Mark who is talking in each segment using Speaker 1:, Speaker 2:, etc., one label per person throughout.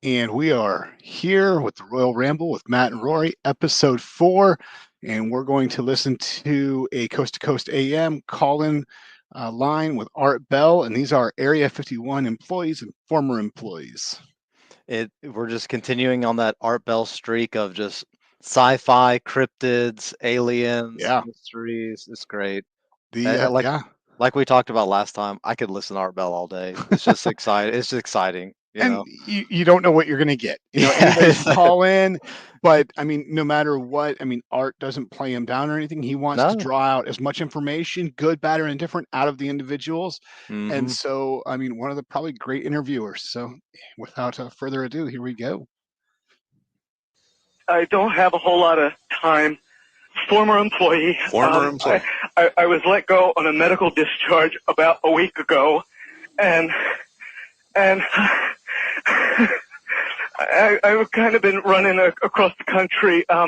Speaker 1: And we are here with the Royal Ramble with Matt and Rory, episode 4. And we're going to listen to a Coast to Coast AM call in line with Art Bell. And these are Area 51 employees and former employees.
Speaker 2: We're just continuing on that Art Bell streak of just sci-fi, cryptids, aliens,
Speaker 1: Yeah.
Speaker 2: mysteries. It's great.
Speaker 1: The
Speaker 2: Like
Speaker 1: yeah.
Speaker 2: like we talked about last time, I could listen to Art Bell all day. It's just exciting. It's just exciting, you
Speaker 1: And
Speaker 2: know.
Speaker 1: you don't know what you're going to get. Anybody can call in, but I mean, no matter what, I mean, Art doesn't play him down or anything. He wants to
Speaker 2: No.
Speaker 1: draw out as much information, good, bad, or indifferent, out of the individuals. And
Speaker 2: Mm-hmm.
Speaker 1: so, I mean, one of the probably great interviewers. So, without further ado, here we go.
Speaker 3: I don't have a whole lot of time. Former employee. I was let go on a medical discharge about a week ago, and I've kind of been running across the country. Oh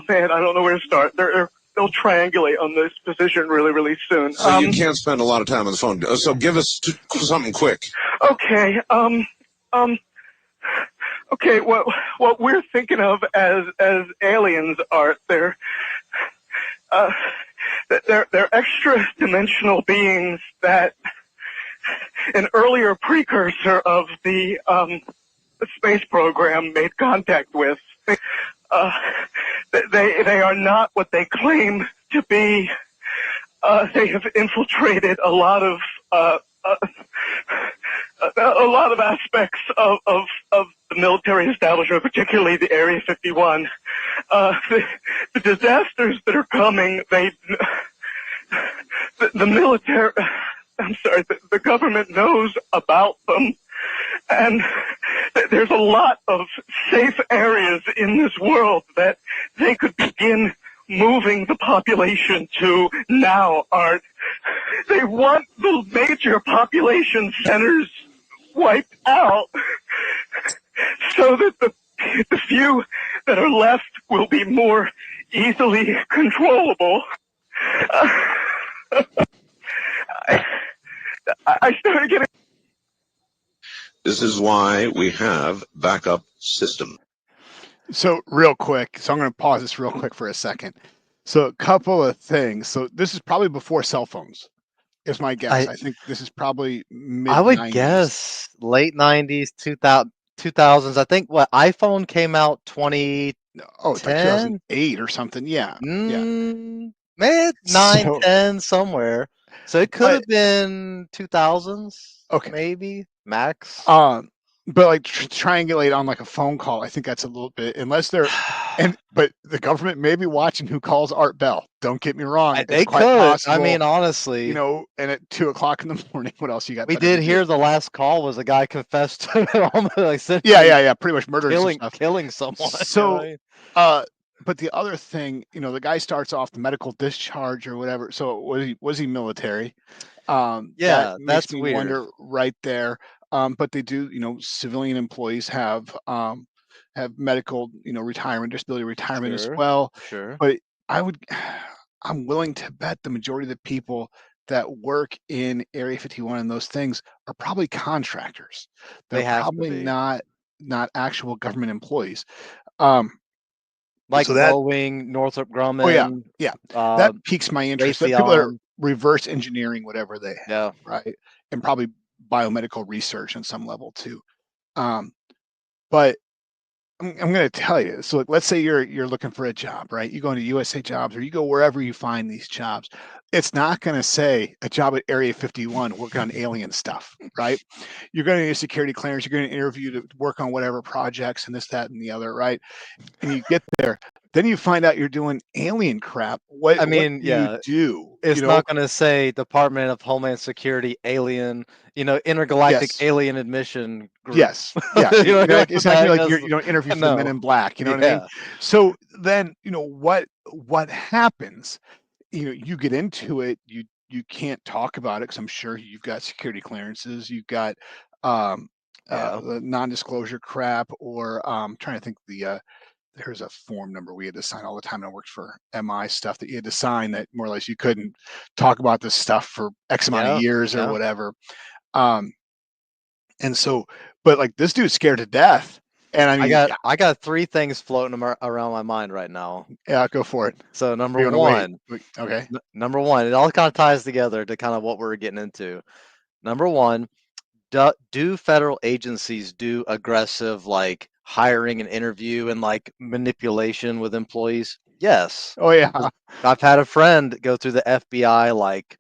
Speaker 3: man, I don't know where to start. They'll triangulate on this position really, really soon.
Speaker 4: So you can't spend a lot of time on the phone. So give us something quick.
Speaker 3: Okay. Okay. What we're thinking of as aliens are they're extra dimensional beings that an earlier precursor of the space program made contact with. They are not what they claim to be. They have infiltrated a lot of aspects of the military establishment, particularly the Area 51. The disasters that are coming, the military, I'm sorry, the government knows about them, and there's a lot of safe areas in this world that they could begin moving the population to now, Art. They want the major population centers wiped out so that the few that are left will be more easily controllable. I started getting.
Speaker 4: This is why we have backup systems.
Speaker 1: So, real quick. So, I'm going to pause this real quick for a second. So, a couple of things. So, this is probably before cell phones, is my guess. I think this is probably
Speaker 2: I
Speaker 1: mid
Speaker 2: would
Speaker 1: 90s.
Speaker 2: guess late 90s, 2000s. I think what iPhone came out 2010?
Speaker 1: Oh, it's like 2008 or something. Yeah. Yeah.
Speaker 2: Mid 9,
Speaker 1: So,
Speaker 2: 10, somewhere. So it could
Speaker 1: but
Speaker 2: have been 2000s,
Speaker 1: okay.
Speaker 2: maybe max.
Speaker 1: But like triangulate on like a phone call, I think that's a little bit, unless they're, but the government may be watching who calls Art Bell. Don't get me wrong. It's
Speaker 2: They
Speaker 1: quite
Speaker 2: could. I
Speaker 1: possible,
Speaker 2: mean, honestly,
Speaker 1: and at 2 o'clock in the morning, what else you got
Speaker 2: we
Speaker 1: better to
Speaker 2: did
Speaker 1: do?
Speaker 2: hear the last call was a guy confessed to almost like
Speaker 1: Yeah. Pretty much murdering some stuff.
Speaker 2: killing someone.
Speaker 1: So, but the other thing, the guy starts off the medical discharge or whatever. So was he military? That
Speaker 2: Yeah,
Speaker 1: makes
Speaker 2: that's
Speaker 1: me
Speaker 2: weird.
Speaker 1: wonder right there. But they do, civilian employees have medical, retirement, disability retirement as
Speaker 2: Sure,
Speaker 1: well.
Speaker 2: sure.
Speaker 1: But I would, I'm willing to bet the majority of the people that work in Area 51 and those things are probably contractors. They're
Speaker 2: They have to
Speaker 1: probably
Speaker 2: be.
Speaker 1: not actual government employees. Um,
Speaker 2: Like
Speaker 1: so that,
Speaker 2: Boeing, Northrop
Speaker 1: oh yeah,
Speaker 2: Grumman,
Speaker 1: yeah, that
Speaker 2: uh,
Speaker 1: piques my interest. That people that are
Speaker 2: Raytheon.
Speaker 1: reverse engineering whatever they have,
Speaker 2: Yeah.
Speaker 1: right? And probably biomedical research on some level too. Um, but I'm going to tell you. So, like, let's say you're looking for a job, right? You go into USA Jobs or you go wherever you find these jobs. It's not going to say a job at Area 51 working on alien stuff, right? You're going to need a security clearance. You're going to interview to work on whatever projects and this, that, and the other, right? And you get there, then you find out you're doing alien crap. What
Speaker 2: I
Speaker 1: what
Speaker 2: mean,
Speaker 1: do you
Speaker 2: yeah,
Speaker 1: do?
Speaker 2: it's not going to say Department of Homeland Security alien, intergalactic
Speaker 1: Yes,
Speaker 2: alien admission group.
Speaker 1: yes, yeah.
Speaker 2: Like,
Speaker 1: Like
Speaker 2: what
Speaker 1: it's
Speaker 2: the
Speaker 1: not gonna
Speaker 2: heck?
Speaker 1: be like you don't interview for the Men
Speaker 2: No.
Speaker 1: in Black. You know what I mean?
Speaker 2: Yeah.
Speaker 1: So then what happens? You get into it. You can't talk about it because I'm sure you've got security clearances. You've got um,
Speaker 2: Yeah.
Speaker 1: the non-disclosure crap, or trying to think there's a form number we had to sign all the time. I worked for MI stuff that you had to sign that more or less you couldn't talk about this stuff for X amount of
Speaker 2: Yeah.
Speaker 1: years or
Speaker 2: Yeah.
Speaker 1: whatever. Um, and so, but like this dude's scared to death. And I mean,
Speaker 2: I got three things floating around my mind right now.
Speaker 1: yeah, go for it.
Speaker 2: So
Speaker 1: Or you want to wait? Okay.
Speaker 2: number one, it all kind of ties together to kind of what we're getting into. Number one, do federal agencies do aggressive like hiring and interview and like manipulation with employees? Yes.
Speaker 1: Oh yeah.
Speaker 2: I've had a friend go through the FBI like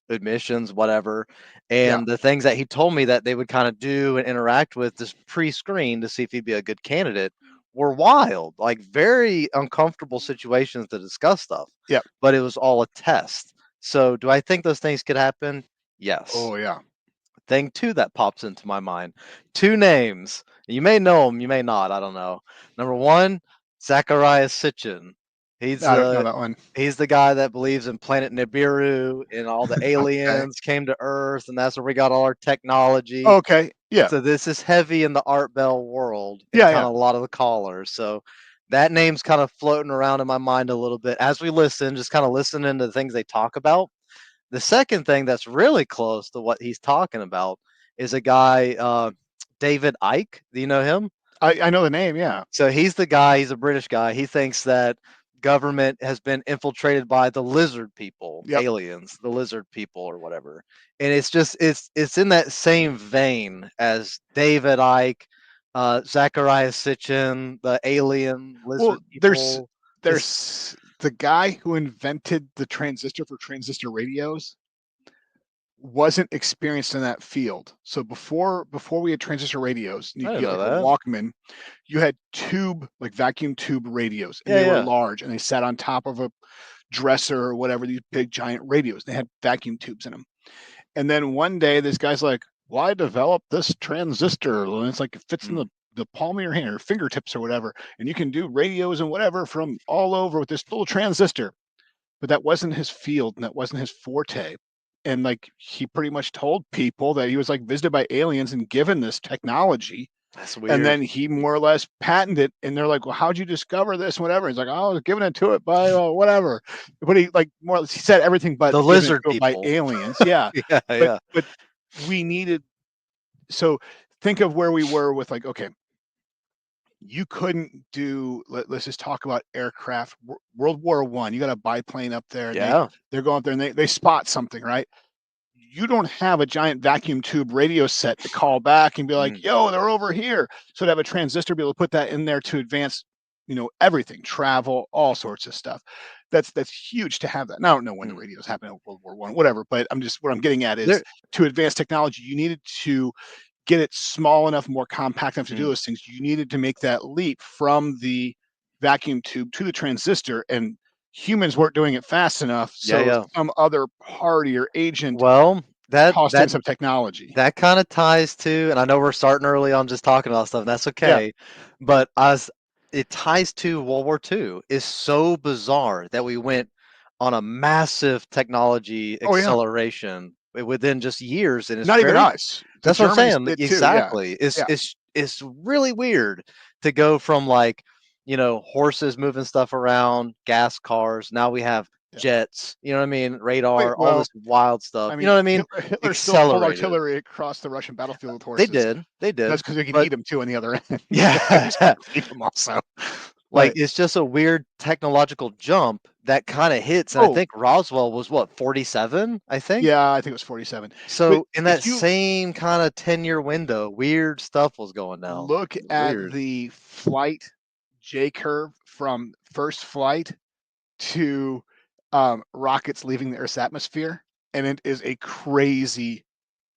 Speaker 2: admissions, whatever,
Speaker 1: Yeah.
Speaker 2: and the things that he told me that they would kind of do and interact with this pre-screen to see if he'd be a good candidate were wild, like very uncomfortable situations to discuss stuff.
Speaker 1: Yeah.
Speaker 2: But it was all a test. So do I think those things could happen? Yes.
Speaker 1: Oh yeah.
Speaker 2: Thing two that pops into my mind. Two names. You may know them, you may not. I don't know. Number one, Zachariah Sitchin. He's
Speaker 1: I don't know
Speaker 2: the
Speaker 1: that one.
Speaker 2: he's the guy that believes in planet Nibiru and all the
Speaker 1: Okay.
Speaker 2: aliens came to Earth and that's where we got all our technology.
Speaker 1: Okay. Yeah.
Speaker 2: So this is heavy in the Art Bell world and
Speaker 1: Yeah.
Speaker 2: kind
Speaker 1: Yeah.
Speaker 2: of a lot of the callers. So that name's kind of floating around in my mind a little bit as we listen, just kind of listening to the things they talk about. The second thing that's really close to what he's talking about is a guy, David Icke. Do you know him?
Speaker 1: I know the name. Yeah.
Speaker 2: So he's the guy, he's a British guy. He thinks that government has been infiltrated by the lizard people,
Speaker 1: Yep.
Speaker 2: aliens, the lizard people or whatever. And it's just it's in that same vein as David Icke, Zachariah Sitchin, the alien
Speaker 1: Well,
Speaker 2: lizard
Speaker 1: there's
Speaker 2: people. It's
Speaker 1: there's the guy who invented the transistor for transistor radios wasn't experienced in that field. So before we had transistor radios, and you
Speaker 2: I
Speaker 1: could
Speaker 2: didn't
Speaker 1: get
Speaker 2: know
Speaker 1: like a
Speaker 2: that.
Speaker 1: Walkman, you had like vacuum tube radios, and
Speaker 2: Yeah,
Speaker 1: they were
Speaker 2: yeah.
Speaker 1: large, and they sat on top of a dresser or whatever. These big giant radios, they had vacuum tubes in them. And then one day, this guy's like, "Why develop this transistor?" And it's like it fits in
Speaker 2: Mm.
Speaker 1: the palm of your hand or fingertips or whatever, and you can do radios and whatever from all over with this little transistor. But that wasn't his field, and that wasn't his forte. And like he pretty much told people that he was like visited by aliens and given this technology,
Speaker 2: That's
Speaker 1: and
Speaker 2: weird.
Speaker 1: then he more or less patented it. And they're like, "Well, how'd you discover this?" Whatever. He's like, "Oh, I was given it to it by whatever." But he like more or less, he said everything but
Speaker 2: The
Speaker 1: given it
Speaker 2: lizard
Speaker 1: to it by
Speaker 2: people.
Speaker 1: aliens. Yeah,
Speaker 2: Yeah,
Speaker 1: but
Speaker 2: yeah.
Speaker 1: we needed. So think of where we were with like, okay, you couldn't do. Let's just talk about aircraft. World War One. You got a biplane up there, and
Speaker 2: Yeah.
Speaker 1: they're going up there and they spot something, right? You don't have a giant vacuum tube radio set to call back and be like,
Speaker 2: Mm,
Speaker 1: yo, they're over here. So to have a transistor, be able to put that in there to advance, everything, travel, all sorts of stuff. That's huge to have that. And I don't know when the
Speaker 2: mm.
Speaker 1: radios happened in World War One, whatever. But what I'm getting at is
Speaker 2: There
Speaker 1: to advance technology, you needed to get it small enough, more compact enough to do
Speaker 2: mm.
Speaker 1: those things. You needed to make that leap from the vacuum tube to the transistor, and humans weren't doing it fast enough.
Speaker 2: Yeah,
Speaker 1: So
Speaker 2: yeah.
Speaker 1: some other party or agent
Speaker 2: Well, that
Speaker 1: tossed in
Speaker 2: that
Speaker 1: some technology.
Speaker 2: that kinda ties to and I know we're starting early on just talking about stuff, and that's
Speaker 1: Yeah.
Speaker 2: okay, but as it ties to World War II. It's so bizarre that we went on a massive technology
Speaker 1: Oh yeah.
Speaker 2: acceleration within just years, and it's
Speaker 1: Not even
Speaker 2: very
Speaker 1: us. The
Speaker 2: that's what I'm
Speaker 1: Germans
Speaker 2: saying,
Speaker 1: did too. Yeah.
Speaker 2: exactly.
Speaker 1: Yeah.
Speaker 2: It's really weird to go from, like, horses moving stuff around, gas cars, now we have
Speaker 1: Yeah.
Speaker 2: jets, you know what I mean,
Speaker 1: Wait,
Speaker 2: radar, all
Speaker 1: well,
Speaker 2: this wild stuff,
Speaker 1: I
Speaker 2: you know
Speaker 1: mean,
Speaker 2: what I mean?
Speaker 1: Hitler still pulled
Speaker 2: Accelerated.
Speaker 1: artillery across the Russian battlefield with
Speaker 2: They
Speaker 1: horses.
Speaker 2: did, they
Speaker 1: That's
Speaker 2: did,
Speaker 1: because they could
Speaker 2: but
Speaker 1: eat them too on the other end. They just
Speaker 2: yeah,
Speaker 1: couldn't feed them also.
Speaker 2: like,
Speaker 1: But
Speaker 2: it's just a weird technological jump that kinda hits, and I
Speaker 1: oh
Speaker 2: think Roswell was what, 47, I think?
Speaker 1: yeah, I think it was 47. But
Speaker 2: So, in that
Speaker 1: if you
Speaker 2: same kinda 10-year window, weird stuff was going down.
Speaker 1: look
Speaker 2: It was
Speaker 1: at
Speaker 2: weird.
Speaker 1: the flight J curve from first flight to rockets leaving the Earth's atmosphere, and it is a crazy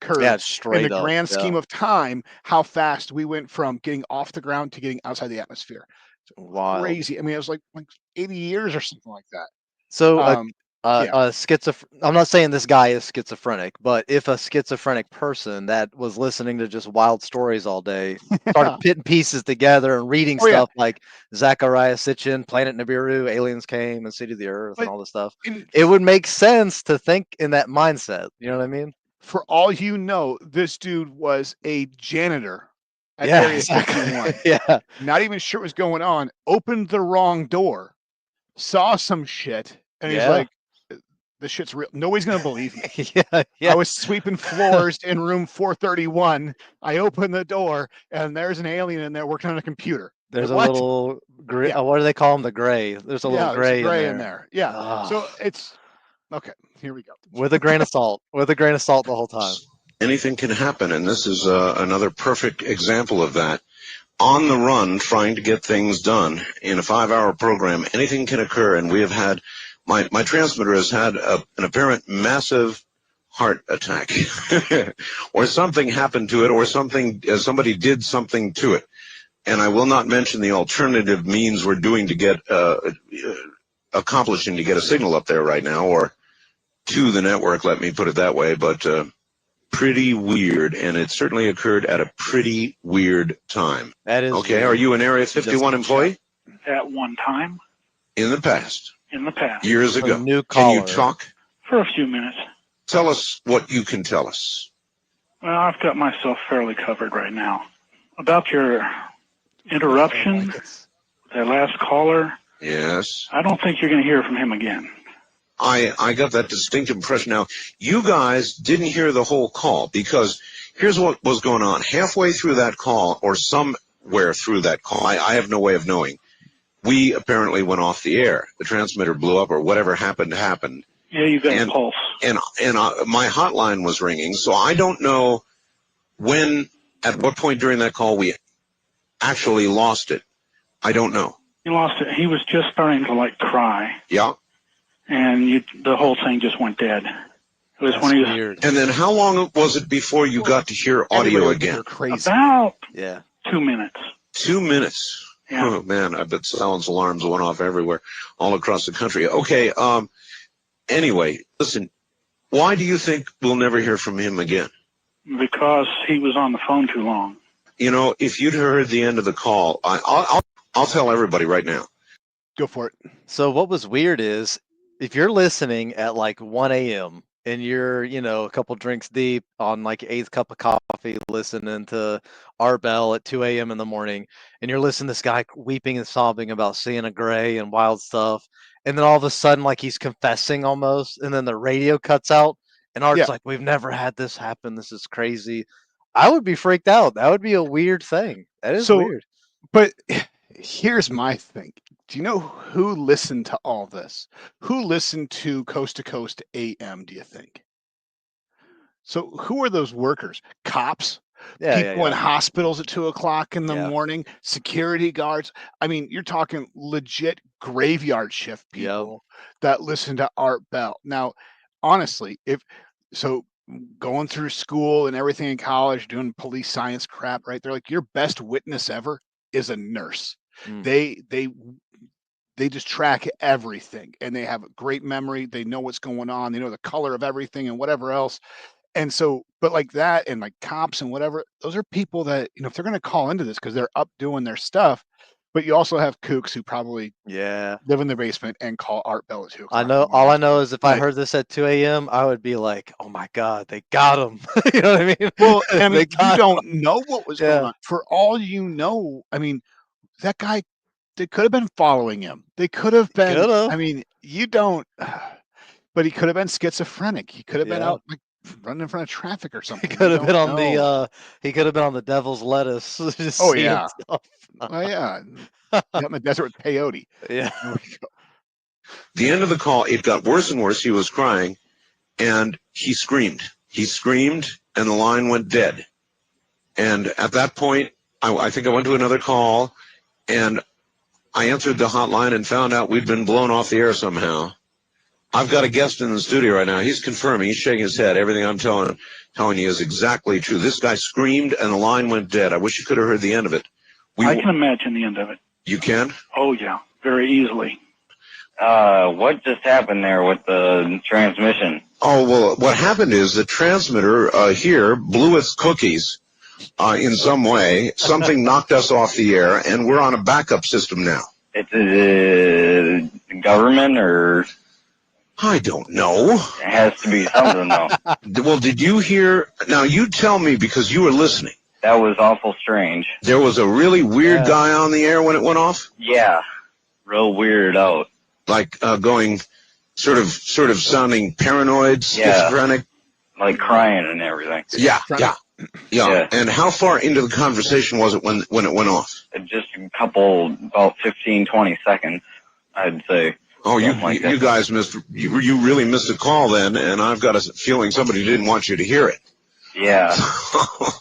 Speaker 2: Yeah,
Speaker 1: curve.
Speaker 2: it's
Speaker 1: In the
Speaker 2: straight up,
Speaker 1: grand
Speaker 2: yeah.
Speaker 1: scheme of time, how fast we went from getting off the ground to getting outside the atmosphere.
Speaker 2: Wild.
Speaker 1: Crazy. I mean, it was like 80 years or something like that.
Speaker 2: So,
Speaker 1: Yeah.
Speaker 2: I'm not saying this guy is schizophrenic, but if a schizophrenic person that was listening to just wild stories all day started putting pieces together and reading
Speaker 1: Oh yeah.
Speaker 2: stuff like Zachariah Sitchin, Planet Nibiru, Aliens Came and City of the Earth and
Speaker 1: But
Speaker 2: all this stuff,
Speaker 1: in,
Speaker 2: it would make sense to think in that mindset. You know what I mean?
Speaker 1: for all you know, this dude was a janitor at
Speaker 2: Yeah,
Speaker 1: Area
Speaker 2: exactly.
Speaker 1: 51.
Speaker 2: Yeah.
Speaker 1: Not even sure what was going on. Opened the wrong door, saw some shit, and he's
Speaker 2: Yeah.
Speaker 1: like, this shit's real. Nobody's gonna believe me.
Speaker 2: Yeah, yeah.
Speaker 1: I was sweeping floors in room 431. I opened the door, and there's an alien in there working on a computer.
Speaker 2: There's
Speaker 1: Like,
Speaker 2: a
Speaker 1: what?
Speaker 2: little gray.
Speaker 1: Yeah.
Speaker 2: What do they call them? The gray. There's a little
Speaker 1: Yeah, there's a
Speaker 2: gray
Speaker 1: in there. Yeah.
Speaker 2: Ugh.
Speaker 1: So it's okay. Here we go.
Speaker 2: With a grain of salt. With a grain of salt the whole time.
Speaker 4: Anything can happen, and this is another perfect example of that. On the run, trying to get things done in a 5-hour program, anything can occur, and we have had my transmitter has had an apparent massive heart attack, or something happened to it, or somebody did something to it. And I will not mention the alternative means we're doing to get accomplishing to get a signal up there right now, or to the network. Let me put it that way, but. Pretty weird, and it certainly occurred at a pretty weird time.
Speaker 2: That is
Speaker 4: okay.
Speaker 2: weird.
Speaker 4: Are you an Area 51 employee?
Speaker 3: At one time,
Speaker 4: In the past,
Speaker 3: in the past,
Speaker 4: years
Speaker 2: A
Speaker 4: ago.
Speaker 2: new
Speaker 4: Can you
Speaker 2: caller.
Speaker 4: talk?
Speaker 3: for a few minutes.
Speaker 4: Tell us what you can tell us.
Speaker 3: Well, I've got myself fairly covered right now. About your interruption, that last caller,
Speaker 4: Yes.
Speaker 3: I don't think you're going to hear from him again.
Speaker 4: I got that distinct impression. Now, you guys didn't hear the whole call, because here's what was going on. Halfway through that call, or somewhere through that call, I have no way of knowing, we apparently went off the air. The transmitter blew up, or whatever happened.
Speaker 3: Yeah, you got a pulse.
Speaker 4: And my hotline was ringing, so I don't know at what point during that call we actually lost it. I don't know.
Speaker 3: You lost it. He was just starting to, like, cry.
Speaker 4: Yeah.
Speaker 3: And the whole thing just went dead. It was when he was
Speaker 2: weird.
Speaker 4: And then how long was it before you got to hear audio again?
Speaker 1: Crazy.
Speaker 3: about
Speaker 2: Yeah.
Speaker 3: 2 minutes.
Speaker 4: 2 minutes.
Speaker 3: Yeah.
Speaker 4: Oh, man, I bet silence alarms went off everywhere, all across the country. Okay, anyway, listen, why do you think we'll never hear from him again?
Speaker 3: Because he was on the phone too long.
Speaker 4: You know, if you'd heard the end of the call, I'll tell everybody right now.
Speaker 1: Go for it.
Speaker 2: So what was weird is if you're listening at like 1 a.m. and you're, a couple drinks deep on like your 8th cup of coffee, listening to Art Bell at 2 a.m. in the morning, and you're listening to this guy weeping and sobbing about seeing a gray and wild stuff, and then all of a sudden, like he's confessing almost, and then the radio cuts out, and Art's
Speaker 1: Yeah.
Speaker 2: like, "We've never had this happen. This is crazy." I would be freaked out. That would be a weird thing. That is
Speaker 1: So-
Speaker 2: weird.
Speaker 1: But here's my thing. Do you know who listened to all this? Who listened to Coast AM, do you think? So who are those workers? Cops?
Speaker 2: Yeah,
Speaker 1: People in hospitals at 2:00 in the
Speaker 2: Yeah.
Speaker 1: morning, security guards. I mean, you're talking legit graveyard shift
Speaker 2: Yep.
Speaker 1: people that listen to Art Bell. Now, honestly, going through school and everything in college, doing police science crap, right? They're like, your best witness ever is a nurse.
Speaker 2: Mm.
Speaker 1: They just track everything, and they have a great memory. They know what's going on. They know the color of everything and whatever else. And so, but like that, and like cops and whatever, those are people that, if they're going to call into this because they're up doing their stuff. But you also have kooks who probably
Speaker 2: Yeah.
Speaker 1: live in the basement and call Art Bell at 2:00.
Speaker 2: I know. All I know is if I
Speaker 1: Like-
Speaker 2: heard this at 2 a.m., I would be like, "Oh my God, they got him!" You know what I mean?
Speaker 1: Well, I mean,
Speaker 2: They
Speaker 1: you
Speaker 2: got
Speaker 1: don't know what was
Speaker 2: Yeah.
Speaker 1: going on. For all you know, I mean, that guy, they could have been following him. They could have been.
Speaker 2: Could've.
Speaker 1: I mean, you don't. But he could have been schizophrenic. He could have been
Speaker 2: Yeah.
Speaker 1: out like running in front of traffic or
Speaker 2: He
Speaker 1: something.
Speaker 2: could
Speaker 1: You
Speaker 2: have been
Speaker 1: don't
Speaker 2: on
Speaker 1: know.
Speaker 2: he could have been on the devil's lettuce. Just
Speaker 1: Oh,
Speaker 2: seeing
Speaker 1: yeah.
Speaker 2: stuff.
Speaker 1: Oh yeah, out in the desert with peyote.
Speaker 2: Yeah.
Speaker 1: There we go.
Speaker 4: The end of the call, it got worse and worse. He was crying, and he screamed. He screamed, and the line went dead. And at that point, I think I went to another call, and I answered the hotline and found out we'd been blown off the air somehow. I've got a guest in the studio right now. He's confirming. He's shaking his head. Everything I'm telling you is exactly true. This guy screamed, and the line went dead. I wish you could have heard the end of it.
Speaker 3: I can imagine the end of it.
Speaker 4: You can?
Speaker 3: Oh, yeah, very easily.
Speaker 5: What just happened there with the transmission?
Speaker 4: Oh, well, what happened is the transmitter here blew its cookies in some way. Something knocked us off the air, and we're on a backup system now.
Speaker 5: It's the government, or
Speaker 4: I don't know.
Speaker 5: it has to be something, though.
Speaker 4: Well, did you hear? Now, you tell me, because you were listening.
Speaker 5: That was awful strange.
Speaker 4: There was a really weird
Speaker 2: Yeah.
Speaker 4: guy on the air when it went off?
Speaker 5: Yeah, real weirded out.
Speaker 4: Like going, sort of sounding paranoid, schizophrenic.
Speaker 5: Like crying and everything.
Speaker 4: Yeah. And how far into the conversation was it when it went off?
Speaker 5: Just a couple, about 15, 20 seconds, I'd say.
Speaker 4: Oh, you guys missed. You really missed a call then, and I've got a feeling somebody didn't want you to hear it.
Speaker 5: Yeah.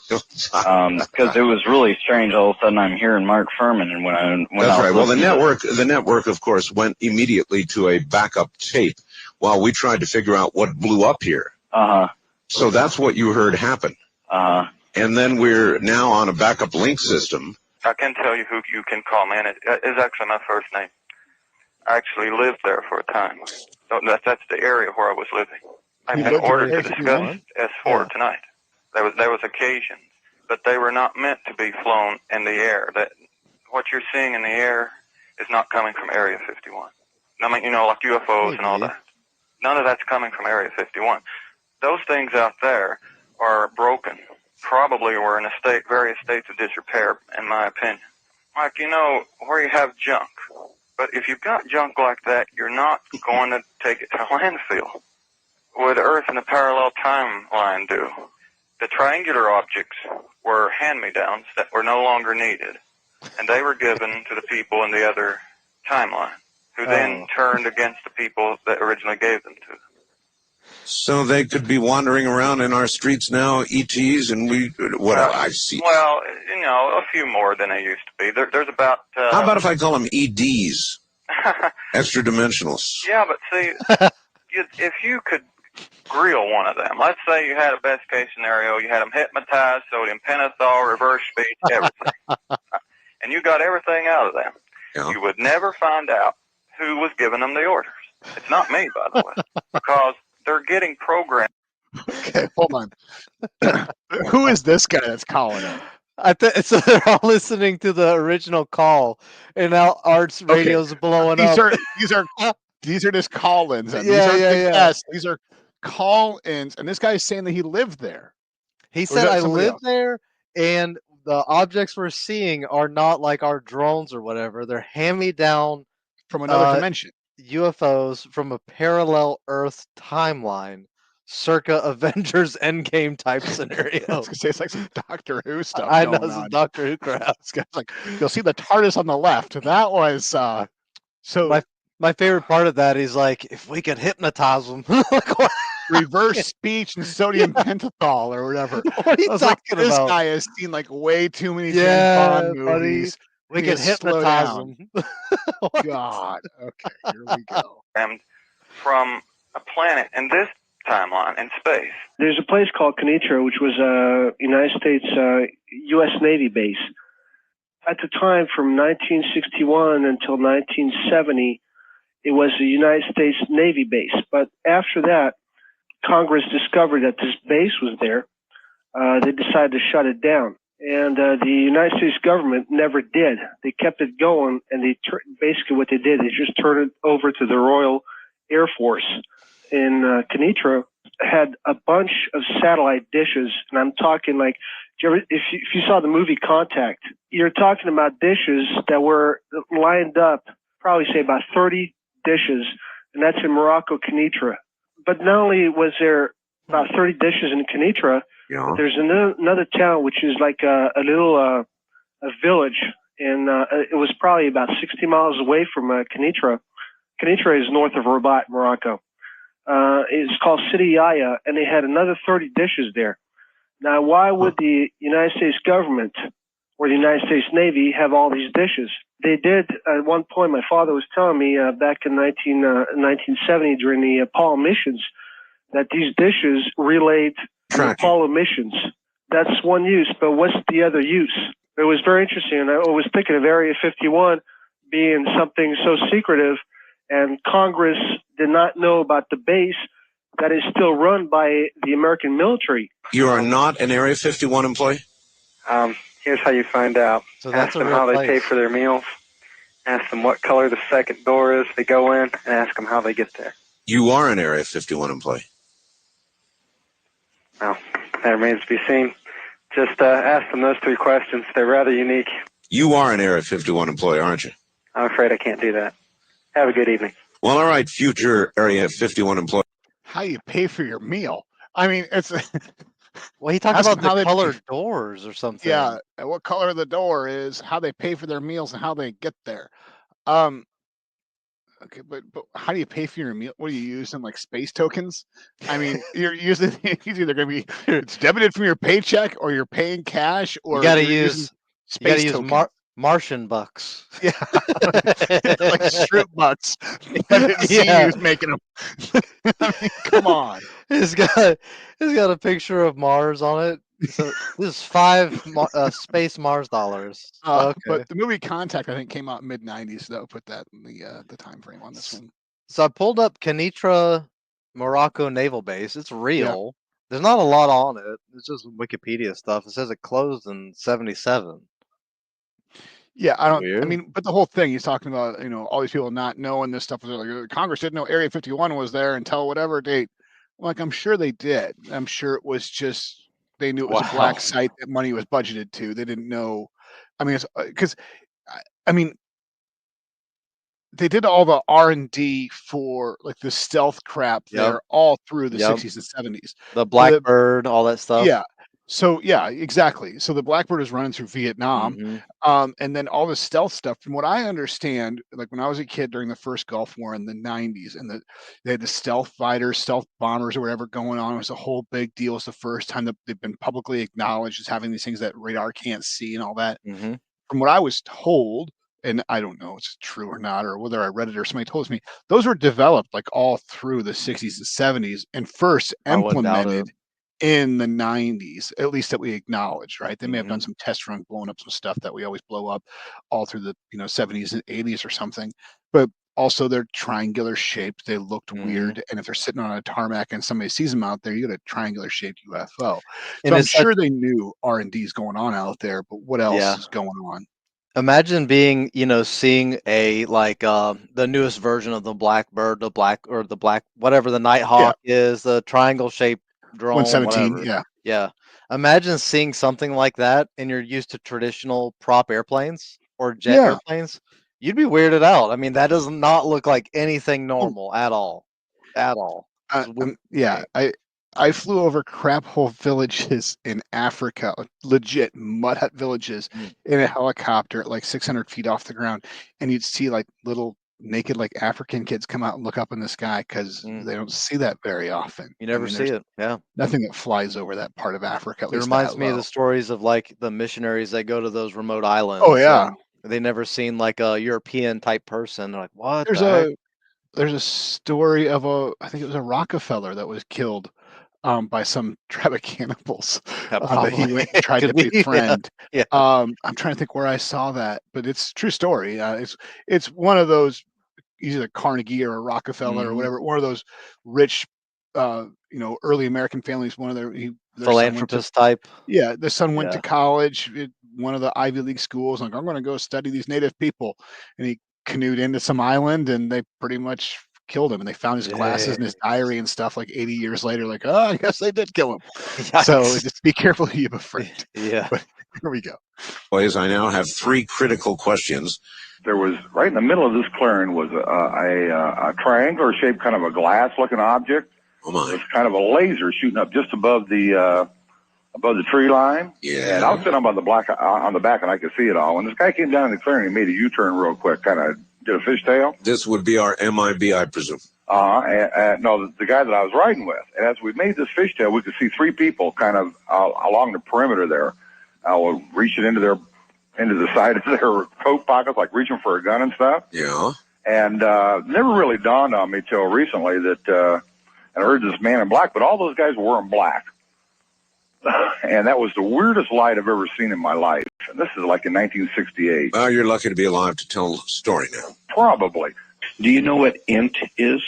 Speaker 5: Because it was really strange. All of a sudden, I'm hearing Mark Furman, and
Speaker 4: That's right. Well, the network, of course, went immediately to a backup tape while we tried to figure out what blew up here. So that's what you heard happen. And then we're now on a backup link system.
Speaker 6: I can tell you who you can call, man. It is actually my first name. I actually lived there for a time. So that's the area where I was living. I've been ordered to discuss S4 tonight. There was occasions, but they were not meant to be flown in the air. That what you're seeing in the air is not coming from Area 51. I mean, like UFOs and all that. None of that's coming from Area 51. Those things out there are broken. Probably were in various states of disrepair, in my opinion. Like, where you have junk. But if you've got junk like that, you're not going to take it to a landfill. Would Earth in a parallel timeline do? The triangular objects were hand-me-downs that were no longer needed, and they were given to the people in the other timeline, who then turned against the people that originally gave them to them.
Speaker 4: So they could be wandering around in our streets now, ETs, and I see.
Speaker 6: Well, a few more than they used to be. There's about...
Speaker 4: How about if I call them EDs? Extra dimensionals.
Speaker 6: Yeah, but see, if you could grill one of them, let's say you had a best case scenario, you had them hypnotized, sodium pentothal, reverse speech, everything. And you got everything out of them.
Speaker 4: Yeah.
Speaker 6: You would never find out who was giving them the orders. It's not me, by the way, because they're getting programmed.
Speaker 1: Okay, hold on. Who is this guy that's calling it?
Speaker 2: So they're all listening to the original call, and now Art's radio's blowing up.
Speaker 1: These are just call-ins. And These are call-ins, and this guy is saying that he lived there.
Speaker 2: He said, "I lived there, and the objects we're seeing are not like our drones or whatever. They're hand-me-down
Speaker 1: from another dimension.
Speaker 2: UFOs from a parallel Earth timeline, circa Avengers Endgame type scenario."
Speaker 1: I was gonna say it's like some Doctor Who stuff.
Speaker 2: I know some Doctor Who crap.
Speaker 1: Like, you'll see the TARDIS on the left. That was so.
Speaker 2: My favorite part of that is like, if we could hypnotize them,
Speaker 1: reverse speech and sodium pentothal or whatever.
Speaker 2: What are you talking about?
Speaker 1: This guy has seen like way too many James Bond movies.
Speaker 2: We can hypnotize them.
Speaker 1: God. Okay, here we go.
Speaker 6: From a planet in this timeline in space.
Speaker 7: There's a place called Kenitra, which was a United States U.S. Navy base. At the time, from 1961 until 1970, it was a United States Navy base. But after that, Congress discovered that this base was there. They decided to shut it down. And the United States government never did. They kept it going, and basically what they did is just turned it over to the Royal Air Force. In Kenitra, had a bunch of satellite dishes, and I'm talking like, if you saw the movie Contact, you're talking about dishes that were lined up, probably say about 30 dishes, and that's in Morocco, Kenitra. But not only was there about 30 dishes in Kenitra, there's another town which is like a little a village, and it was probably about 60 miles away from Kenitra. Kenitra is north of Rabat, Morocco. It's called Sidi Yaya, and they had another 30 dishes there. Now, why would the United States government or the United States Navy have all these dishes? They did at one point. My father was telling me back in 1970 during the Apollo missions that these dishes relayed the Apollo missions. That's one use, but what's the other use? It was very interesting, and I was thinking of Area 51 being something so secretive, and Congress did not know about the base that is still run by the American military.
Speaker 4: You are not an Area 51 employee?
Speaker 8: Here's how you find out.
Speaker 2: So
Speaker 8: ask them how they pay for their meals. Ask them what color the second door is they go in, and ask them how they get there.
Speaker 4: You are an Area 51 employee?
Speaker 8: Well, that remains to be seen. Just ask them those three questions. They're rather unique.
Speaker 4: You are an Area 51 employee, aren't you?
Speaker 8: I'm afraid I can't do that. Have a good evening.
Speaker 4: Well, all right, future Area 51 employees.
Speaker 1: How you pay for your meal? I mean, it's
Speaker 2: Well, he talked
Speaker 1: ask
Speaker 2: about
Speaker 1: them
Speaker 2: the
Speaker 1: how they
Speaker 2: colored doors or something.
Speaker 1: yeah, what color the door is, how they pay for their meals, and how they get there. Um, okay, but how do you pay for your meal? What are you using, like space tokens? I mean, you're using it's either going to be it's debited from your paycheck, or you're paying cash,
Speaker 2: You
Speaker 1: or
Speaker 2: gotta
Speaker 1: you're using
Speaker 2: use you gotta
Speaker 1: space
Speaker 2: use
Speaker 1: tokens.
Speaker 2: Martian bucks.
Speaker 1: Yeah, like Shroot Bucks. I didn't see
Speaker 2: Yeah.
Speaker 1: you making them. I mean, come on.
Speaker 2: It's got a picture of Mars on it. So this is 5 space Mars dollars.
Speaker 1: But
Speaker 2: Okay.
Speaker 1: the movie Contact, I think, came out mid '90s. So that would put that in the time frame on this
Speaker 2: S-
Speaker 1: one.
Speaker 2: So I pulled up Kenitra, Morocco Naval Base. It's
Speaker 1: Yeah,
Speaker 2: real. There's not a lot on it. It's just Wikipedia stuff. It says it closed in '77.
Speaker 1: yeah. I don't. I
Speaker 2: Weird.
Speaker 1: mean, but the whole thing he's talking about, all these people not knowing this stuff was like Congress didn't know Area 51 was there until whatever date. Like, I'm sure they did. I'm sure it was just they knew it was a
Speaker 2: Wow.
Speaker 1: black site that money was budgeted to. They didn't know. I mean, it's because I mean, they did all the R&D for like the stealth crap
Speaker 2: Yep.
Speaker 1: there all through the
Speaker 2: Yep.
Speaker 1: 60s and 70s.
Speaker 2: The
Speaker 1: The
Speaker 2: Blackbird, all that
Speaker 1: Yeah.
Speaker 2: stuff.
Speaker 1: So yeah, exactly. So the Blackbird is running through Vietnam,
Speaker 2: Hmm.
Speaker 1: and then all the stealth stuff. From what I understand, like when I was a kid during the first Gulf War in the '90s, and they had the stealth fighters, stealth bombers, or whatever going on. It was a whole big deal. It's the first time that they've been publicly acknowledged as having these things that radar can't see and all that.
Speaker 2: Hmm.
Speaker 1: From what I was told, and I don't know if it's true or not, or whether I read it or somebody told me, those were developed like all through the 60s and 70s and first
Speaker 2: I wouldn't doubt it.
Speaker 1: implemented in the 90s, at least that we acknowledge, right? They may have
Speaker 2: Hmm.
Speaker 1: done some test runs, blowing up some stuff that we always blow up all through the 70s and 80s or something. But also they're triangular shaped. They looked
Speaker 2: Hmm.
Speaker 1: weird. And if they're sitting on a tarmac and somebody sees them out there, you got a triangular shaped UFO. So
Speaker 2: And
Speaker 1: I'm
Speaker 2: it's such
Speaker 1: sure they knew R&D is going on out there, but what else
Speaker 2: yeah.
Speaker 1: is going on?
Speaker 2: Imagine being, seeing a like the newest version of the Blackbird, the black whatever the
Speaker 1: Yeah,
Speaker 2: Nighthawk is, the triangle shaped drone,
Speaker 1: 117.
Speaker 2: whatever.
Speaker 1: Yeah.
Speaker 2: Yeah. Imagine seeing something like that and you're used to traditional prop airplanes or jet
Speaker 1: Yeah.
Speaker 2: airplanes. You'd be weirded out. I mean, that does not look like anything
Speaker 1: Oh,
Speaker 2: normal at all. At all. It's weird to
Speaker 1: yeah.
Speaker 2: me.
Speaker 1: I flew over crap hole villages in Africa, legit mud hut villages,
Speaker 2: Mm,
Speaker 1: in a helicopter at like 600 feet off the ground, and you'd see like little naked like African kids come out and look up in the sky because
Speaker 2: mm.
Speaker 1: they don't see that very often.
Speaker 2: You
Speaker 1: I
Speaker 2: never
Speaker 1: mean,
Speaker 2: see
Speaker 1: there's
Speaker 2: it. Yeah.
Speaker 1: nothing that flies over that part of Africa, at
Speaker 2: It
Speaker 1: least that
Speaker 2: reminds me of the
Speaker 1: low.
Speaker 2: stories of like the missionaries that go to those remote
Speaker 1: Oh
Speaker 2: islands
Speaker 1: yeah,
Speaker 2: and they never seen like a European type person. They're like, what
Speaker 1: there's
Speaker 2: the heck?
Speaker 1: a story of I think it was a Rockefeller that was killed by some tribe of cannibals
Speaker 2: Yeah,
Speaker 1: that he
Speaker 2: probably
Speaker 1: went and tried
Speaker 2: could
Speaker 1: to
Speaker 2: be. Yeah.
Speaker 1: befriend.
Speaker 2: Yeah.
Speaker 1: I'm trying to think where I saw that, but it's a true story. It's one of those either Carnegie or a Rockefeller or
Speaker 2: Hmm.
Speaker 1: whatever, one of those rich, early American families. One of their son went to
Speaker 2: Philanthropist type.
Speaker 1: yeah, the son went to
Speaker 2: Yeah.
Speaker 1: college at one of the Ivy League schools. Like, I'm going to go study these native people, and he canoed into some island, and they pretty much killed him. And they found his glasses
Speaker 2: Yeah.
Speaker 1: and his diary and stuff like 80 years later. Like, oh, I guess they did kill him. So
Speaker 2: Yikes.
Speaker 1: just be careful who you befriend.
Speaker 2: Yeah.
Speaker 1: But here we go.
Speaker 4: I now have 3 critical questions.
Speaker 9: There was right in the middle of this clearing was a triangular shaped kind of a glass looking object.
Speaker 4: Oh
Speaker 9: It
Speaker 4: my.
Speaker 9: was kind of a laser shooting up just above the tree line.
Speaker 4: Yeah.
Speaker 9: And I was sitting on on the back and I could see it all. When this guy came down in the clearing, he made a U-turn real quick, kind of did a fishtail.
Speaker 4: This would be our MIB, I presume.
Speaker 9: No, the guy that I was riding with. And as we made this fishtail, we could see 3 people kind of along the perimeter there, reaching into the side of their coat pockets, like reaching for a gun and stuff.
Speaker 4: Yeah.
Speaker 9: And never really dawned on me till recently that I heard this man in black, but all those guys were wearing black. And that was the weirdest light I've ever seen in my life. And this is like in 1968.
Speaker 4: Well, you're lucky to be alive to tell the story now.
Speaker 9: Probably.
Speaker 10: Do you know what INT is?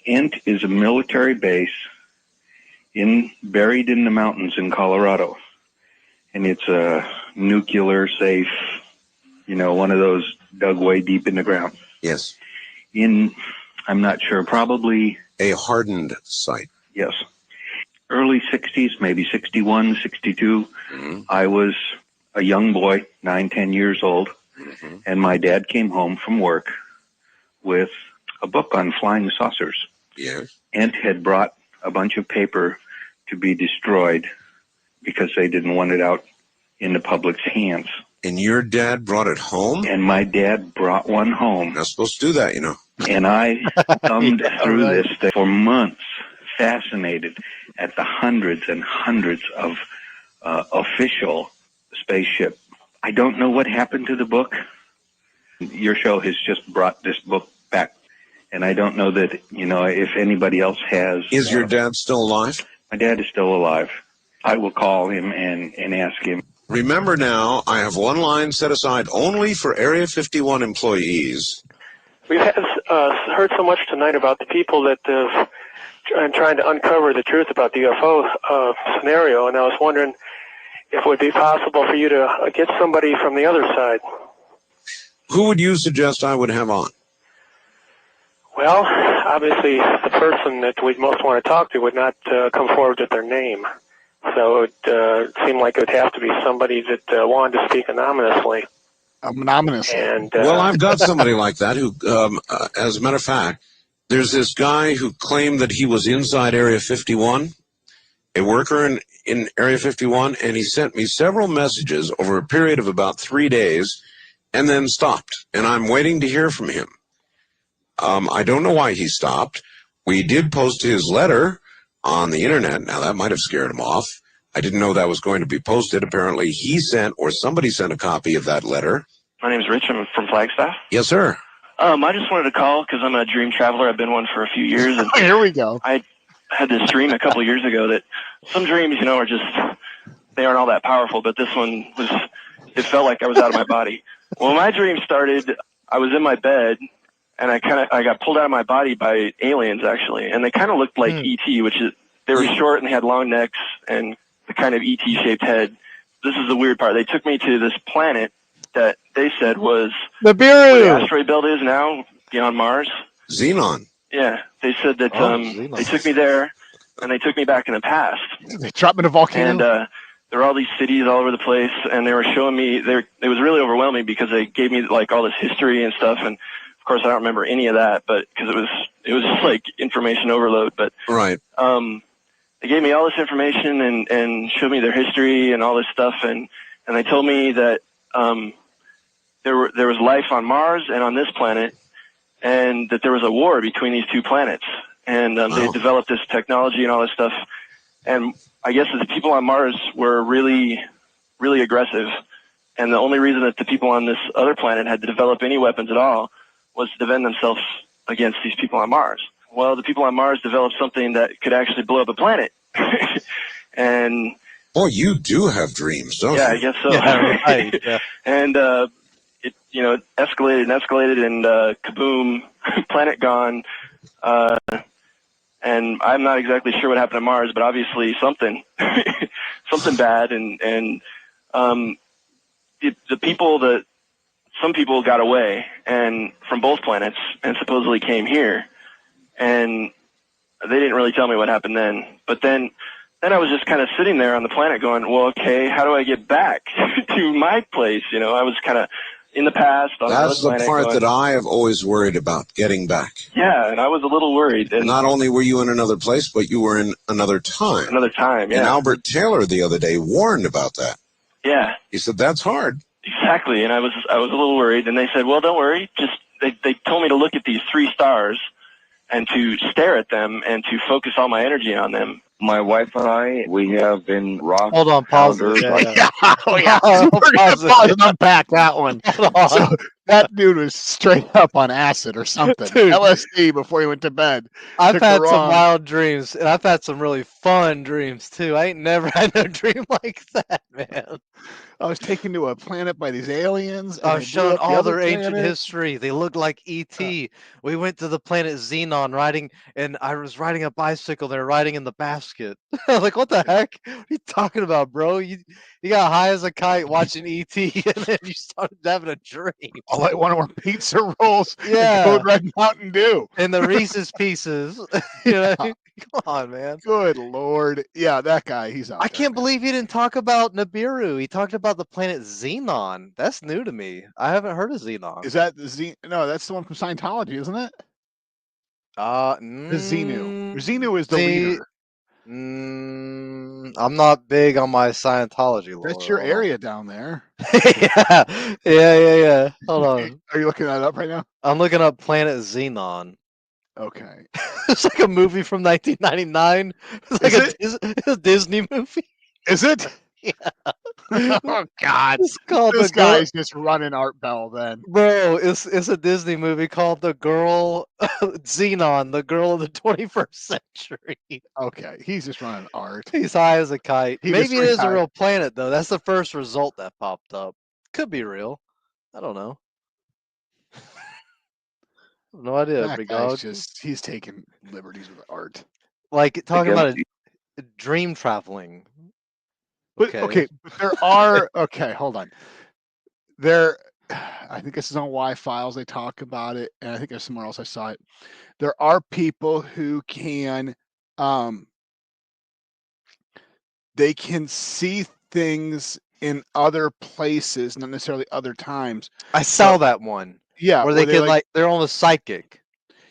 Speaker 10: INT is a military base buried in the mountains in Colorado. And it's a nuclear safe, one of those dug way deep in the ground.
Speaker 4: Yes.
Speaker 10: I'm not sure, probably.
Speaker 4: A hardened site.
Speaker 10: Yes. Early 60s, maybe 61, 62.
Speaker 4: Mm-hmm.
Speaker 10: I was a young boy, 9, 10 years old,
Speaker 4: Mm-hmm.
Speaker 10: and my dad came home from work with a book on flying saucers.
Speaker 4: Yes.
Speaker 10: Ent had brought a bunch of paper to be destroyed because they didn't want it out in the public's hands.
Speaker 4: And your dad brought it home?
Speaker 10: And my dad brought one home.
Speaker 4: Not supposed to do that, you know.
Speaker 10: And I thumbed through
Speaker 2: right.
Speaker 10: this thing for months, fascinated at the hundreds and hundreds of official spaceship. I don't know what happened to the book. Your show has just brought this book back. And I don't know that, if anybody else has.
Speaker 4: Is your dad still alive?
Speaker 10: My dad is still alive. I will call him and ask him.
Speaker 4: Remember now, I have one line set aside only for Area 51 employees.
Speaker 11: We've heard so much tonight about the people that are trying to uncover the truth about the UFO scenario, and I was wondering if it would be possible for you to get somebody from the other side.
Speaker 4: Who would you suggest I would have on?
Speaker 11: Well, obviously, the person that we'd most want to talk to would not come forward with their name. So it seemed like it would have to be somebody that wanted to speak anonymously.
Speaker 1: Anonymously.
Speaker 11: And,
Speaker 4: well, I've got somebody like that who, as a matter of fact, there's this guy who claimed that he was inside Area 51, a worker in Area 51, and he sent me several messages over a period of about 3 days and then stopped. And I'm waiting to hear from him. I don't know why he stopped. We did post his letter on the internet. Now, that might have scared him off. I didn't know that was going to be posted. Apparently, he sent or somebody sent a copy of that letter.
Speaker 12: My name's Rich. I'm from Flagstaff.
Speaker 4: Yes, sir.
Speaker 12: I just wanted to call because I'm a dream traveler. I've been one for a few years. And
Speaker 1: Here we go.
Speaker 12: I had this dream a couple of years ago that some dreams, are just, they aren't all that powerful, but this one it felt like I was out of my body. Well, my dream started, I was in my bed, and I got pulled out of my body by aliens, actually, and they kind of looked like E.T., which is, they were short and they had long necks and the kind of E.T.-shaped head. This is the weird part. They took me to this planet that they said was
Speaker 1: Nibiru,
Speaker 12: where the asteroid belt is now, beyond Mars.
Speaker 4: Xenon.
Speaker 12: Yeah, they said that they took me there, and they took me back in the past.
Speaker 1: They dropped me in a volcano.
Speaker 12: And there were all these cities all over the place, and they were showing me. It was really overwhelming because they gave me like all this history and stuff, and of course I don't remember any of that, but because it was just like information overload. But
Speaker 4: right.
Speaker 12: They gave me all this information and showed me their history and all this stuff, and they told me that there was life on Mars and on this planet, and that there was a war between these two planets, and they developed this technology and all this stuff. And I guess the people on Mars were really, really aggressive, and the only reason that the people on this other planet had to develop any weapons at all was to defend themselves against these people on Mars. Well, the people on Mars developed something that could actually blow up a planet. And
Speaker 4: boy, you do have dreams, don't you?
Speaker 12: Yeah, I guess so.
Speaker 2: Yeah, right. Yeah.
Speaker 12: And it escalated and escalated, and kaboom, planet gone. And I'm not exactly sure what happened to Mars, but obviously something bad. And the people some people got away and from both planets and supposedly came here, and they didn't really tell me what happened then. But then I was just kind of sitting there on the planet going, well, okay, how do I get back to my place? I was kind of in the past.
Speaker 4: That's the part that I have always worried about, getting back.
Speaker 12: Yeah, and I was a little worried. And
Speaker 4: not only were you in another place, but you were in another time.
Speaker 12: Another time, yeah.
Speaker 4: And Albert Taylor the other day warned about that.
Speaker 12: Yeah.
Speaker 4: He said, that's hard.
Speaker 12: Exactly, and I was a little worried, and they said, well, don't worry. They told me to look at these 3 stars and to stare at them and to focus all my energy on them.
Speaker 10: My wife and I, we have been rock.
Speaker 2: Hold on, pause it.
Speaker 1: Yeah. Oh, yeah. We're going to pause and unpack that one. So, that dude was straight up on acid or something.
Speaker 2: Dude.
Speaker 1: LSD before he went to bed.
Speaker 2: I've
Speaker 1: Took
Speaker 2: had
Speaker 1: the
Speaker 2: some
Speaker 1: wrong-
Speaker 2: wild dreams, and I've had some really fun dreams too. I ain't never had no dream like that, man.
Speaker 1: I was taken to a planet by these aliens. and
Speaker 2: I
Speaker 1: they
Speaker 2: was
Speaker 1: blew
Speaker 2: showing
Speaker 1: up the
Speaker 2: all
Speaker 1: other
Speaker 2: their ancient
Speaker 1: planet.
Speaker 2: history. They looked like ET. We went to the planet Xenon riding, and I was riding a bicycle. They're riding in the basket. I was like, what the heck? What are you talking about, bro? You got high as a kite watching ET, and then you started having a dream.
Speaker 1: All I wanted were pizza rolls
Speaker 2: Yeah.
Speaker 1: and Code Red Mountain Dew.
Speaker 2: And the Reese's Pieces. You know? Come on, man.
Speaker 1: Good Lord. Yeah, that guy, he's out
Speaker 2: I
Speaker 1: there,
Speaker 2: can't
Speaker 1: man.
Speaker 2: believe he didn't talk about Nibiru. He talked about the planet Xenon. That's new to me. I haven't heard of Xenon.
Speaker 1: Is that the Z? No, that's the one from Scientology, isn't it? The Xenu. Xenu is the
Speaker 2: See,
Speaker 1: leader.
Speaker 2: I'm not big on my Scientology lore.
Speaker 1: That's your
Speaker 2: Hold on.
Speaker 1: area down there.
Speaker 2: yeah. Hold on.
Speaker 1: Are you looking that up right now?
Speaker 2: I'm looking up Planet Xenon.
Speaker 1: Okay.
Speaker 2: It's like a movie from 1999. It's like a Disney movie.
Speaker 1: Is it?
Speaker 2: Yeah.
Speaker 1: Oh God!
Speaker 2: It's called
Speaker 1: This guy's just running Art Bell. Then,
Speaker 2: Bro, it's a Disney movie called The Girl Xenon, the girl of the 21st century.
Speaker 1: Okay, he's just running Art.
Speaker 2: He's high as a kite.
Speaker 1: He
Speaker 2: Maybe
Speaker 1: just
Speaker 2: it is a
Speaker 1: retired.
Speaker 2: real planet though. That's the first result that popped up. Could be real. I don't know. No idea,
Speaker 1: That
Speaker 2: big
Speaker 1: guy's
Speaker 2: dog.
Speaker 1: he's taking liberties with Art.
Speaker 2: Like talking about a dream traveling.
Speaker 1: But okay, but there are okay. Hold on. I think this is on Y Files. They talk about it, and I think there's somewhere else I saw it. There are people who can, they can see things in other places, not necessarily other times.
Speaker 2: I saw that one.
Speaker 1: Yeah,
Speaker 2: where
Speaker 1: where
Speaker 2: they
Speaker 1: they
Speaker 2: can they're almost psychic.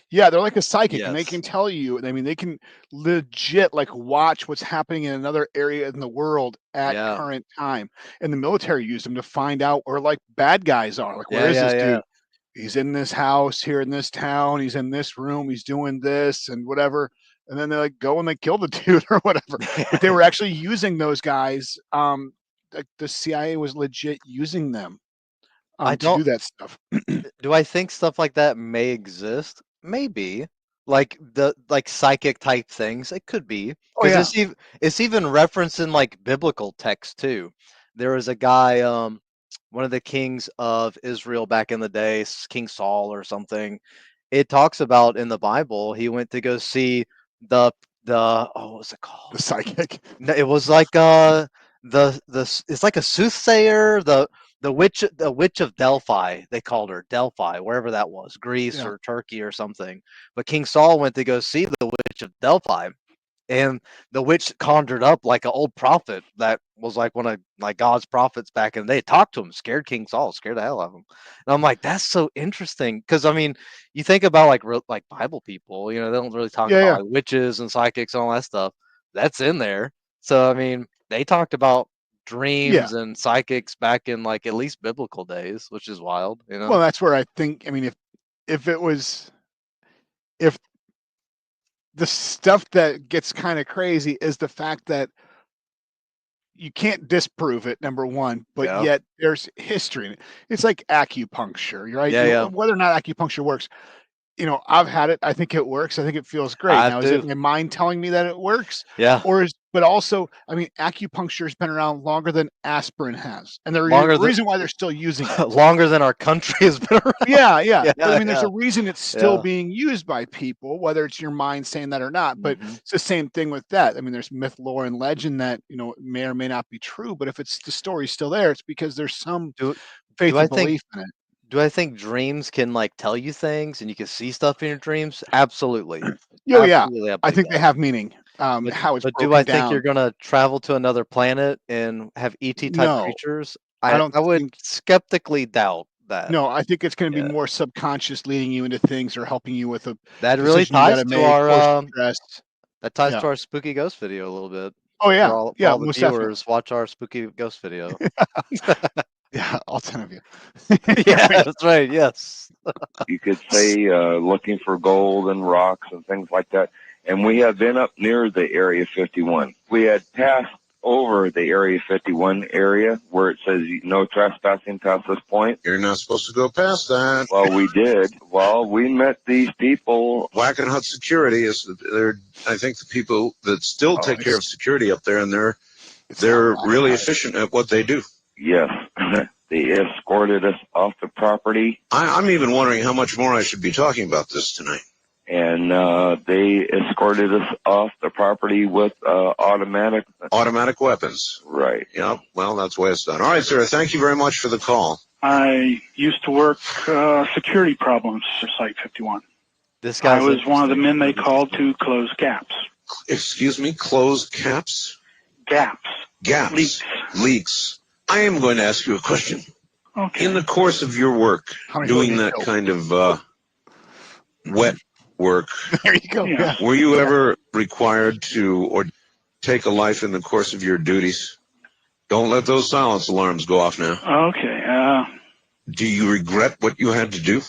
Speaker 1: Yeah, they're like a psychic, and they
Speaker 2: Yes.
Speaker 1: can tell you. I mean, they can legit watch what's happening in another area in the world at current time. And the military used them to find out where bad guys are. Like, where is this dude? He's in this house here in this town. He's in this room. He's doing this and whatever. And then they go and they kill the dude or whatever. But they were actually using those guys. The CIA was legit using them
Speaker 2: I
Speaker 1: to do
Speaker 2: don't.
Speaker 1: that stuff.
Speaker 2: Do I think stuff like that may exist? Maybe. Like psychic type things. It could be.
Speaker 1: Oh,
Speaker 2: Because
Speaker 1: yeah.
Speaker 2: it's even referenced in biblical text too. There was a guy, one of the kings of Israel back in the day, King Saul or something. It talks about in the Bible he went to go see the what was it called?
Speaker 1: The psychic.
Speaker 2: No, it was like it's like a soothsayer, the witch of Delphi, they called her Delphi, wherever that was, Greece or Turkey or something. But King Saul went to go see the witch of Delphi, and the witch conjured up like an old prophet that was like one of God's prophets back in the day. Talked to him, scared King Saul, scared the hell out of him. And I'm like, that's so interesting because I mean, you think about like Bible people, they don't really talk about like witches and psychics and all that stuff. That's in there. So I mean, they talked about dreams and psychics back in at least biblical days, which is wild,
Speaker 1: Well, that's where I think. I mean, if the stuff that gets kind of crazy is the fact that you can't disprove it, number one, but yet there's history. It's like acupuncture, right?
Speaker 2: Yeah.
Speaker 1: Whether or not acupuncture works, I've had it. I think it works. I think it feels great. Now, is it my mind telling me that it works?
Speaker 2: Yeah.
Speaker 1: But also, I mean, acupuncture has been around longer than aspirin has. And the reason why they're still using it.
Speaker 2: Longer than our country has been around.
Speaker 1: Yeah. But I mean, there's a reason it's still being used by people, whether it's your mind saying that or not. But it's the same thing with that. I mean, there's myth, lore, and legend that, may or may not be true. But if the story's still there, it's because there's some faith and belief in it.
Speaker 2: Do I think dreams can tell you things and you can see stuff in your dreams? Absolutely.
Speaker 1: Absolutely, I think they have meaning. How it's
Speaker 2: but
Speaker 1: broken
Speaker 2: do I
Speaker 1: down.
Speaker 2: think you're gonna travel to another planet and have ET type creatures? I would skeptically doubt that.
Speaker 1: No, I think it's going to be more subconscious, leading you into things or helping you with a
Speaker 2: that really
Speaker 1: decision you
Speaker 2: ties
Speaker 1: gotta
Speaker 2: to
Speaker 1: make,
Speaker 2: our
Speaker 1: stress.
Speaker 2: that ties to our spooky ghost video a little bit.
Speaker 1: Oh yeah,
Speaker 2: for all the
Speaker 1: most
Speaker 2: viewers,
Speaker 1: definitely.
Speaker 2: watch our spooky ghost video.
Speaker 1: Yeah, all 10 of you.
Speaker 2: Yeah, that's right. Yes.
Speaker 13: You could say looking for gold and rocks and things like that. And we have been up near the Area 51. We had passed over the Area 51 area where it says no trespassing past this point.
Speaker 4: You're not supposed to go past that.
Speaker 13: Well, we did. Well, we met these people.
Speaker 4: Wackenhut Security they're I think the people that still take care of security up there, and they're really efficient at what they do.
Speaker 13: Yes. They escorted us off the property.
Speaker 4: I'm even wondering how much more I should be talking about this tonight.
Speaker 13: And they escorted us off the property with automatic
Speaker 4: weapons.
Speaker 13: Right.
Speaker 4: Yeah. Well, that's the way it's done. All right, sir. Thank you very much for the call.
Speaker 14: I used to work security problems for Site 51. I was one of the men they called to close gaps.
Speaker 4: Excuse me? Close caps?
Speaker 14: Gaps.
Speaker 4: Leaks. I am going to ask you a question.
Speaker 14: Okay.
Speaker 4: In the course of your work, doing that kind of wet work.
Speaker 1: There you go. Yeah.
Speaker 4: Were you ever required to or take a life in the course of your duties? Don't let those silence alarms go off now.
Speaker 14: Okay.
Speaker 4: Do you regret what you had to do?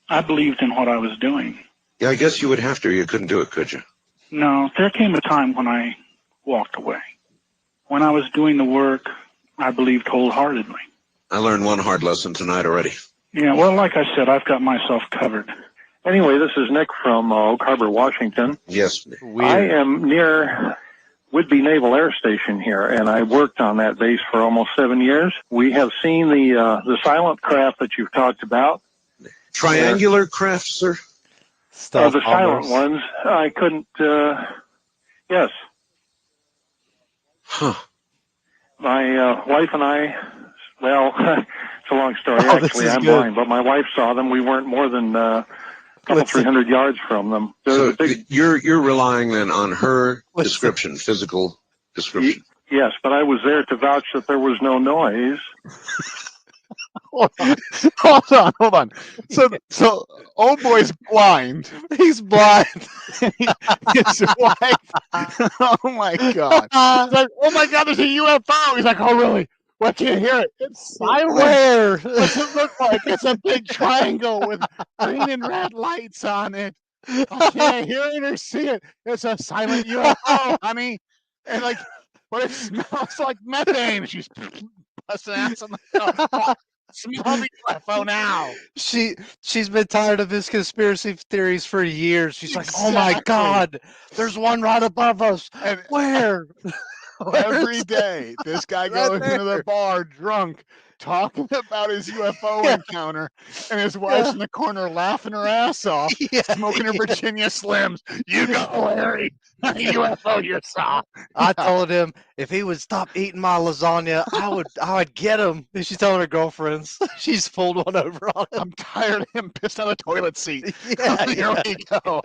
Speaker 14: I believed in what I was doing.
Speaker 4: Yeah, I guess you would have to. You couldn't do it, could you?
Speaker 14: No, there came a time when I walked away. When I was doing the work, I believed wholeheartedly.
Speaker 4: I learned one hard lesson tonight already.
Speaker 14: Yeah, well, like I said, I've got myself covered.
Speaker 15: Anyway, this is Nick from Oak Harbor, Washington.
Speaker 4: Yes.
Speaker 15: I am near Whidbey Naval Air Station here, and I worked on that base for almost 7 years. We have seen the silent craft that you've talked about.
Speaker 4: Triangular craft, sir?
Speaker 15: The silent ones. I couldn't, yes.
Speaker 4: Huh.
Speaker 15: My wife and I, well, it's a long story.
Speaker 2: Oh, this
Speaker 15: Actually,
Speaker 2: is
Speaker 15: I'm
Speaker 2: good.
Speaker 15: blind, but my wife saw them. We weren't more than a couple, 300 yards from them.
Speaker 4: So you're relying then on her description, physical description.
Speaker 15: Yes, but I was there to vouch that there was no noise.
Speaker 1: Hold on. So old boy's blind.
Speaker 2: He's blind.
Speaker 1: His wife. Oh my God. He's like, oh my God, there's a UFO. He's like, oh really? Well, I can't hear it. It's silent.
Speaker 2: Where?
Speaker 1: What's it look like? It's a big triangle with green and red lights on it. I can't hear it or see it. It's a silent UFO, honey. And like, but it smells like methane. She's busting ass on the smell the UFO now.
Speaker 2: She's been tired of his conspiracy theories for years. She's like, oh my God, there's one right above us.
Speaker 1: And
Speaker 2: where?
Speaker 1: Every day, this guy goes into the bar drunk, talking about his UFO encounter, and his wife's in the corner laughing her ass off, smoking her Virginia Slims. You go, Larry. UFO you saw.
Speaker 2: I told him if he would stop eating my lasagna, I would get him. And she's telling her girlfriends. She's pulled one over on him.
Speaker 1: I'm tired of him pissing on the toilet seat.
Speaker 2: Yeah,
Speaker 1: Here we go.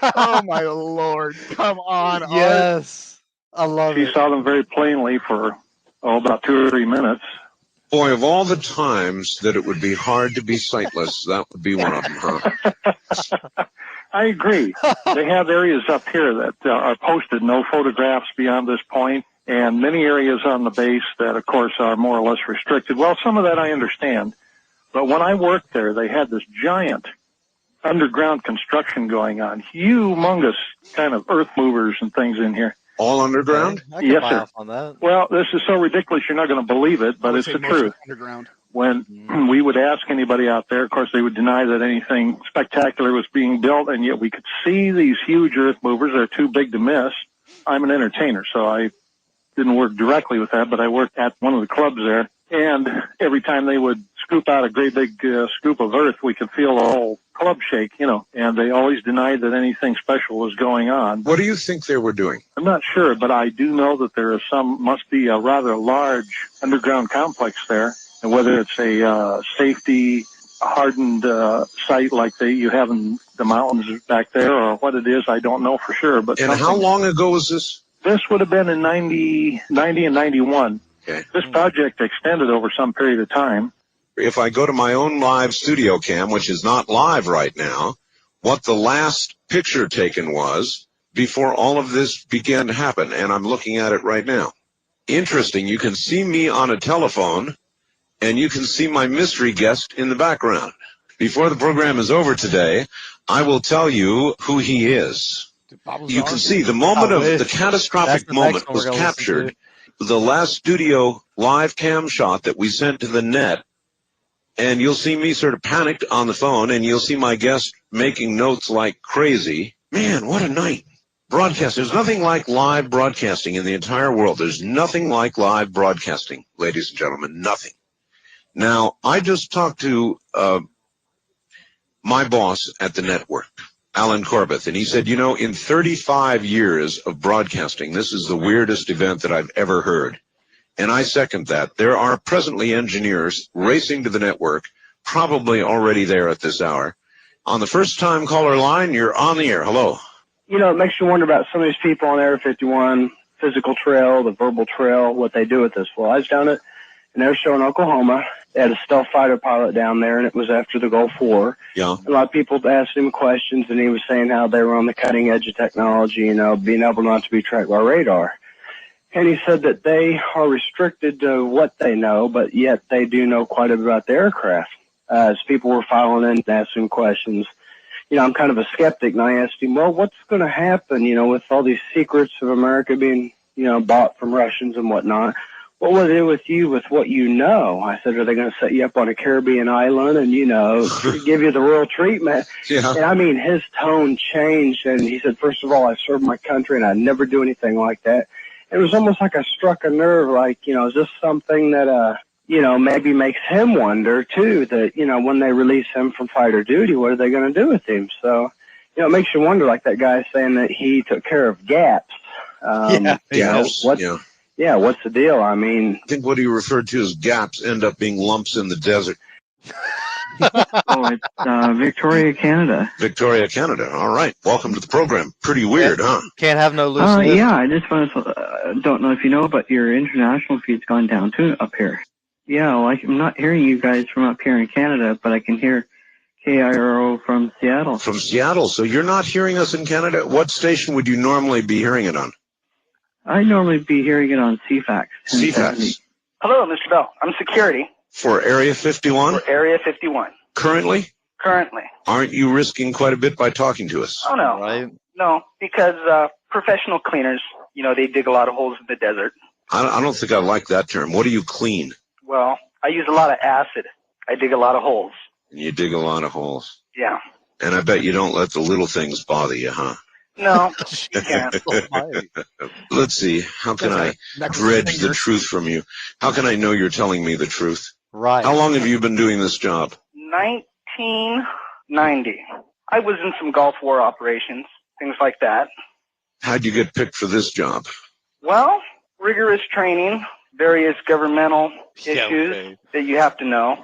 Speaker 1: Oh my Lord. Come on.
Speaker 2: Yes. I love it.
Speaker 15: She saw them very plainly for, about 2 or 3 minutes.
Speaker 4: Boy, of all the times that it would be hard to be sightless, that would be one of them, huh?
Speaker 15: I agree. They have areas up here that are posted, no photographs beyond this point, and many areas on the base that, of course, are more or less restricted. Well, some of that I understand. But when I worked there, they had this giant underground construction going on, humongous kind of earth movers and things in here.
Speaker 4: All underground?
Speaker 2: I can
Speaker 15: Yes,
Speaker 2: buy
Speaker 15: sir.
Speaker 2: off on that.
Speaker 15: Well, this is so ridiculous you're not going to believe it, but it's the truth.
Speaker 1: Underground.
Speaker 15: When we would ask anybody out there, of course, they would deny that anything spectacular was being built, and yet we could see these huge earth movers. They're too big to miss. I'm an entertainer, so I didn't work directly with that, but I worked at one of the clubs there, and every time they would scoop out a great big scoop of earth, we could feel the whole club shake, and they always denied that anything special was going on.
Speaker 4: What do you think they were doing?
Speaker 15: I'm not sure, but I do know that there is must be a rather large underground complex there, and whether it's a safety hardened site like you have in the mountains back there, or what it is, I don't know for sure. But
Speaker 4: and how long ago was this?
Speaker 15: This would have been in 90 and 91.
Speaker 4: Okay.
Speaker 15: This project extended over some period of time.
Speaker 4: If I go to my own live studio cam, which is not live right now, what the last picture taken was before all of this began to happen, and I'm looking at it right now. Interesting. You can see me on a telephone, and you can see my mystery guest in the background. Before the program is over today, I will tell you who he is. You can see the moment of the catastrophic moment was captured. The last studio live cam shot that we sent to the net, and you'll see me sort of panicked on the phone, and you'll see my guest making notes like crazy. Man, what a night. Broadcast. There's nothing like live broadcasting in the entire world. There's nothing like live broadcasting, ladies and gentlemen, nothing. Now, I just talked to my boss at the network, Alan Corbett, and he said, in 35 years of broadcasting, this is the weirdest event that I've ever heard. And I second that. There are presently engineers racing to the network, probably already there at this hour. On the first-time caller line, you're on the air. Hello.
Speaker 16: It makes you wonder about some of these people on Area 51, physical trail, the verbal trail, what they do with this. Well, I was down at an air show in Oklahoma, They had a stealth fighter pilot down there, and it was after the Gulf War.
Speaker 4: Yeah.
Speaker 16: A lot of people asked him questions, and he was saying how they were on the cutting edge of technology, being able not to be tracked by radar. And he said that they are restricted to what they know, but yet they do know quite a bit about the aircraft. As people were filing in and asking questions, I'm kind of a skeptic, and I asked him, well, what's going to happen, with all these secrets of America being, bought from Russians and whatnot? What will it do with you with what you know? I said, are they going to set you up on a Caribbean island and, give you the royal treatment?
Speaker 4: Yeah.
Speaker 16: And I mean, his tone changed, and he said, first of all, I served my country, and I'd never do anything like that. It was almost like I struck a nerve, like, is this something that, maybe makes him wonder, too, that, when they release him from fighter duty, what are they going to do with him? So, it makes you wonder, like that guy saying that he took care of gaps.
Speaker 4: Gaps.
Speaker 16: What's the deal? I mean,
Speaker 4: I think what he referred to as gaps end up being lumps in the desert.
Speaker 17: Oh, it's Victoria, Canada.
Speaker 4: Victoria, Canada. All right. Welcome to the program. Pretty weird, huh?
Speaker 2: Can't have no loose lips.
Speaker 17: Yeah, I just want to, don't know if you know, but your international feed's gone down too up here. Yeah, well, I'm not hearing you guys from up here in Canada, but I can hear KIRO from Seattle.
Speaker 4: From Seattle. So you're not hearing us in Canada? What station would you normally be hearing it on?
Speaker 17: I normally be hearing it on CFAX.
Speaker 4: CFAX.
Speaker 18: Hello, Mr. Bell. I'm security.
Speaker 4: For Area 51?
Speaker 18: For Area 51.
Speaker 4: Currently?
Speaker 18: Currently.
Speaker 4: Aren't you risking quite a bit by talking to us?
Speaker 18: Oh, no.
Speaker 2: Right.
Speaker 18: No, because professional cleaners, they dig a lot of holes in the desert.
Speaker 4: I don't think I like that term. What do you clean?
Speaker 18: Well, I use a lot of acid. I dig a lot of holes.
Speaker 4: And you dig a lot of holes.
Speaker 18: Yeah.
Speaker 4: And I bet you don't let the little things bother you, huh?
Speaker 18: No, you can't.
Speaker 4: Let's see. How can I dredge the truth from you? How can I know you're telling me the truth?
Speaker 2: Right.
Speaker 4: How long have you been doing this job?
Speaker 18: 1990. I was in some Gulf War operations, things like that.
Speaker 4: How'd you get picked for this job?
Speaker 18: Well, rigorous training, various governmental issues that you have to know.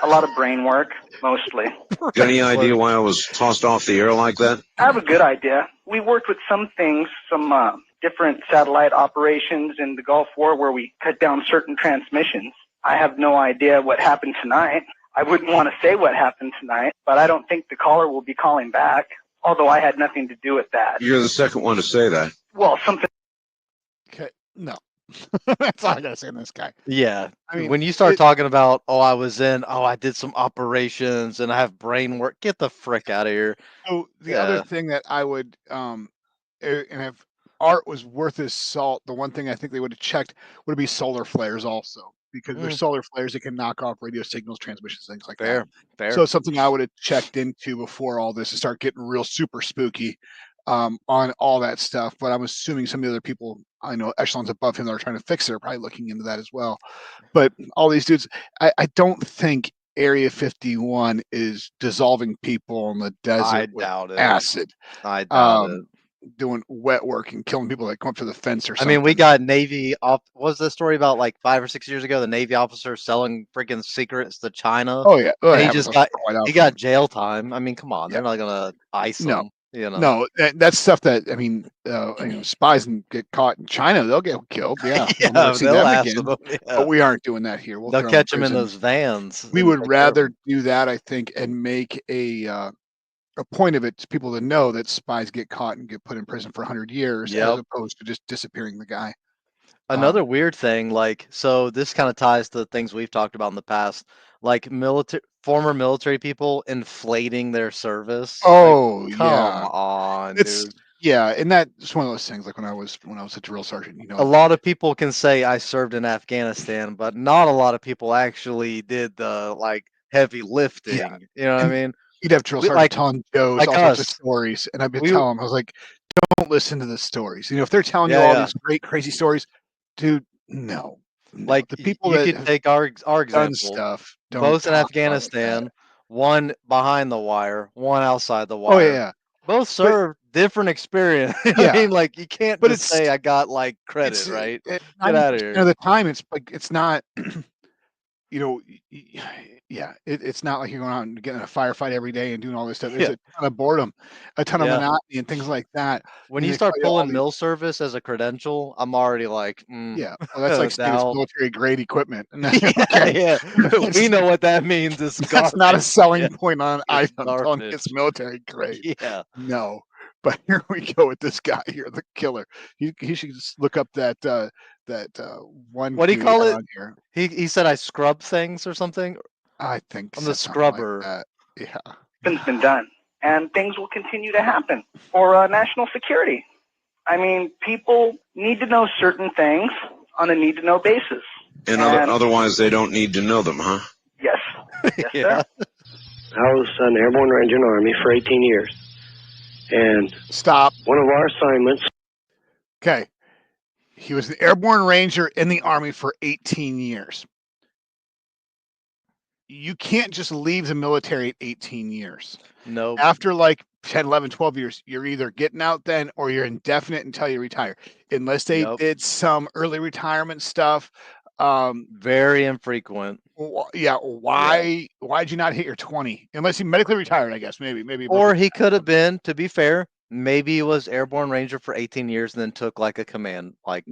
Speaker 18: A lot of brain work, mostly.
Speaker 4: Got any idea why I was tossed off the air like that?
Speaker 18: I have a good idea. We worked with some things, some different satellite operations in the Gulf War where we cut down certain transmissions. I have no idea what happened tonight. I wouldn't want to say what happened tonight, but I don't think the caller will be calling back, although I had nothing to do with that.
Speaker 4: You're the second one to say that.
Speaker 18: Well, something...
Speaker 1: Okay, no. That's all I gotta say on this guy.
Speaker 2: Yeah.
Speaker 1: I mean,
Speaker 2: when you start talking about, I did some operations and I have brain work, get the frick out of here.
Speaker 1: So the other thing that I would, and if art was worth his salt, the one thing I think they would have checked would be solar flares also, because there's solar flares that can knock off radio signals, transmissions, things like that.
Speaker 2: Fair.
Speaker 1: So it's something I would have checked into before all this and start getting real super spooky on all that stuff. But I'm assuming some of the other people I know echelons above him that are trying to fix it are probably looking into that as well. But all these dudes, I don't think Area 51 is dissolving people in the desert with acid.
Speaker 2: I doubt it.
Speaker 1: Doing wet work and killing people that come up to the fence or
Speaker 2: I
Speaker 1: something.
Speaker 2: mean, we got Navy what was the story about like 5 or 6 years ago? The Navy officer selling freaking secrets to China.
Speaker 1: Oh yeah,
Speaker 2: and he got jail time. I mean, come on, they're not gonna ice him.
Speaker 1: No, that's stuff that I mean, spies and get caught in China, they'll get killed. Yeah, we'll never see them again. But we aren't doing that here.
Speaker 2: They'll catch them in those vans.
Speaker 1: We would rather do that, I think, and make a point of it to people to know that spies get caught and get put in prison for 100 years, as opposed to just disappearing the guy.
Speaker 2: Another weird thing, so this kind of ties to things we've talked about in the past, like former military people inflating their service.
Speaker 1: Oh,
Speaker 2: come on, dude.
Speaker 1: Yeah, and that's one of those things. Like when I was a drill sergeant,
Speaker 2: a lot of people can say I served in Afghanistan, but not a lot of people actually did the heavy lifting.
Speaker 1: Yeah.
Speaker 2: You know what I mean?
Speaker 1: You'd have drill sergeant telling Joe all sorts of stories, and I'd be telling him, I was like, "Don't listen to the stories. If they're telling you all these great, crazy stories, dude, no."
Speaker 2: Like
Speaker 1: the people
Speaker 2: you
Speaker 1: that
Speaker 2: could take our example.
Speaker 1: Stuff,
Speaker 2: both in Afghanistan, one behind the wire, one outside the wire.
Speaker 1: Oh yeah.
Speaker 2: Both served different experience. I mean, you can't just say I got credit, right? Get out of here.
Speaker 1: The time it's not. yeah, it's not like you're going out and getting in a firefight every day and doing all this stuff. There's
Speaker 2: Yeah.
Speaker 1: a ton of boredom, a ton of
Speaker 2: Yeah.
Speaker 1: monotony, and things like that.
Speaker 2: When
Speaker 1: And
Speaker 2: you
Speaker 1: they tell
Speaker 2: start
Speaker 1: you all
Speaker 2: pulling
Speaker 1: these,
Speaker 2: mill service as a credential, I'm already like,
Speaker 1: yeah, well, that's like saying it's
Speaker 2: now.
Speaker 1: military grade equipment.
Speaker 2: Yeah, we know what that means. It's
Speaker 1: That's not a
Speaker 2: garbage.
Speaker 1: selling
Speaker 2: Yeah,
Speaker 1: point on
Speaker 2: it's
Speaker 1: item. Telling you it's
Speaker 2: garbage.
Speaker 1: military grade.
Speaker 2: Yeah.
Speaker 1: No, but here we go with this guy here, the killer. He should just look up that one
Speaker 2: What do you
Speaker 1: dude we
Speaker 2: call
Speaker 1: got
Speaker 2: it?
Speaker 1: on here.
Speaker 2: He said I scrub things or something.
Speaker 1: I think
Speaker 2: I'm the
Speaker 1: something like
Speaker 2: scrubber.
Speaker 1: that. Yeah.
Speaker 18: It's been done, and things will continue to happen for national security. I mean, people need to know certain things on a need-to-know basis.
Speaker 4: And otherwise, they don't need to know them, huh?
Speaker 18: Yes. Yes,
Speaker 2: Yeah.
Speaker 18: sir.
Speaker 16: I was an airborne ranger in the Army for 18 years. And
Speaker 1: Stop.
Speaker 16: one of our assignments.
Speaker 1: Okay. He was an airborne ranger in the Army for 18 years. You can't just leave the military at 18 years.
Speaker 2: No.
Speaker 1: After like 10, 11, 12 years, you're either getting out then or you're indefinite until you retire. Unless they did some early retirement stuff.
Speaker 2: Very infrequent.
Speaker 1: Yeah. Why'd you not hit your 20? Unless you medically retired, I guess. Maybe.
Speaker 2: Or he could have been, to be fair, maybe he was airborne ranger for 18 years and then took like a command, like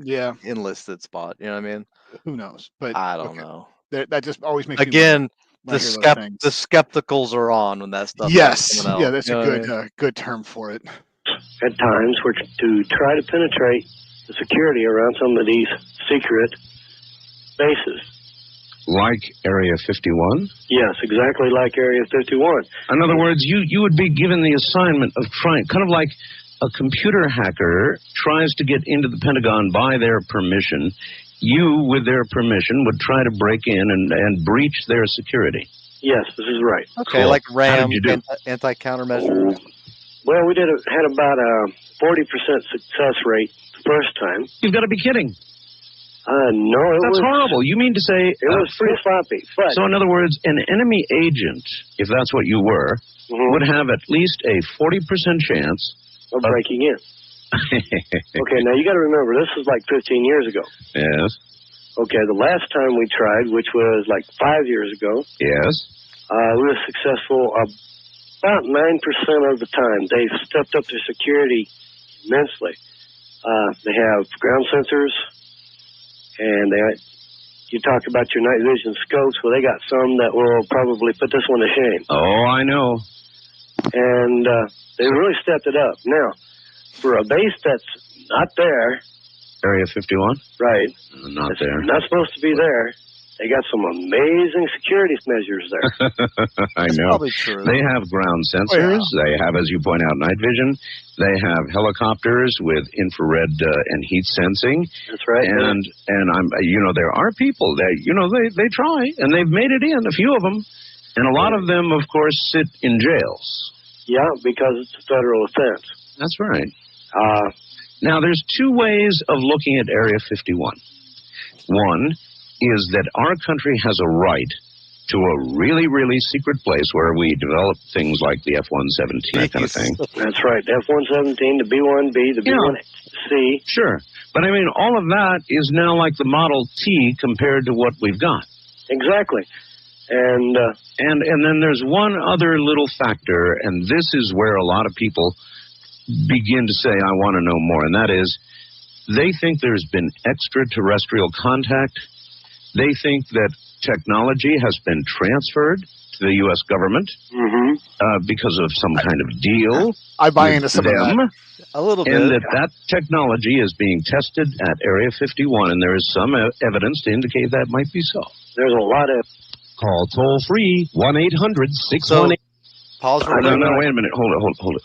Speaker 2: enlisted spot. You know what I mean?
Speaker 1: Who knows? But
Speaker 2: I don't know.
Speaker 1: That just always makes
Speaker 2: Again,
Speaker 1: me
Speaker 2: the skepticals are on when that stuff
Speaker 1: yes,
Speaker 2: coming out.
Speaker 1: yeah, that's
Speaker 2: You
Speaker 1: a
Speaker 2: know
Speaker 1: good
Speaker 2: what I mean?
Speaker 1: good term for it.
Speaker 16: At times were to try to penetrate the security around some of these secret bases.
Speaker 4: Like Area 51?
Speaker 16: Yes, exactly like Area 51.
Speaker 4: In other words, you would be given the assignment of trying, kind of like a computer hacker tries to get into the Pentagon by their permission. You, with their permission, would try to break in and breach their security.
Speaker 16: Yes, this is right.
Speaker 2: Okay,
Speaker 4: Cool.
Speaker 2: like
Speaker 4: How
Speaker 2: RAM,
Speaker 4: did you do?
Speaker 2: anti-countermeasures.
Speaker 16: Well, we had about a 40% success rate the first time.
Speaker 4: You've got to be kidding.
Speaker 16: No,
Speaker 4: That's horrible. You mean to say...
Speaker 16: It was pretty sloppy. But
Speaker 4: so in other words, an enemy agent, if that's what you were, would have at least a 40% chance
Speaker 16: of breaking in. Okay, now you got to remember, this was like 15 years ago.
Speaker 4: Yes.
Speaker 16: Okay, the last time we tried, which was like 5 years ago.
Speaker 4: Yes.
Speaker 16: We were successful about 9% of the time. They've stepped up their security immensely. They have ground sensors, and you talk about your night vision scopes. Well, they got some that will probably put this one to shame.
Speaker 4: Oh, I know.
Speaker 16: And they really stepped it up. Now, for a base that's not there.
Speaker 4: Area 51?
Speaker 16: Right.
Speaker 4: Not there.
Speaker 16: Not supposed to be there. They got some amazing security measures there.
Speaker 4: I know.
Speaker 2: Probably true.
Speaker 4: They have ground sensors. They have, as you point out, night vision. They have helicopters with infrared and heat sensing.
Speaker 16: That's right.
Speaker 4: And there are people that they try and they've made it in, a few of them, and a lot of them, of course, sit in jails.
Speaker 16: Yeah, because it's a federal offense.
Speaker 4: That's right. Now, there's two ways of looking at Area 51. One is that our country has a right to a really, really secret place where we develop things like the F-117, that kind of thing.
Speaker 16: That's right. The F-117, the B-1B, the B-1C.
Speaker 4: Sure. But, I mean, all of that is now like the Model T compared to what we've got.
Speaker 16: Exactly. And
Speaker 4: then there's one other little factor, and this is where a lot of people begin to say, I want to know more, and that is they think there's been extraterrestrial contact. They think that technology has been transferred to the U.S. government because of some kind of deal.
Speaker 1: I buy into some of that.
Speaker 2: A little bit.
Speaker 4: And that technology is being tested at Area 51, and there is some evidence to indicate that might be so.
Speaker 16: There's a lot of...
Speaker 4: Call toll-free, 1-800-618...
Speaker 2: Pause for
Speaker 4: No, wait a minute. Hold it.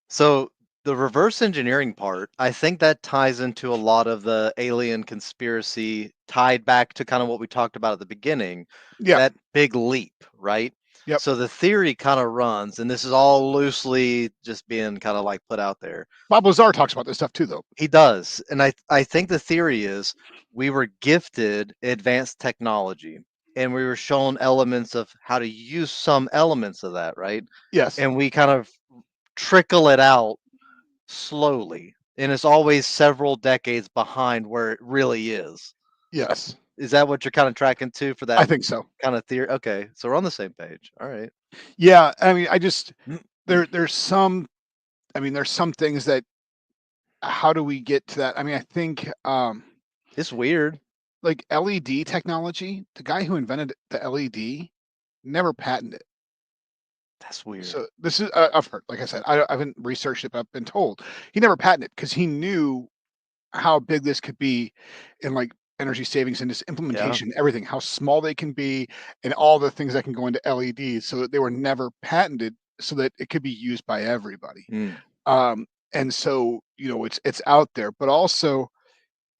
Speaker 2: So the reverse engineering part, I think that ties into a lot of the alien conspiracy tied back to kind of what we talked about at the beginning.
Speaker 1: Yeah.
Speaker 2: That big leap, right?
Speaker 1: Yep.
Speaker 2: So the theory kind of runs, and this is all loosely just being kind of like put out there.
Speaker 1: Bob Lazar talks about this stuff too, though.
Speaker 2: He does. And I think the theory is we were gifted advanced technology, and we were shown elements of how to use some elements of that, right?
Speaker 1: Yes.
Speaker 2: And we kind of trickle it out slowly, and it's always several decades behind where it really is.
Speaker 1: Yes.
Speaker 2: Is that what you're kind of tracking to for that?
Speaker 1: I think so.
Speaker 2: Kind of theory. Okay, so we're on the same page. All right.
Speaker 1: Yeah, I mean, there's some things that. How do we get to that? I mean, I think
Speaker 2: it's weird.
Speaker 1: Like LED technology, the guy who invented the LED never patented it.
Speaker 2: That's weird.
Speaker 1: So this is I've heard, like I said, I haven't researched it, but I've been told he never patented it because he knew how big this could be in like energy savings and just implementation, everything, how small they can be, and all the things that can go into LEDs. So they were never patented, so that it could be used by everybody. And so it's out there, but also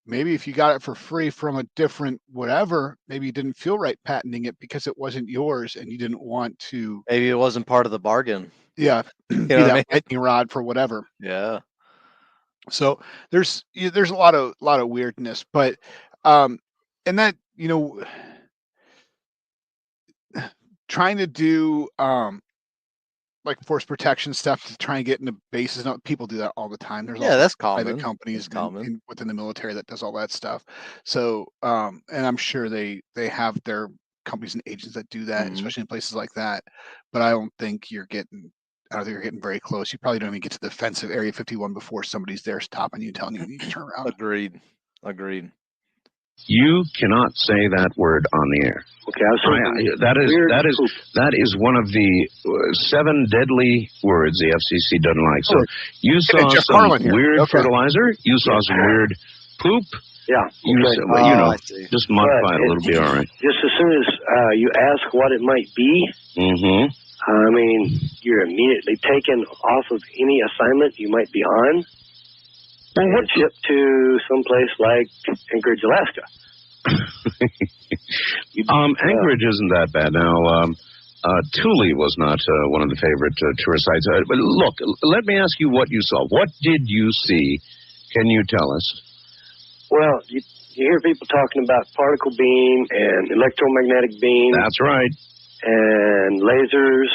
Speaker 1: maybe if you got it for free from a different whatever, maybe you didn't feel right patenting it because it wasn't yours and you didn't want to.
Speaker 2: Maybe it wasn't part of the bargain.
Speaker 1: Yeah,
Speaker 2: you
Speaker 1: be
Speaker 2: know
Speaker 1: that
Speaker 2: what I mean?
Speaker 1: lightning rod for whatever.
Speaker 2: Yeah.
Speaker 1: So there's a lot of weirdness, but and that trying to do like force protection stuff to try and get into bases. Not people do that all the time. There's also
Speaker 2: that's
Speaker 1: private
Speaker 2: common.
Speaker 1: companies within the military that does all that stuff. So and I'm sure they have their companies and agents that do that, especially in places like that. But I don't think you're getting very close. You probably don't even get to the fence of Area 51 before somebody's there stopping you, telling you you need to turn around.
Speaker 2: Agreed.
Speaker 4: You cannot say that word on the air.
Speaker 7: Okay,
Speaker 4: that is one of the 7 deadly words the FCC doesn't like. So you saw some weird fertilizer. You saw some weird poop.
Speaker 7: Yeah.
Speaker 4: Just modify it a little bit. All right.
Speaker 7: Just as soon as you ask what it might be, I mean, you're immediately taken off of any assignment you might be on. And shipped to someplace like Anchorage, Alaska.
Speaker 4: Anchorage isn't that bad. Now, Thule was not one of the favorite tourist sites. But look, let me ask you what you saw. What did you see? Can you tell us?
Speaker 7: Well, you hear people talking about particle beam and electromagnetic beam.
Speaker 4: That's right.
Speaker 7: And lasers.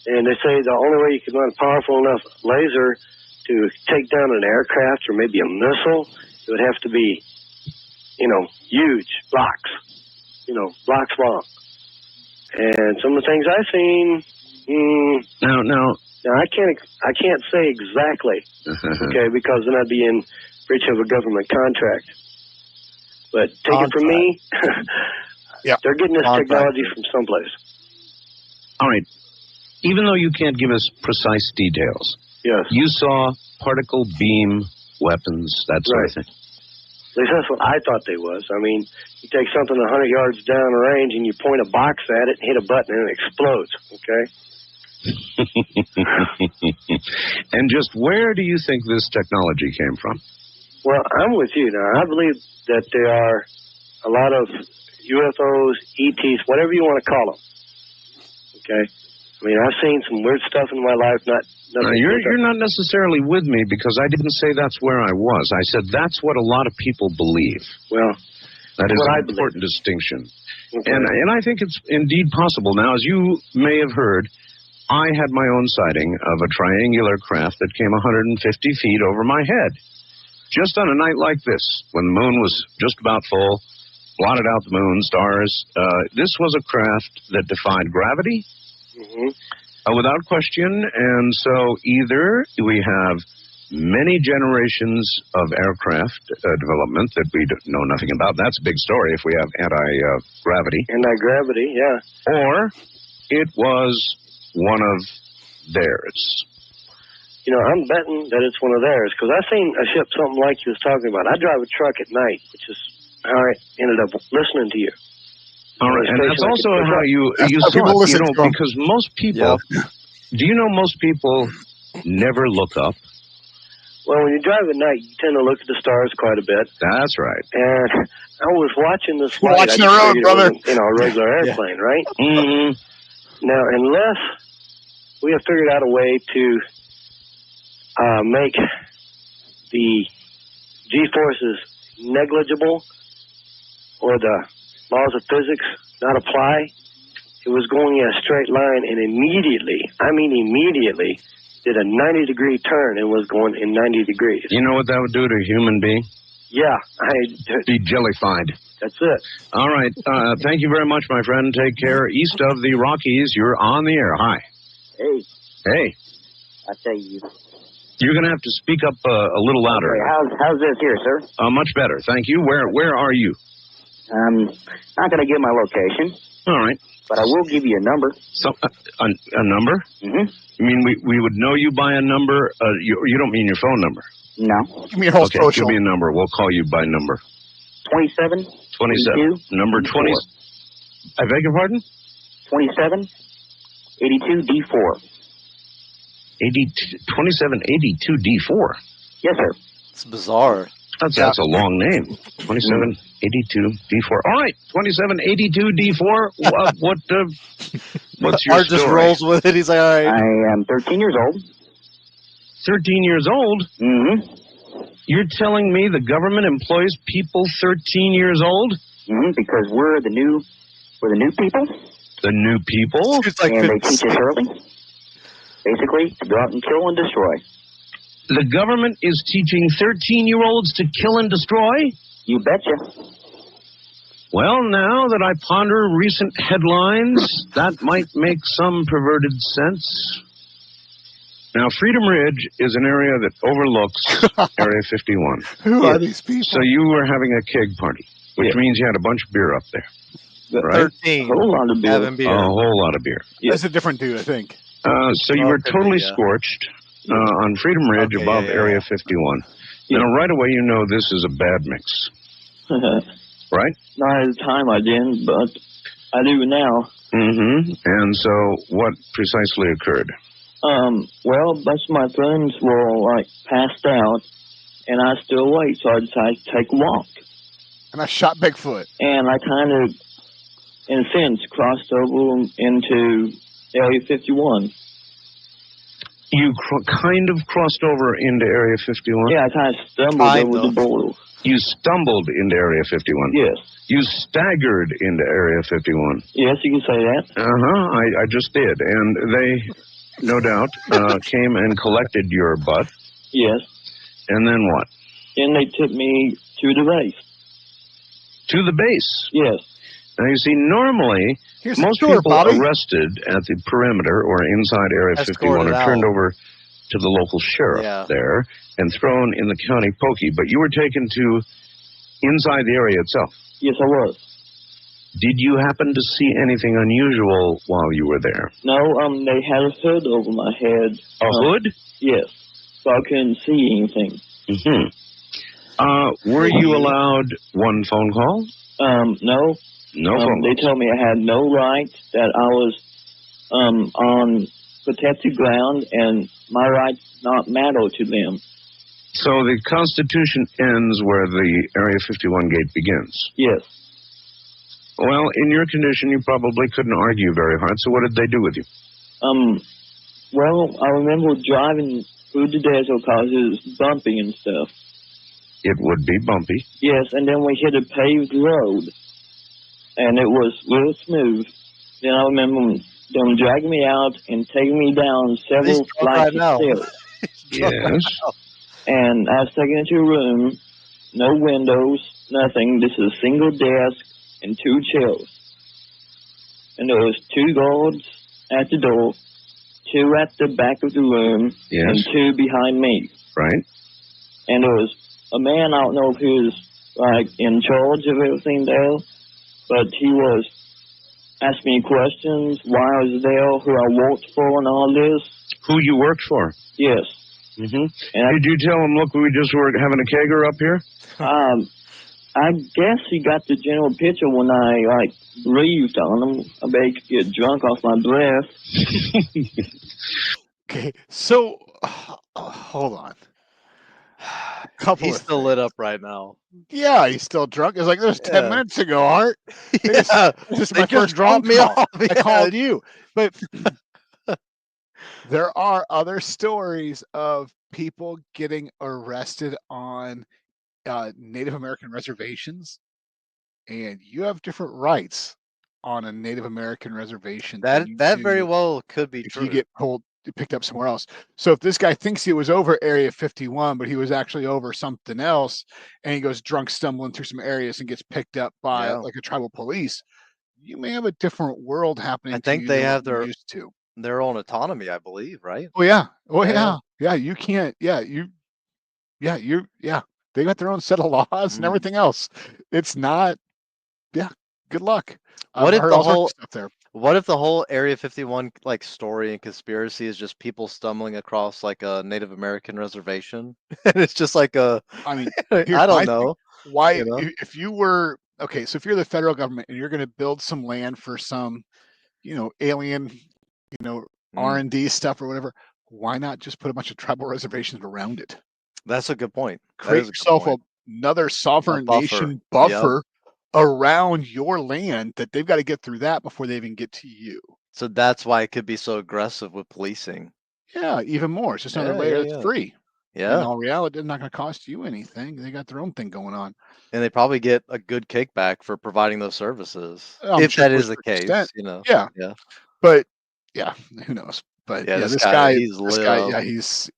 Speaker 7: And they say the only way you can run a powerful enough laser to take down an aircraft or maybe a missile, it would have to be, huge blocks, blocks long. And some of the things I've seen,
Speaker 4: now
Speaker 7: I can't say exactly, okay, because then I'd be in breach of a government contract. But take it from me, they're getting this technology from someplace.
Speaker 4: All right. Even though you can't give us precise details,
Speaker 7: yes,
Speaker 4: you saw particle beam weapons, that sort of thing.
Speaker 7: At least that's what I thought they was. I mean, you take something 100 yards down range and you point a box at it and hit a button and it explodes, okay?
Speaker 4: And just where do you think this technology came from?
Speaker 7: Well, I'm with you now. I believe that there are a lot of UFOs, ETs, whatever you want to call them, okay? I mean, I've seen some weird stuff in my life.
Speaker 4: You're not necessarily with me because I didn't say that's where I was. I said that's what a lot of people believe.
Speaker 7: Well,
Speaker 4: that is an important distinction. Okay. And I think it's indeed possible. Now, as you may have heard, I had my own sighting of a triangular craft that came 150 feet over my head. Just on a night like this, when the moon was just about full, blotted out the moon, stars. This was a craft that defied gravity. Without question, and so either we have many generations of aircraft development that we know nothing about. That's a big story if we have anti-gravity.
Speaker 7: Anti-gravity, yeah.
Speaker 4: Or it was one of theirs.
Speaker 7: I'm betting that it's one of theirs, because I seen a ship something like you was talking about. I drive a truck at night, which is how I ended up listening to you.
Speaker 4: All right, and that's also how you saw it, because most people, do you know most people never look up?
Speaker 7: Well, when you drive at night, you tend to look at the stars quite a bit.
Speaker 4: That's right.
Speaker 7: And I was watching this light.
Speaker 1: Watching the road, brother.
Speaker 7: A regular airplane, right? Now, unless we have figured out a way to make the G-forces negligible or the laws of physics not apply, it was going in a straight line and immediately did a 90-degree turn and was going in 90 degrees.
Speaker 4: You know what that would do to a human being?
Speaker 7: Yeah.
Speaker 4: Be jellified.
Speaker 13: That's it.
Speaker 4: All right. Thank you very much, my friend. Take care. East of the Rockies, you're on the air. Hi.
Speaker 19: Hey,
Speaker 4: Hey.
Speaker 19: I tell you.
Speaker 4: You're going to have to speak up a little louder.
Speaker 19: Okay, how's this here, sir?
Speaker 4: Much better. Thank you. Where are you?
Speaker 19: I'm not going to give my location.
Speaker 4: All right.
Speaker 19: But I will give you a number.
Speaker 4: So, a number?
Speaker 19: Mm-hmm.
Speaker 4: You mean we would know you by a number? You don't mean your phone number?
Speaker 19: No.
Speaker 1: Give me your whole
Speaker 4: okay,
Speaker 1: social.
Speaker 4: Give me a number. We'll call you by number.
Speaker 19: 27.
Speaker 4: 27. Number 20. I beg your pardon?
Speaker 19: 27. 82 D4.
Speaker 4: 2782 D4.
Speaker 19: Yes, sir.
Speaker 2: It's bizarre.
Speaker 4: That's a long name. 2782 D4. All right, 2782 D4. What's your
Speaker 2: Art just
Speaker 4: story?
Speaker 2: rolls with it. He's like, all right.
Speaker 19: I am 13 years old.
Speaker 4: 13 years old?
Speaker 19: Mm-hmm.
Speaker 4: You're telling me the government employs people 13 years old?
Speaker 19: Mm-hmm, because we're the new people.
Speaker 4: The new people?
Speaker 19: And they teach us early, basically, to go out and kill and destroy.
Speaker 4: The government is teaching 13-year-olds to kill and destroy?
Speaker 19: You betcha.
Speaker 4: Well, now that I ponder recent headlines, that might make some perverted sense. Now, Freedom Ridge is an area that overlooks Area 51.
Speaker 1: Who are these people?
Speaker 4: So you were having a keg party, which means you had a bunch of beer up there, right?
Speaker 2: 13.
Speaker 19: A whole lot of beer.
Speaker 2: Having beer.
Speaker 4: A whole lot of beer.
Speaker 1: That's a different dude, I think.
Speaker 4: So you were totally scorched on Freedom Ridge above Area 51. Now, right away, you know this is a bad mix. Right?
Speaker 17: Not at the time I didn't, but I do now.
Speaker 4: Mm-hmm. And so what precisely occurred?
Speaker 17: Well, a bunch of my friends were, passed out, and I was still awake, so I decided to take a walk.
Speaker 1: And I shot Bigfoot.
Speaker 17: And I kind of, in a sense, crossed over into Area 51.
Speaker 4: You kind of crossed over into Area 51?
Speaker 17: Yeah, I kind of stumbled over the border.
Speaker 4: You stumbled into Area 51?
Speaker 17: Yes.
Speaker 4: You staggered into Area 51?
Speaker 17: Yes, you can say that.
Speaker 4: I just did. And they, no doubt, came and collected your butt.
Speaker 17: Yes.
Speaker 4: And then what?
Speaker 17: Then they took me to the base.
Speaker 4: To the base?
Speaker 17: Yes.
Speaker 4: Now, you see, normally, most people arrested at the perimeter or inside Area 51 are turned over to the local sheriff there and thrown in the county pokey. But you were taken to inside the area itself.
Speaker 17: Yes, I was.
Speaker 4: Did you happen to see anything unusual while you were there?
Speaker 17: No, they had a hood over my head.
Speaker 4: A hood?
Speaker 17: Yes. So I couldn't see anything.
Speaker 4: Mm-hmm. Were you allowed one phone call?
Speaker 17: No.
Speaker 4: No phone
Speaker 17: They told me I had no rights, that I was on protected ground, and my rights not matter to them.
Speaker 4: So the Constitution ends where the Area 51 gate begins?
Speaker 17: Yes.
Speaker 4: Well, in your condition, you probably couldn't argue very hard, so what did they do with you?
Speaker 17: Well, I remember driving through the desert because it was bumpy and stuff.
Speaker 4: It would be bumpy.
Speaker 17: Yes, and then we hit a paved road, and it was real smooth. Then I remember them dragging me out and taking me down several flights of stairs.
Speaker 4: Yes.
Speaker 17: And I was taken into a room, no windows, nothing. This is a single desk and 2 chairs. And there was 2 guards at the door, 2 at the back of the room, and 2 behind me.
Speaker 4: Right.
Speaker 17: And there was a man, I don't know if he was in charge of everything there, but he was asking me questions, why I was there, who I worked for, and all this.
Speaker 4: Who you worked for?
Speaker 17: Yes.
Speaker 4: Mm-hmm. And did you tell him, look, we just were having a kegger up here?
Speaker 17: I guess he got the general picture when I, breathed on him. I bet he could get drunk off my breath.
Speaker 1: Okay, so, hold on.
Speaker 2: He's still lit up right now.
Speaker 1: Yeah, he's still drunk. It's like, this was 10 minutes ago, Art. This is my
Speaker 2: They
Speaker 1: first
Speaker 2: dropped me
Speaker 1: phone call.
Speaker 2: off.
Speaker 1: I called you. But there are other stories of people getting arrested on Native American reservations, and you have different rights on a Native American reservation.
Speaker 2: That very well could be
Speaker 1: if
Speaker 2: true.
Speaker 1: you get pulled picked up somewhere else. So if this guy thinks he was over Area 51, but he was actually over something else, and he goes drunk stumbling through some areas and gets picked up by like a tribal police, you may have a different world happening
Speaker 2: I think
Speaker 1: to you
Speaker 2: they
Speaker 1: than
Speaker 2: have
Speaker 1: what you're used to.
Speaker 2: their own autonomy, I believe, right?
Speaker 1: Oh yeah. Oh yeah. You can't. They got their own set of laws and everything else. It's not. Yeah. Good luck.
Speaker 2: What
Speaker 1: I've
Speaker 2: if
Speaker 1: heard
Speaker 2: the
Speaker 1: all sorts
Speaker 2: whole
Speaker 1: of stuff there.
Speaker 2: What if the whole Area 51 like story and conspiracy is just people stumbling across like a Native American reservation? And it's just like
Speaker 1: I mean, here's
Speaker 2: I don't
Speaker 1: my thing.
Speaker 2: know.
Speaker 1: Why,
Speaker 2: You know?
Speaker 1: if you were okay, so if you're the federal government and you're going to build some land for some, alien, R&D stuff or whatever, why not just put a bunch of tribal reservations around it?
Speaker 2: That's a good point. That
Speaker 1: Create
Speaker 2: is a good
Speaker 1: yourself
Speaker 2: point.
Speaker 1: another sovereign
Speaker 2: buffer.
Speaker 1: nation
Speaker 2: Yep.
Speaker 1: buffer around your land that they've got to get through that before they even get to you.
Speaker 2: So that's why it could be so aggressive with policing.
Speaker 1: Yeah, even more. It's just another layer that's free. In
Speaker 2: Yeah.
Speaker 1: all reality, it's not going to cost you anything. They got their own thing going on.
Speaker 2: And they probably get a good kickback for providing those services.
Speaker 1: I'm
Speaker 2: If
Speaker 1: sure
Speaker 2: that
Speaker 1: to a
Speaker 2: is the
Speaker 1: certain
Speaker 2: case,
Speaker 1: extent.
Speaker 2: Yeah. Yeah.
Speaker 1: But yeah, who knows? But
Speaker 2: Yeah,
Speaker 1: yeah,
Speaker 2: this
Speaker 1: this
Speaker 2: guy,
Speaker 1: guy,
Speaker 2: he's lit up.
Speaker 1: he's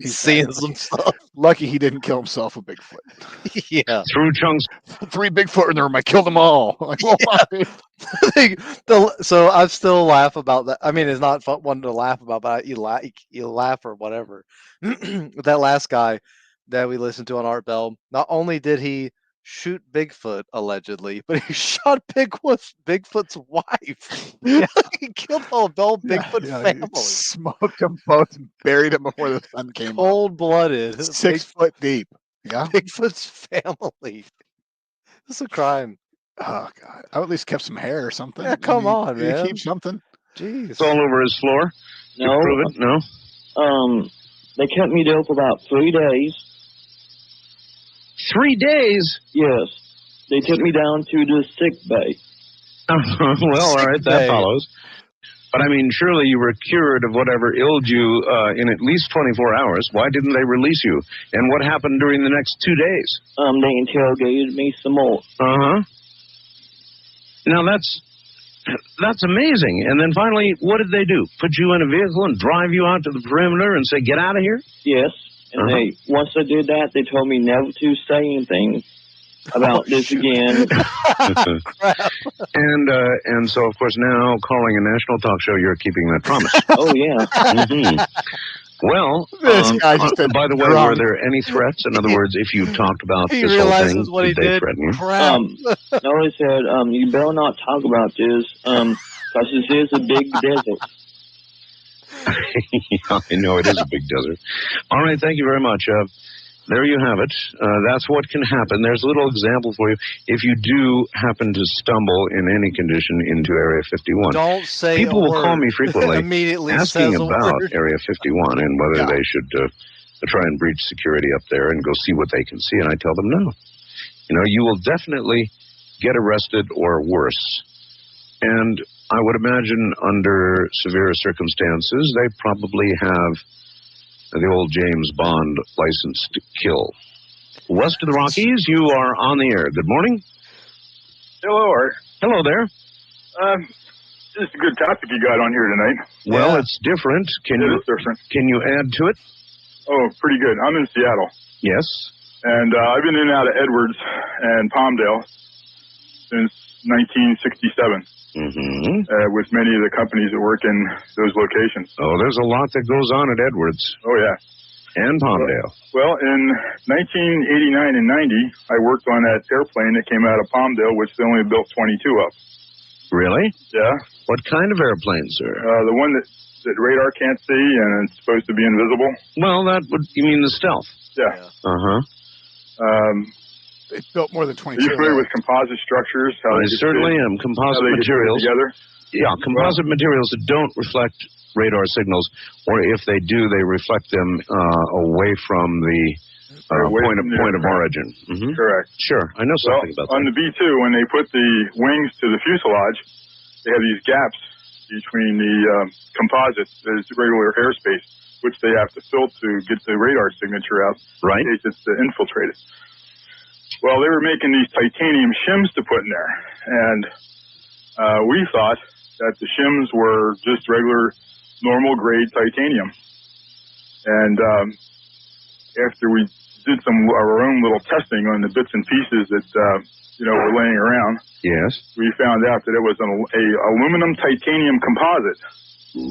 Speaker 2: Seeing
Speaker 1: bad.
Speaker 2: some stuff.
Speaker 1: Lucky he didn't kill himself with Bigfoot.
Speaker 2: Yeah.
Speaker 4: Threw chunks.
Speaker 1: 3 Bigfoot in the room. I killed them all. Like, well,
Speaker 2: So I still laugh about that. I mean, it's not fun one to laugh about, but you laugh or whatever. That last guy that we listened to on Art Bell, not only did he shoot Bigfoot allegedly, but he shot Bigfoot's wife. Yeah, he killed all Bigfoot
Speaker 1: He
Speaker 2: family.
Speaker 1: smoked them both and buried them before the sun came up.
Speaker 2: Cold-blooded.
Speaker 1: 6 foot deep. Yeah.
Speaker 2: Bigfoot's family. It's a crime.
Speaker 1: Oh God! I at least kept some hair or something.
Speaker 2: Yeah, come on,
Speaker 1: you
Speaker 2: man.
Speaker 1: keep something.
Speaker 2: Jeez.
Speaker 4: It's all over his floor.
Speaker 17: No.
Speaker 4: To prove it? No.
Speaker 17: They kept me there for about 3 days.
Speaker 4: 3 days?
Speaker 17: Yes. They took me down to the sick bay.
Speaker 4: Well, all right, that follows. But I mean, surely you were cured of whatever ailed you in at least 24 hours. Why didn't they release you? And what happened during the next 2 days?
Speaker 17: They interrogated me some more.
Speaker 4: Uh-huh. Now that's amazing. And then finally, what did they do? Put you in a vehicle and drive you out to the perimeter and say, get out of here?
Speaker 17: Yes. And once they did that, they told me never to say anything about this again.
Speaker 4: And so, of course, now calling a national talk show, you're keeping that promise.
Speaker 17: Oh, yeah.
Speaker 4: Mm-hmm. Well, by the way, were there any threats? In other words, if you talked about this whole thing, did they threaten you?
Speaker 17: No, they said, you better not talk about this, because this is a big desert.
Speaker 4: I know it is a big desert. All right, thank you very much. There you have it. That's what can happen. There's a little example for you. If you do happen to stumble in any condition into Area 51.
Speaker 2: Don't say
Speaker 4: people
Speaker 2: a
Speaker 4: will call
Speaker 2: word.
Speaker 4: me frequently
Speaker 2: Immediately
Speaker 4: asking
Speaker 2: says a
Speaker 4: about
Speaker 2: word.
Speaker 4: Area 51 and whether they should try and breach security up there and go see what they can see. And I tell them no. You know, you will definitely get arrested or worse. And I would imagine under severe circumstances, they probably have the old James Bond license to kill. West of the Rockies, you are on the air. Good morning.
Speaker 9: Hello, Art.
Speaker 4: Hello there.
Speaker 9: This is a good topic you got on here tonight.
Speaker 4: Well, it's different. Can you add to it?
Speaker 9: Oh, pretty good. I'm in Seattle.
Speaker 4: Yes.
Speaker 9: And I've been in and out of Edwards and Palmdale since 1967.
Speaker 4: Mm-hmm.
Speaker 9: With many of the companies that work in those locations.
Speaker 4: Oh, there's a lot that goes on at Edwards.
Speaker 9: Oh, yeah.
Speaker 4: And Palmdale.
Speaker 9: Well, in 1989 and 90, I worked on that airplane that came out of Palmdale, which they only built 22 of.
Speaker 4: Really?
Speaker 9: Yeah.
Speaker 4: What kind of airplane, sir?
Speaker 9: The one that radar can't see and it's supposed to be invisible.
Speaker 4: Well, you mean the stealth?
Speaker 9: Yeah.
Speaker 4: Uh-huh.
Speaker 1: They built more than 22.
Speaker 9: Are you familiar with composite structures?
Speaker 4: I certainly am. Composite materials.
Speaker 9: Together?
Speaker 4: Yeah, composite materials that don't reflect radar signals, or if they do, they reflect them away from the point of origin. Mm-hmm.
Speaker 9: Correct.
Speaker 4: Sure, I know something about that.
Speaker 9: On the B-2, when they put the wings to the fuselage, they have these gaps between the composites. There's regular airspace, which they have to fill to get the radar signature out.
Speaker 4: Right.
Speaker 9: In case it's infiltrated. Well, they were making these titanium shims to put in there, and we thought that the shims were just regular normal grade titanium. And after we did our own little testing on the bits and pieces that were laying around,
Speaker 20: yes,
Speaker 9: we found out that it was a aluminum titanium composite.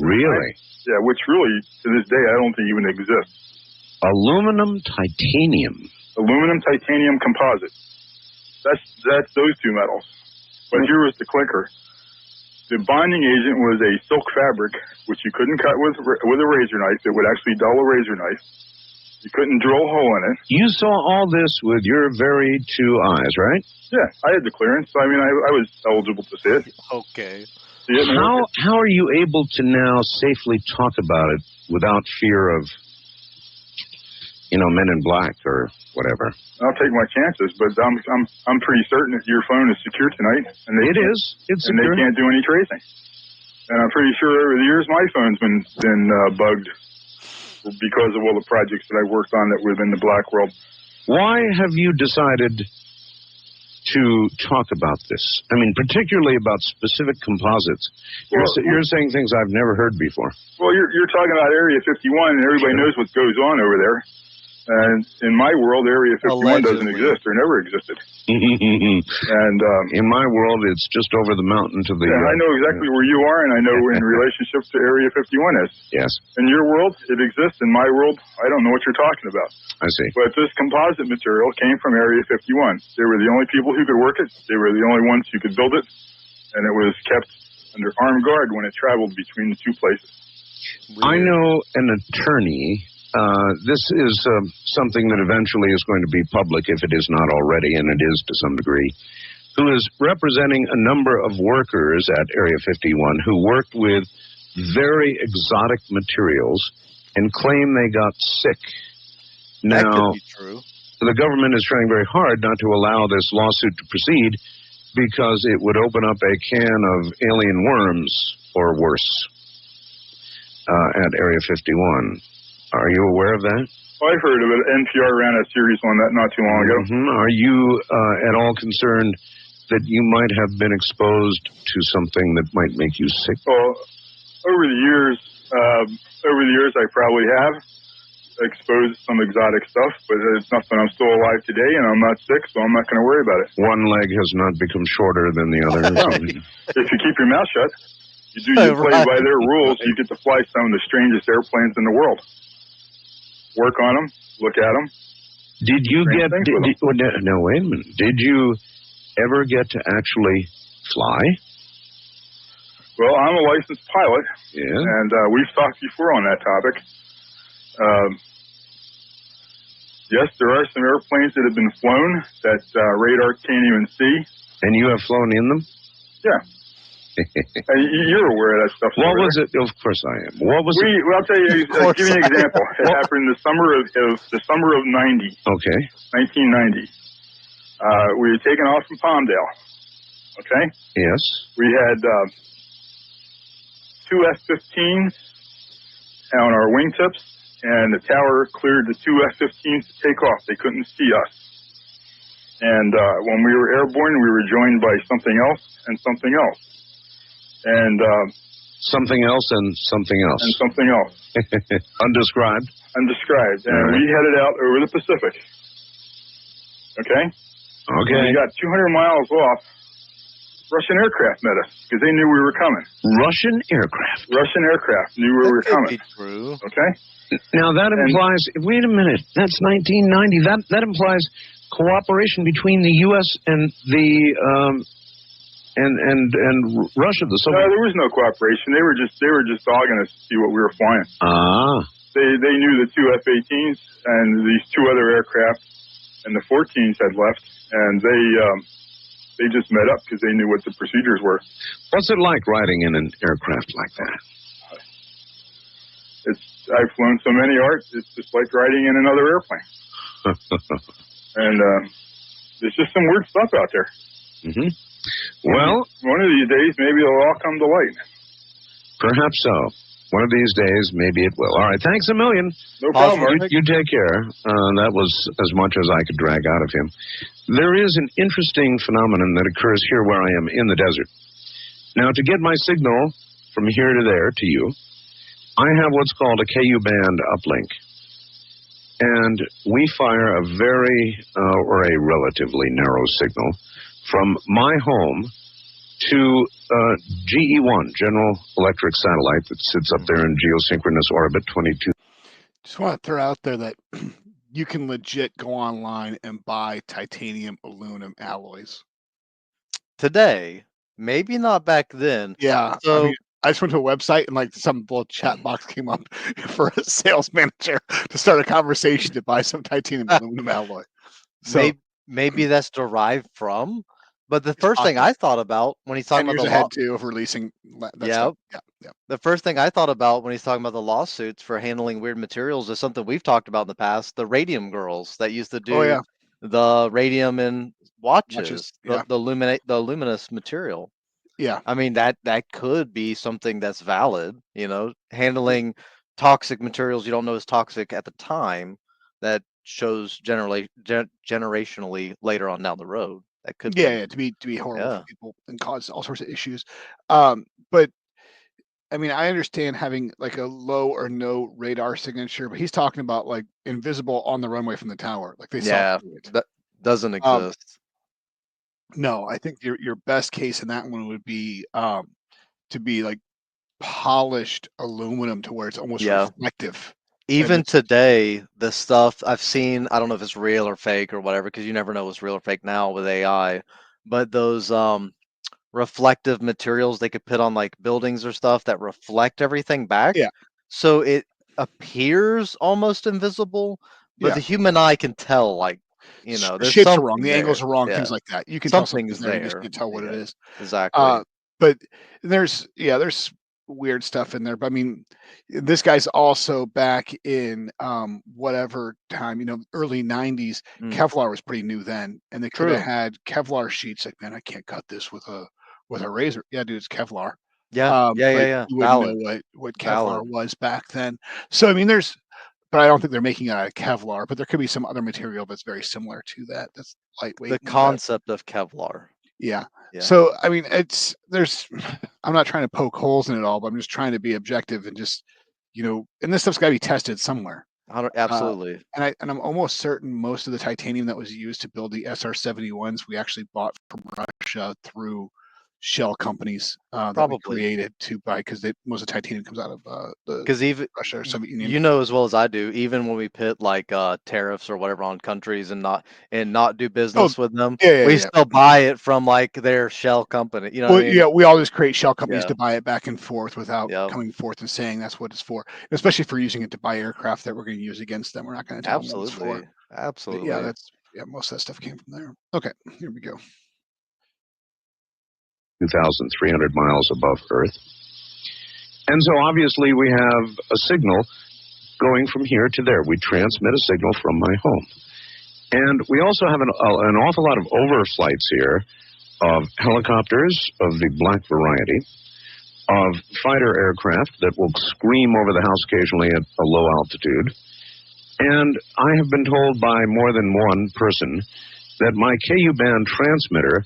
Speaker 20: Really?
Speaker 9: Right? Yeah, which really to this day I don't think even exists.
Speaker 20: Aluminum titanium.
Speaker 9: Aluminum titanium composite. That's those two metals. But here was the clinker. The bonding agent was a silk fabric, which you couldn't cut with a razor knife. It would actually dull a razor knife. You couldn't drill a hole in it.
Speaker 20: You saw all this with your very two eyes, right?
Speaker 9: Yeah, I had the clearance. So, I mean, I was eligible to see it.
Speaker 2: Okay.
Speaker 9: See it
Speaker 20: How are you able to now safely talk about it without fear of, Men in Black or whatever?
Speaker 9: I'll take my chances, but I'm pretty certain that your phone is secure tonight, and
Speaker 20: It's
Speaker 9: and
Speaker 20: secure.
Speaker 9: they can't do any tracing. And I'm pretty sure over the years my phone's been bugged because of all the projects that I worked on that were in the black world.
Speaker 20: Why have you decided to talk about this? I mean, particularly about specific composites. You're saying things I've never heard before.
Speaker 9: Well, you're talking about Area 51, and everybody knows what goes on over there. And in my world, Area 51 doesn't exist or never existed. And
Speaker 20: in my world, it's just over the mountain to the...
Speaker 9: Yeah, I know exactly where you are, and I know in relationship to Area 51 is.
Speaker 20: Yes.
Speaker 9: In your world, it exists. In my world, I don't know what you're talking about.
Speaker 20: I see.
Speaker 9: But this composite material came from Area 51. They were the only people who could work it. They were the only ones who could build it. And it was kept under armed guard when it traveled between the two places.
Speaker 20: I know an attorney... this is something that eventually is going to be public, if it is not already, and it is to some degree, who is representing a number of workers at Area 51 who worked with very exotic materials and claim they got sick. Now,
Speaker 2: that could be true.
Speaker 20: The government is trying very hard not to allow this lawsuit to proceed because it would open up a can of alien worms, or worse, at Area 51. Are you aware of that?
Speaker 9: Well, I've heard of it. NPR ran a series on that not too long ago.
Speaker 20: Mm-hmm. Are you at all concerned that you might have been exposed to something that might make you sick?
Speaker 9: Well, over the years, I probably have exposed some exotic stuff, but it's nothing. I'm still alive today, and I'm not sick, so I'm not going to worry about it.
Speaker 20: One leg has not become shorter than the other.
Speaker 9: If you keep your mouth shut, you play by their rules, you get to fly some of the strangest airplanes in the world. Work on them, look at them.
Speaker 20: Did you wait a minute. Did you ever get to actually fly?
Speaker 9: Well, I'm a licensed pilot,
Speaker 20: yeah,
Speaker 9: and we've talked before on that topic. Yes, there are some airplanes that have been flown that radar can't even see.
Speaker 20: And you have flown in them?
Speaker 9: Yeah. You're aware of that stuff.
Speaker 20: What was it? Of course I am. What was it?
Speaker 9: Well, I'll tell you. Give you an example. It happened in the summer of 90.
Speaker 20: Okay.
Speaker 9: 1990. We were taking off from Palmdale. Okay.
Speaker 20: Yes.
Speaker 9: We had two F-15s on our wingtips, and the tower cleared the two F-15s to take off. They couldn't see us. And when we were airborne, we were joined by something else and something else. And
Speaker 20: something else and something else.
Speaker 9: And something else.
Speaker 20: Undescribed?
Speaker 9: Undescribed. And we headed out over the Pacific. Okay?
Speaker 20: Okay.
Speaker 9: And we got 200 miles off. Russian aircraft met us because they knew we were coming.
Speaker 20: Russian aircraft?
Speaker 9: Russian aircraft knew we were coming.
Speaker 2: Be true.
Speaker 9: Okay?
Speaker 20: Now that implies, wait a minute, that's 1990. That implies cooperation between the U.S. and the... And Russia, the Soviet.
Speaker 9: No, there was no cooperation. They were just dogging us to see what we were flying.
Speaker 20: Ah.
Speaker 9: They knew the two F-18s and these two other aircraft, and the 14s had left, and they just met up because they knew what the procedures were.
Speaker 20: What's it like riding in an aircraft like that?
Speaker 9: I've flown so many, Art. It's just like riding in another airplane. And there's just some weird stuff out there.
Speaker 20: Mm-hmm. Well,
Speaker 9: one of these days, maybe it'll all come to light.
Speaker 20: Perhaps so. One of these days, maybe it will. All right, thanks a million.
Speaker 9: No problem.
Speaker 20: You take care. That was as much as I could drag out of him. There is an interesting phenomenon that occurs here where I am in the desert. Now, to get my signal from here to there to you, I have what's called a KU band uplink. And we fire a very, or a relatively narrow signal from my home to GE1, General Electric Satellite, that sits up there in geosynchronous orbit 22.
Speaker 1: Just want to throw out there that you can legit go online and buy titanium aluminum alloys.
Speaker 2: Today, maybe not back then.
Speaker 1: Yeah.
Speaker 2: So,
Speaker 1: I mean, I just went to a website and like some little chat box came up for a sales manager to start a conversation to buy some titanium aluminum alloy. So
Speaker 2: maybe that's derived from. But the first thing I thought about when he's talking
Speaker 1: 10
Speaker 2: about
Speaker 1: years
Speaker 2: the
Speaker 1: ahead too of releasing that stuff. Yeah.
Speaker 2: The first thing I thought about when he's talking about the lawsuits for handling weird materials is something we've talked about in the past, the radium girls that used to do the radium in watches,
Speaker 1: yeah.
Speaker 2: the luminous material.
Speaker 1: Yeah.
Speaker 2: I mean that could be something that's valid, handling toxic materials you don't know is toxic at the time that shows generationally later on down the road. That could be.
Speaker 1: Yeah, to be horrible for people and cause all sorts of issues. But I mean, I understand having like a low or no radar signature, but he's talking about like invisible on the runway from the tower. Like they saw through it.
Speaker 2: That doesn't exist.
Speaker 1: No, I think your best case in that one would be to be like polished aluminum to where it's almost reflective.
Speaker 2: Even today, the stuff I've seen, I don't know if it's real or fake or whatever, because you never know what's real or fake now with AI. But those reflective materials they could put on like buildings or stuff that reflect everything back.
Speaker 1: Yeah.
Speaker 2: So it appears almost invisible, but the human eye can tell, like, there's
Speaker 1: shapes are wrong,
Speaker 2: something
Speaker 1: the
Speaker 2: there.
Speaker 1: angles are wrong,
Speaker 2: Yeah.
Speaker 1: things like that. You can tell something's
Speaker 2: Something's
Speaker 1: there, you just
Speaker 2: there.
Speaker 1: can't tell what it is.
Speaker 2: Exactly.
Speaker 1: But there's weird stuff in there. But I mean, this guy's also back in whatever time, early 90s. Kevlar was pretty new then, and they could have had Kevlar sheets. Like, man, I can't cut this with a razor. Yeah, dude, it's Kevlar.
Speaker 2: Yeah.
Speaker 1: But you wouldn't know what Kevlar was back then. So I mean, but I don't think they're making it out of Kevlar. But there could be some other material that's very similar to that. That's lightweight.
Speaker 2: The concept of Kevlar.
Speaker 1: Yeah. So I mean, I'm not trying to poke holes in it all, but I'm just trying to be objective and just, and this stuff's got to be tested somewhere.
Speaker 2: Absolutely.
Speaker 1: And I'm almost certain most of the titanium that was used to build the SR-71s we actually bought from Russia through shell companies that we created to buy, because most of the titanium comes out of
Speaker 2: even
Speaker 1: Russia or Soviet Union.
Speaker 2: You know as well as I do, even when we put like tariffs or whatever on countries and not do business with them, we still buy it from like their shell company. You know what I mean?
Speaker 1: Yeah, we all just create shell companies to buy it back and forth without coming forth and saying that's what it's for. Especially if we're using it to buy aircraft that we're going to use against them. We're not going to tell them what it's for.
Speaker 2: Absolutely.
Speaker 1: But most of that stuff came from there. Okay, here we go.
Speaker 20: 2,300 miles above Earth. And so obviously we have a signal going from here to there. We transmit a signal from my home. And we also have an awful lot of overflights here of helicopters of the black variety, of fighter aircraft that will scream over the house occasionally at a low altitude. And I have been told by more than one person that my KU band transmitter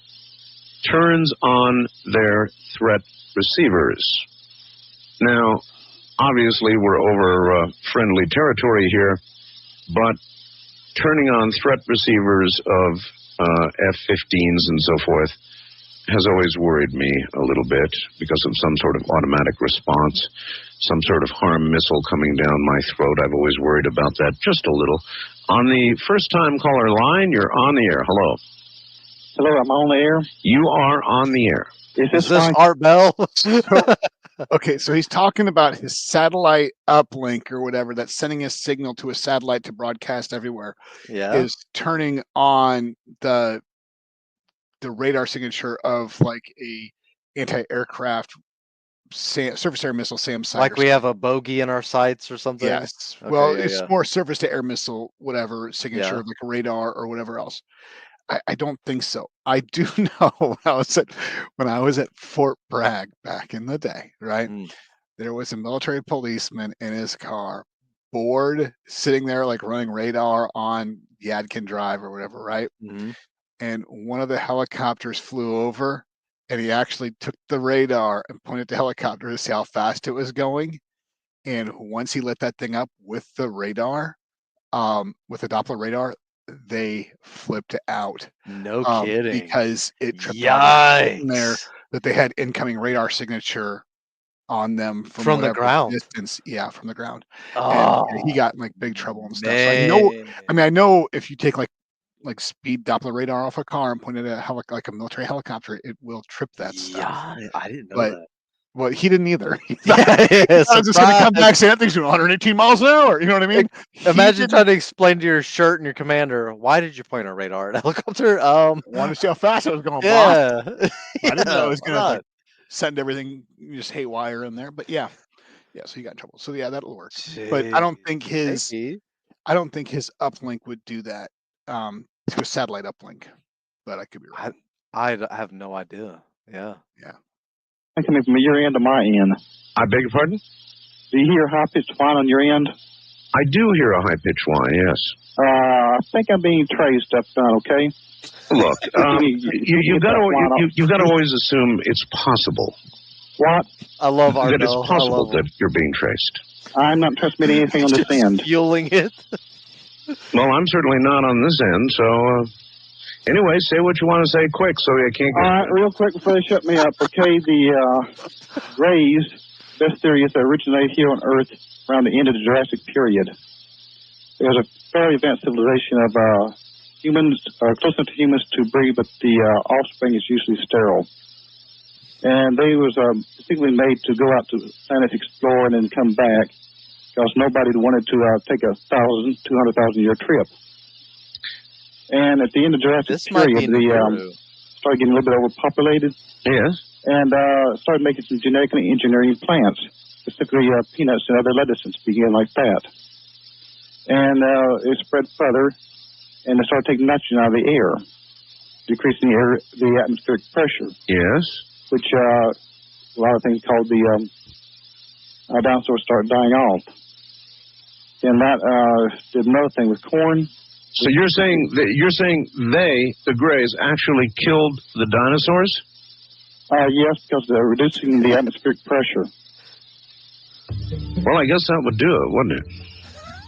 Speaker 20: turns on their threat receivers. Now, obviously, we're over friendly territory here, but turning on threat receivers of F-15s and so forth has always worried me a little bit because of some sort of automatic response, some sort of harm missile coming down my throat. I've always worried about that just a little. On the first-time caller line, you're on the air. Hello.
Speaker 15: Hello, I'm on the air.
Speaker 20: You are on the air.
Speaker 15: Is this
Speaker 2: Art Bell?
Speaker 1: Okay, so he's talking about his satellite uplink or whatever that's sending a signal to a satellite to broadcast everywhere. Is turning on the radar signature of like a anti-aircraft surface air missile SAM site.
Speaker 2: Like we have a bogey in our sights or something?
Speaker 1: Yes.
Speaker 2: Okay,
Speaker 1: well, it's more surface to air missile, whatever signature,
Speaker 2: Yeah.
Speaker 1: like a radar or whatever else. I don't think so. I do know when I was at Fort Bragg back in the day, right? There was a military policeman in his car, bored, sitting there like running radar on Yadkin Drive or whatever, right? And one of the helicopters flew over, and he actually took the radar and pointed the helicopter to see how fast it was going. And once he lit that thing up with the radar, with the Doppler radar, they flipped out.
Speaker 2: No kidding.
Speaker 1: Because it tripped all the there
Speaker 2: Yikes.
Speaker 1: that they had incoming radar signature on them from
Speaker 2: the
Speaker 1: whatever
Speaker 2: ground.
Speaker 1: distance. Yeah, from the ground.
Speaker 2: Oh,
Speaker 1: and he got in like big trouble and stuff. So
Speaker 2: man.
Speaker 1: I know if you take like speed Doppler radar off a car and point it at like a military helicopter, it will trip that stuff.
Speaker 2: Yeah, I didn't know
Speaker 1: But
Speaker 2: that.
Speaker 1: well, he didn't either. He
Speaker 2: Yeah,
Speaker 1: thought it was just going to come back saying that thing's doing 118 miles an hour. You know what I mean?
Speaker 2: Imagine trying to explain to your shirt and your commander, why did you point a radar at a helicopter?
Speaker 1: Wanted to see how fast it was going.
Speaker 2: Yeah.
Speaker 1: I didn't know it was
Speaker 2: why
Speaker 1: going to
Speaker 2: not?
Speaker 1: like send everything just haywire in there. But yeah, so he got in trouble. So yeah, that'll work. But I don't think his uplink would do that to a satellite uplink. But I could be wrong.
Speaker 2: I have no idea. Yeah.
Speaker 1: Yeah.
Speaker 15: I can from your end to my end.
Speaker 20: I beg your pardon?
Speaker 15: Do you hear a high-pitched whine on your end?
Speaker 20: I do hear a high-pitched whine, yes.
Speaker 15: I think I'm being traced up front, okay?
Speaker 20: Look, you've got to always assume it's possible.
Speaker 15: What?
Speaker 2: I love
Speaker 20: that
Speaker 2: Arno.
Speaker 20: it's possible that you're being traced.
Speaker 15: I'm not transmitting anything on this end.
Speaker 2: Fueling it.
Speaker 20: Well, I'm certainly not on this end, so anyway, say what you want to say quick so you can't get...
Speaker 15: All right, real quick before they shut me up, okay? The rays, best theory is they originate here on Earth around the end of the Jurassic period. There was a fairly advanced civilization of humans, close enough to humans to breed, but the offspring is usually sterile. And they was particularly made to go out to planets, explore, and then come back, because nobody wanted to take a 200,000 year trip. And at the end of Jurassic period, they started getting a little bit overpopulated.
Speaker 20: Yes.
Speaker 15: And started making some genetically engineering plants, specifically peanuts and other lettuces, began like that. And it spread further, and they started taking nitrogen out of the air, decreasing the atmospheric pressure.
Speaker 20: Yes.
Speaker 15: Which a lot of things called the dinosaurs started dying off. And that did another thing with corn.
Speaker 20: So you're saying they, the Greys, actually killed the dinosaurs?
Speaker 15: Yes, because they're reducing the atmospheric pressure.
Speaker 20: Well, I guess that would do it, wouldn't it?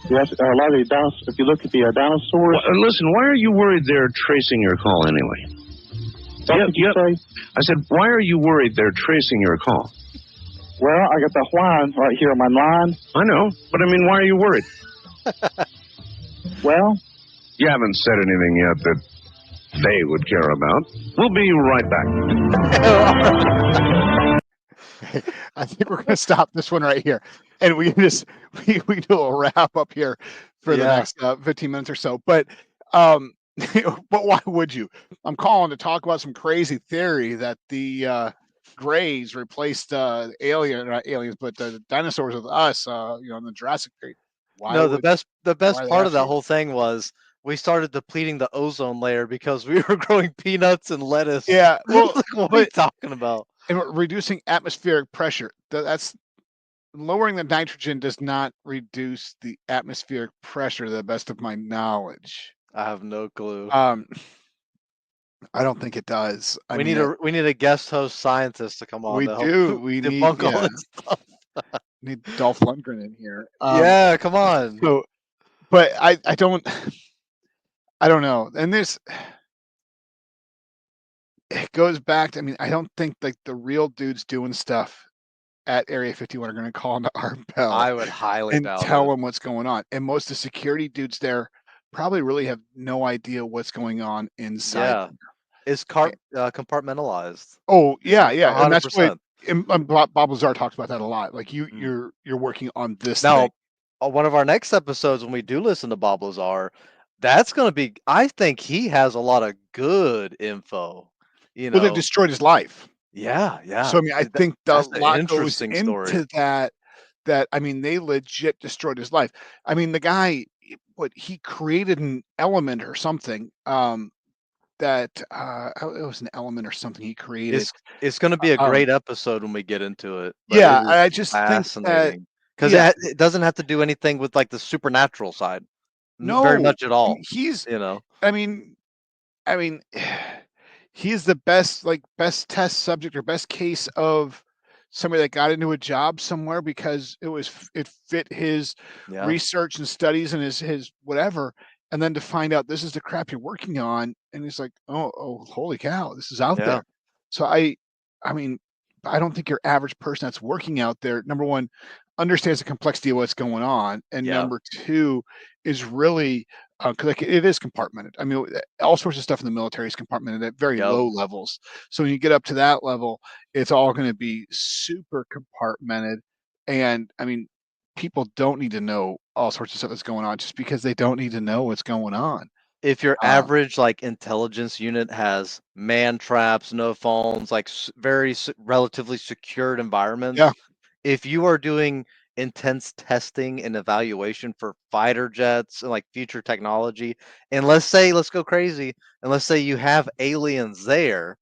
Speaker 15: Yes, a lot of the dinosaurs, if you look at the dinosaurs...
Speaker 20: Well, listen, why are you worried they're tracing your call anyway?
Speaker 15: What did you say?
Speaker 20: I said, why are you worried they're tracing your call?
Speaker 15: Well, I got the whine right here on my line.
Speaker 20: I know, but I mean, why are you worried?
Speaker 15: Well...
Speaker 20: You haven't said anything yet that they would care about. We'll be right back.
Speaker 1: I think we're going to stop this one right here. And we do a wrap up here for the next 15 minutes or so. But but why would you? I'm calling to talk about some crazy theory that the Greys replaced not aliens, but the dinosaurs with us, in the Jurassic period.
Speaker 2: No, the best part of that whole thing was we started depleting the ozone layer because we were growing peanuts and lettuce.
Speaker 1: Yeah, well,
Speaker 2: what are you talking about?
Speaker 1: And reducing atmospheric pressure. That's lowering the nitrogen does not reduce the atmospheric pressure, to the best of my knowledge.
Speaker 2: I have no clue.
Speaker 1: I don't think it does.
Speaker 2: We need a guest host scientist to come on.
Speaker 1: We do. We need
Speaker 2: all this stuff.
Speaker 1: Need Dolph Lundgren in here.
Speaker 2: Yeah, come on.
Speaker 1: So, but I don't know. And it goes back to, I mean, I don't think like the real dudes doing stuff at Area 51 are going to call into our bell.
Speaker 2: I would highly
Speaker 1: and
Speaker 2: doubt
Speaker 1: tell
Speaker 2: it.
Speaker 1: them what's going on. And most of the security dudes there probably really have no idea what's going on inside.
Speaker 2: Yeah, it's compartmentalized.
Speaker 1: Oh yeah, yeah,
Speaker 2: 100%.
Speaker 1: and that's what. And Bob Lazar talks about that a lot. Like you're working on this
Speaker 2: now.
Speaker 1: thing.
Speaker 2: One of our next episodes, when we do listen to Bob Lazar, that's going to be. I think he has a lot of good info.
Speaker 1: Well, they've destroyed his life.
Speaker 2: Yeah.
Speaker 1: So I mean, I think a lot goes
Speaker 2: interesting
Speaker 1: into
Speaker 2: story.
Speaker 1: that. That I mean, they legit destroyed his life. I mean, the guy, he created an element or something. That it was an element or something he created.
Speaker 2: It's going to be a great episode when we get into it.
Speaker 1: Yeah, I just think that
Speaker 2: because it doesn't have to do anything with like the supernatural side.
Speaker 1: No,
Speaker 2: very much at all.
Speaker 1: He's I mean, he is the best test subject or best case of somebody that got into a job somewhere because it fit his research and studies and his whatever, and then to find out this is the crap you're working on, and he's like, oh, holy cow, this is out
Speaker 2: Yeah.
Speaker 1: there. So I mean, I don't think your average person that's working out there, number one, understands the complexity of what's going on, and
Speaker 2: Yeah.
Speaker 1: number two, is really because like it is compartmented. I mean, all sorts of stuff in the military is compartmented at very
Speaker 2: Yep.
Speaker 1: low levels. So when you get up to that level, it's all going to be super compartmented. And I mean, people don't need to know all sorts of stuff that's going on just because they don't need to know what's going on.
Speaker 2: If your average like intelligence unit has man traps, no phones, like very relatively secured environments,
Speaker 1: Yeah.
Speaker 2: if you are doing intense testing and evaluation for fighter jets and like future technology, and let's go crazy, and let's say you have aliens there,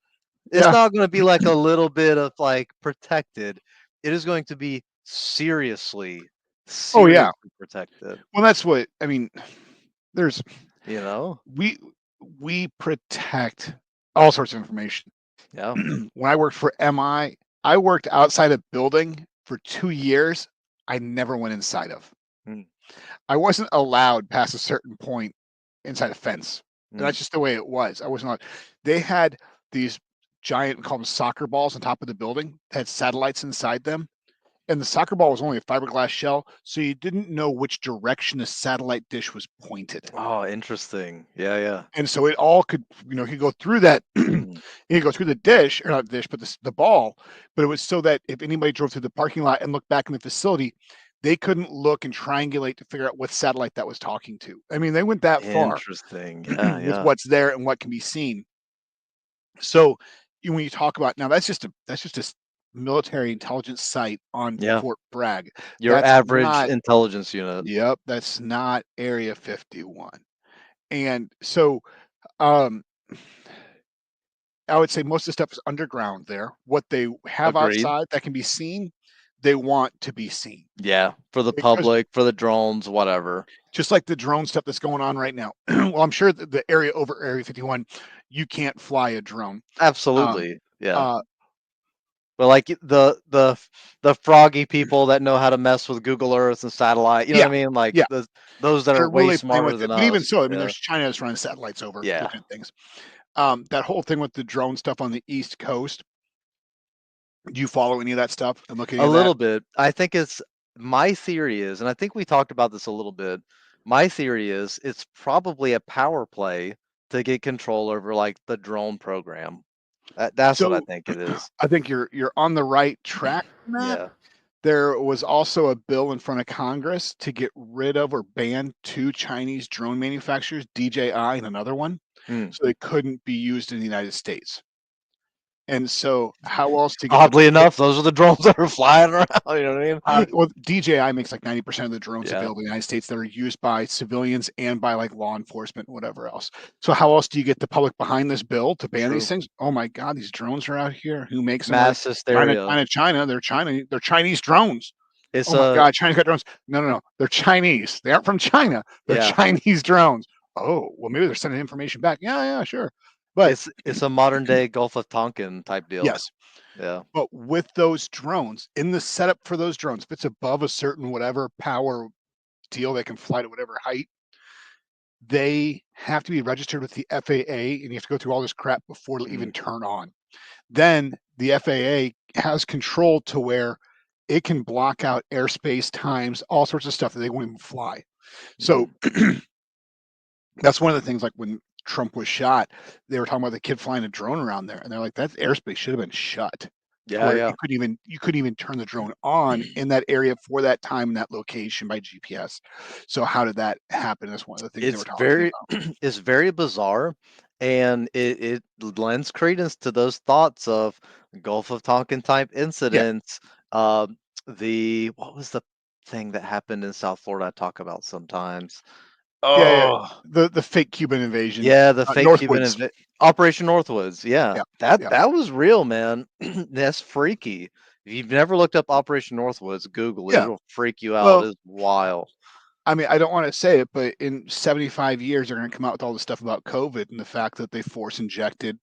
Speaker 2: it's
Speaker 1: Yeah.
Speaker 2: not going to be like a little bit of like protected. It is going to be seriously
Speaker 1: Oh yeah.
Speaker 2: protected.
Speaker 1: Well, that's what I mean. There's
Speaker 2: You know,
Speaker 1: we protect all sorts of information.
Speaker 2: Yeah.
Speaker 1: When I worked for MI, I worked outside a building for 2 years I never went inside of.
Speaker 2: Mm.
Speaker 1: I wasn't allowed past a certain point inside a fence. And
Speaker 2: Mm.
Speaker 1: that's just the way it was. I wasn't allowed. They had these giant, we call them soccer balls on top of the building, had satellites inside them. And the soccer ball was only a fiberglass shell, so you didn't know which direction the satellite dish was pointed.
Speaker 2: Oh, interesting. Yeah.
Speaker 1: And so it all could, you could go through that. You could go through the dish, or not the dish, but the ball. But it was so that if anybody drove through the parking lot and looked back in the facility, they couldn't look and triangulate to figure out what satellite that was talking to. I mean, they went that far
Speaker 2: Interesting. Yeah,
Speaker 1: with
Speaker 2: yeah.
Speaker 1: what's there and what can be seen. So when you talk about now, that's just a military intelligence site on
Speaker 2: Yeah.
Speaker 1: Fort Bragg.
Speaker 2: Your
Speaker 1: That's
Speaker 2: average
Speaker 1: not,
Speaker 2: intelligence unit.
Speaker 1: yep, that's not Area 51. And so I would say most of the stuff is underground there. What they have
Speaker 2: Agreed.
Speaker 1: outside that can be seen, they want to be seen.
Speaker 2: Yeah, for the
Speaker 1: Because
Speaker 2: public, for the drones, whatever.
Speaker 1: just like the drone stuff that's going on right now. Well, I'm sure that the area over Area 51, you can't fly a drone.
Speaker 2: Absolutely. Yeah.
Speaker 1: Uh,
Speaker 2: But like the froggy people that know how to mess with Google Earth and satellite, you know
Speaker 1: yeah,
Speaker 2: what I mean? Like
Speaker 1: yeah.
Speaker 2: those that are
Speaker 1: They're
Speaker 2: way
Speaker 1: really playing
Speaker 2: smarter
Speaker 1: with it.
Speaker 2: than
Speaker 1: But even
Speaker 2: us.
Speaker 1: so, I mean,
Speaker 2: Yeah.
Speaker 1: there's China that's running satellites over
Speaker 2: Yeah.
Speaker 1: looking at things. That whole thing with the drone stuff on the East Coast. Do you follow any of that stuff and look at any
Speaker 2: A
Speaker 1: of that?
Speaker 2: little bit. I think it's my theory is, and I think we talked about this a little bit. My theory is it's probably a power play to get control over like the drone program. That's what I
Speaker 1: So
Speaker 2: think it is.
Speaker 1: I think you're on the right track on that.
Speaker 2: Yeah.
Speaker 1: There was also a bill in front of Congress to get rid of or ban 2 Chinese drone manufacturers, DJI and another one,
Speaker 2: Hmm.
Speaker 1: so they couldn't be used in the United States. And so how else to get
Speaker 2: Oddly enough, those are the drones that are flying around. You know what I mean?
Speaker 1: well, DJI makes like 90% of the drones
Speaker 2: Yeah.
Speaker 1: available in the United States that are used by civilians and by like law enforcement and whatever else. So how else do you get the public behind this bill to ban these
Speaker 2: True.
Speaker 1: things? Oh my God, these drones are out here. Who makes them?
Speaker 2: Mass hysteria.
Speaker 1: China. They're Chinese drones.
Speaker 2: It's
Speaker 1: Oh my God, China's got drones. No. They're Chinese. They aren't from China. They're
Speaker 2: Yeah.
Speaker 1: Chinese drones. Oh, well, maybe they're sending information back. Yeah, sure. But
Speaker 2: it's a modern day Gulf of Tonkin type deal.
Speaker 1: yes.
Speaker 2: Yeah.
Speaker 1: But with those drones, in the setup for those drones, if it's above a certain whatever power deal, they can fly to whatever height, they have to be registered with the FAA, and you have to go through all this crap before it'll even turn on. Then the FAA has control to where it can block out airspace times, all sorts of stuff that they won't even fly. So that's one of the things, like when Trump was shot, they were talking about the kid flying a drone around there, and they're like, that airspace should have been shut.
Speaker 2: Yeah, yeah.
Speaker 1: You couldn't even turn the drone on in that area for that time and that location by GPS. So how did that happen? That's one of the things they were talking about.
Speaker 2: It's very bizarre, and it lends credence to those thoughts of Gulf of Tonkin type incidents. What was the thing that happened in South Florida I talk about sometimes?
Speaker 1: Yeah.
Speaker 2: Oh,
Speaker 1: The fake Cuban invasion.
Speaker 2: yeah, the fake Cuban
Speaker 1: Northwoods.
Speaker 2: Operation Northwoods. Yeah,
Speaker 1: Yeah.
Speaker 2: that was real, man. That's freaky. If you've never looked up Operation Northwoods, Google it.
Speaker 1: Yeah.
Speaker 2: It'll freak you out.
Speaker 1: Well,
Speaker 2: It's wild.
Speaker 1: I mean, I don't want to say it, but in 75 years, they're going to come out with all the stuff about COVID and the fact that they force injected,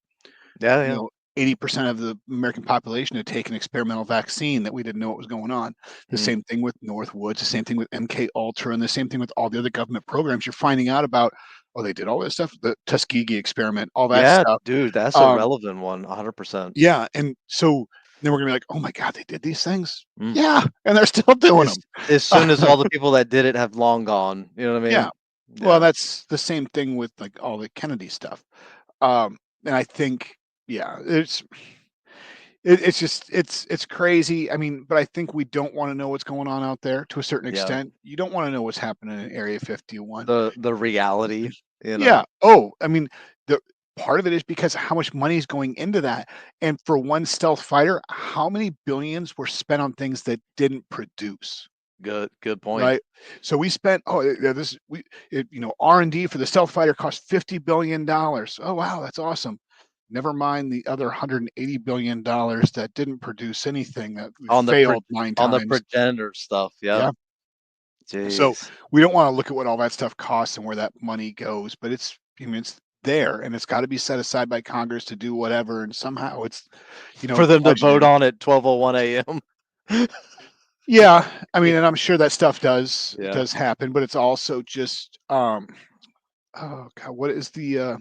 Speaker 2: Yeah.
Speaker 1: 80% of the American population had taken experimental vaccine that we didn't know what was going on. The same thing with Northwoods, the same thing with MK Ultra, and the same thing with all the other government programs. You're finding out about, oh, they did all this stuff, the Tuskegee experiment, all that
Speaker 2: Yeah,
Speaker 1: stuff.
Speaker 2: dude, that's a relevant one, 100%.
Speaker 1: Yeah, and so then we're gonna be like, oh my God, they did these things?
Speaker 2: Mm.
Speaker 1: Yeah, and they're still doing them.
Speaker 2: As soon as all the people that did it have long gone, you know what I mean?
Speaker 1: Yeah. Well, that's the same thing with like all the Kennedy stuff. And I think, yeah, it's just it's crazy. I mean, but I think we don't want to know what's going on out there to a certain
Speaker 2: Yeah.
Speaker 1: extent. You don't want to know what's happening in Area 51.
Speaker 2: The reality, you know.
Speaker 1: Yeah. Oh, I mean, the part of it is because how much money is going into that. And for one stealth fighter, how many billions were spent on things that didn't produce?
Speaker 2: Good point.
Speaker 1: Right. So we spent R&D for the stealth fighter cost $50 billion. Oh wow, that's awesome. Never mind the other $180 billion that didn't produce anything, that failed 9
Speaker 2: on the
Speaker 1: times.
Speaker 2: progenitor stuff.
Speaker 1: Yeah.
Speaker 2: Jeez.
Speaker 1: So we don't want to look at what all that stuff costs and where that money goes, but it's there, and it's got to be set aside by Congress to do whatever, and somehow it's
Speaker 2: for them to vote
Speaker 1: budgeted.
Speaker 2: on it 12:01 a.m.
Speaker 1: Yeah, I mean, and I'm sure that stuff does
Speaker 2: Yeah.
Speaker 1: happen, but it's also just oh God, what is the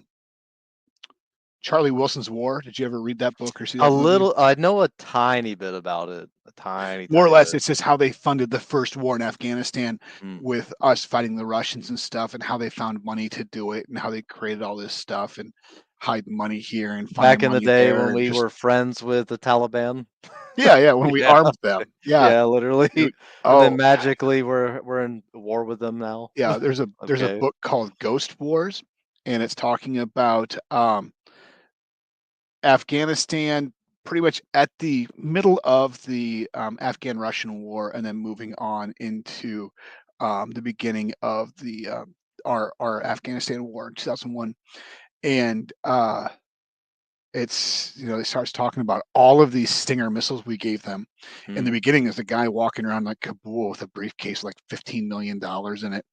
Speaker 1: Charlie Wilson's War? Did you ever read that book or see that
Speaker 2: A
Speaker 1: movie?
Speaker 2: little, I know a tiny bit about it. A tiny
Speaker 1: More or less,
Speaker 2: bit.
Speaker 1: it's just how they funded the first war in Afghanistan with us fighting the Russians and stuff, and how they found money to do it, and how they created all this stuff and hide money here and find
Speaker 2: Back in the
Speaker 1: money
Speaker 2: day
Speaker 1: there,
Speaker 2: when
Speaker 1: and
Speaker 2: we
Speaker 1: just
Speaker 2: were friends with the Taliban.
Speaker 1: yeah, when we
Speaker 2: Yeah.
Speaker 1: armed them. Yeah.
Speaker 2: Yeah, literally.
Speaker 1: Dude,
Speaker 2: And then
Speaker 1: oh,
Speaker 2: magically we're in war with them now.
Speaker 1: yeah, there's a
Speaker 2: Okay.
Speaker 1: book called Ghost Wars, and it's talking about Afghanistan pretty much at the middle of the Afghan-Russian war, and then moving on into the beginning of the our Afghanistan war in 2001. And it's it starts talking about all of these Stinger missiles we gave them. In the beginning, there's a guy walking around like Kabul with a briefcase like $15 million in it,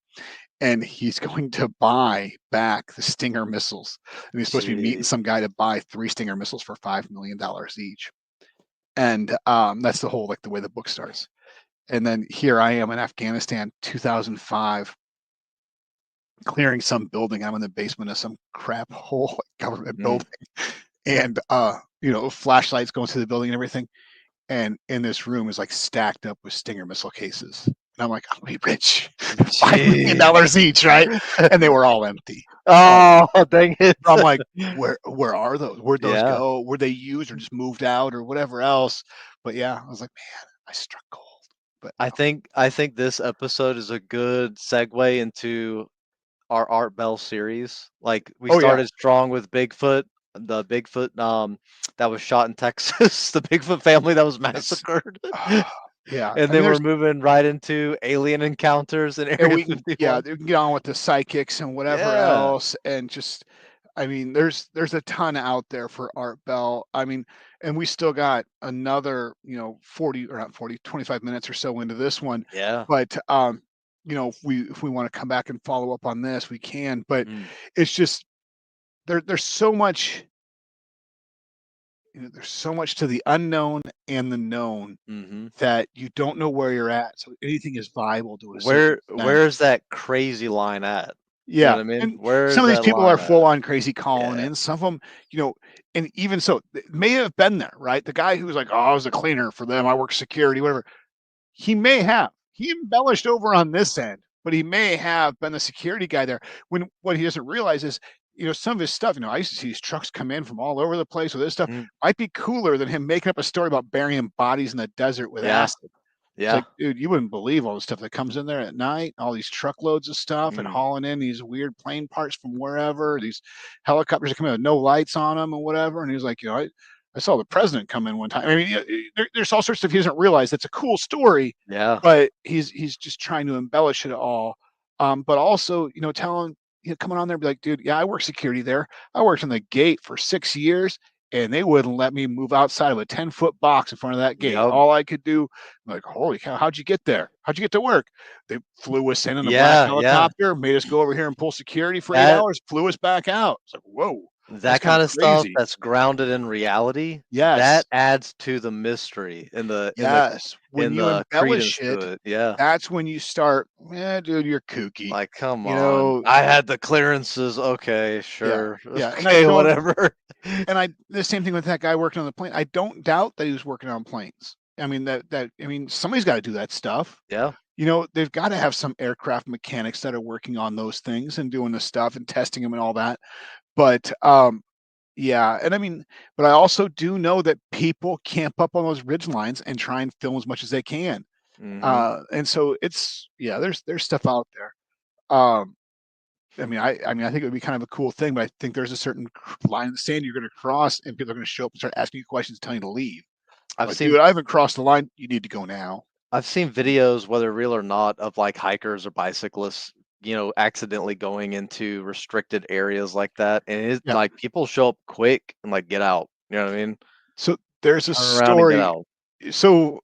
Speaker 1: and he's going to buy back the Stinger missiles. And he's supposed to be meeting some guy to buy 3 Stinger missiles for $5 million each. And that's the whole the way the book starts. And then here I am in Afghanistan, 2005, clearing some building. I'm in the basement of some crap hole government building, and flashlights going through the building and everything. And in this room is stacked up with Stinger missile cases. And I'm like, I'll be rich. $5 million each, right? And they were all empty.
Speaker 2: Oh, dang it.
Speaker 1: I'm like, where are those? Where'd those go? Were they used or just moved out or whatever else? But yeah, I was like, man, I struck gold. But
Speaker 2: I think this episode is a good segue into our Art Bell series. Like we started strong with Bigfoot, the Bigfoot that was shot in Texas, the Bigfoot family that was massacred.
Speaker 1: Yeah.
Speaker 2: And then we're moving right into alien encounters in Area 51.
Speaker 1: We can get on with the psychics and whatever else, and just there's a ton out there for Art Bell. And we still got another 40 or not 40 25 minutes or so into this one.
Speaker 2: Yeah.
Speaker 1: But if we want to come back and follow up on this, we can. But it's just there's so much. There's so much to the unknown and the known that you don't know where you're at. So anything is viable to a certain extent.
Speaker 2: Where's that crazy line at?
Speaker 1: Yeah.
Speaker 2: You know what I mean?
Speaker 1: And
Speaker 2: Where's
Speaker 1: some of these
Speaker 2: that
Speaker 1: people
Speaker 2: line
Speaker 1: are full
Speaker 2: at?
Speaker 1: on crazy calling in. Some of them, and even so, it may have been there, right? The guy who was like, oh, I was a cleaner for them. I work security, whatever. He may have. He embellished over on this end, but he may have been the security guy there. When what he doesn't realize is, some of his stuff, I used to see these trucks come in from all over the place with this stuff, might be cooler than him making up a story about burying bodies in the desert with acid. It's like, dude, you wouldn't believe all the stuff that comes in there at night, all these truckloads of stuff and hauling in these weird plane parts from wherever, these helicopters that come in with no lights on them and whatever. And he was like, I saw the president come in one time. There's all sorts of stuff he doesn't realize. That's a cool story.
Speaker 2: Yeah.
Speaker 1: But he's just trying to embellish it all. But also, telling, coming on there and be like, dude, yeah, I work security there. I worked on the gate for 6 years, and they wouldn't let me move outside of a 10-foot box in front of that gate. All I could do, I'm like, holy cow, how'd you get there? How'd you get to work? They flew us in a black helicopter, made us go over here and pull security for 8 hours, flew us back out. It's like, whoa.
Speaker 2: That kind of stuff that's grounded in reality.
Speaker 1: Yes.
Speaker 2: That adds to the mystery and
Speaker 1: Yes. When you
Speaker 2: credence
Speaker 1: embellish
Speaker 2: to
Speaker 1: it,
Speaker 2: it. Yeah.
Speaker 1: that's when you start, dude, you're kooky.
Speaker 2: Like, come
Speaker 1: You
Speaker 2: on.
Speaker 1: know,
Speaker 2: I had the clearances. Okay,
Speaker 1: yeah,
Speaker 2: sure.
Speaker 1: yeah. And I
Speaker 2: Okay,
Speaker 1: don't,
Speaker 2: whatever.
Speaker 1: and the same thing with that guy working on the plane. I don't doubt that he was working on planes. I mean, somebody's got to do that stuff.
Speaker 2: Yeah.
Speaker 1: You know, they've got to have some aircraft mechanics that are working on those things and doing the stuff and testing them and all that. But yeah, and I mean, but I also do know that people camp up on those ridge lines and try and film as much as they can.
Speaker 2: Mhm.
Speaker 1: And so there's stuff out there. Um, I mean, I think it would be kind of a cool thing, but I think there's a certain line in the sand you're going to cross, and people are going to show up and start asking you questions, telling you to leave. Like, dude, I haven't crossed the line. You need to go now.
Speaker 2: I've seen videos, whether real or not, of like hikers or bicyclists, accidentally going into restricted areas like that, and it's
Speaker 1: Yeah.
Speaker 2: like people show up quick and like get out. You know what I mean?
Speaker 1: So there's a
Speaker 2: Turn around and get
Speaker 1: story.
Speaker 2: out.
Speaker 1: So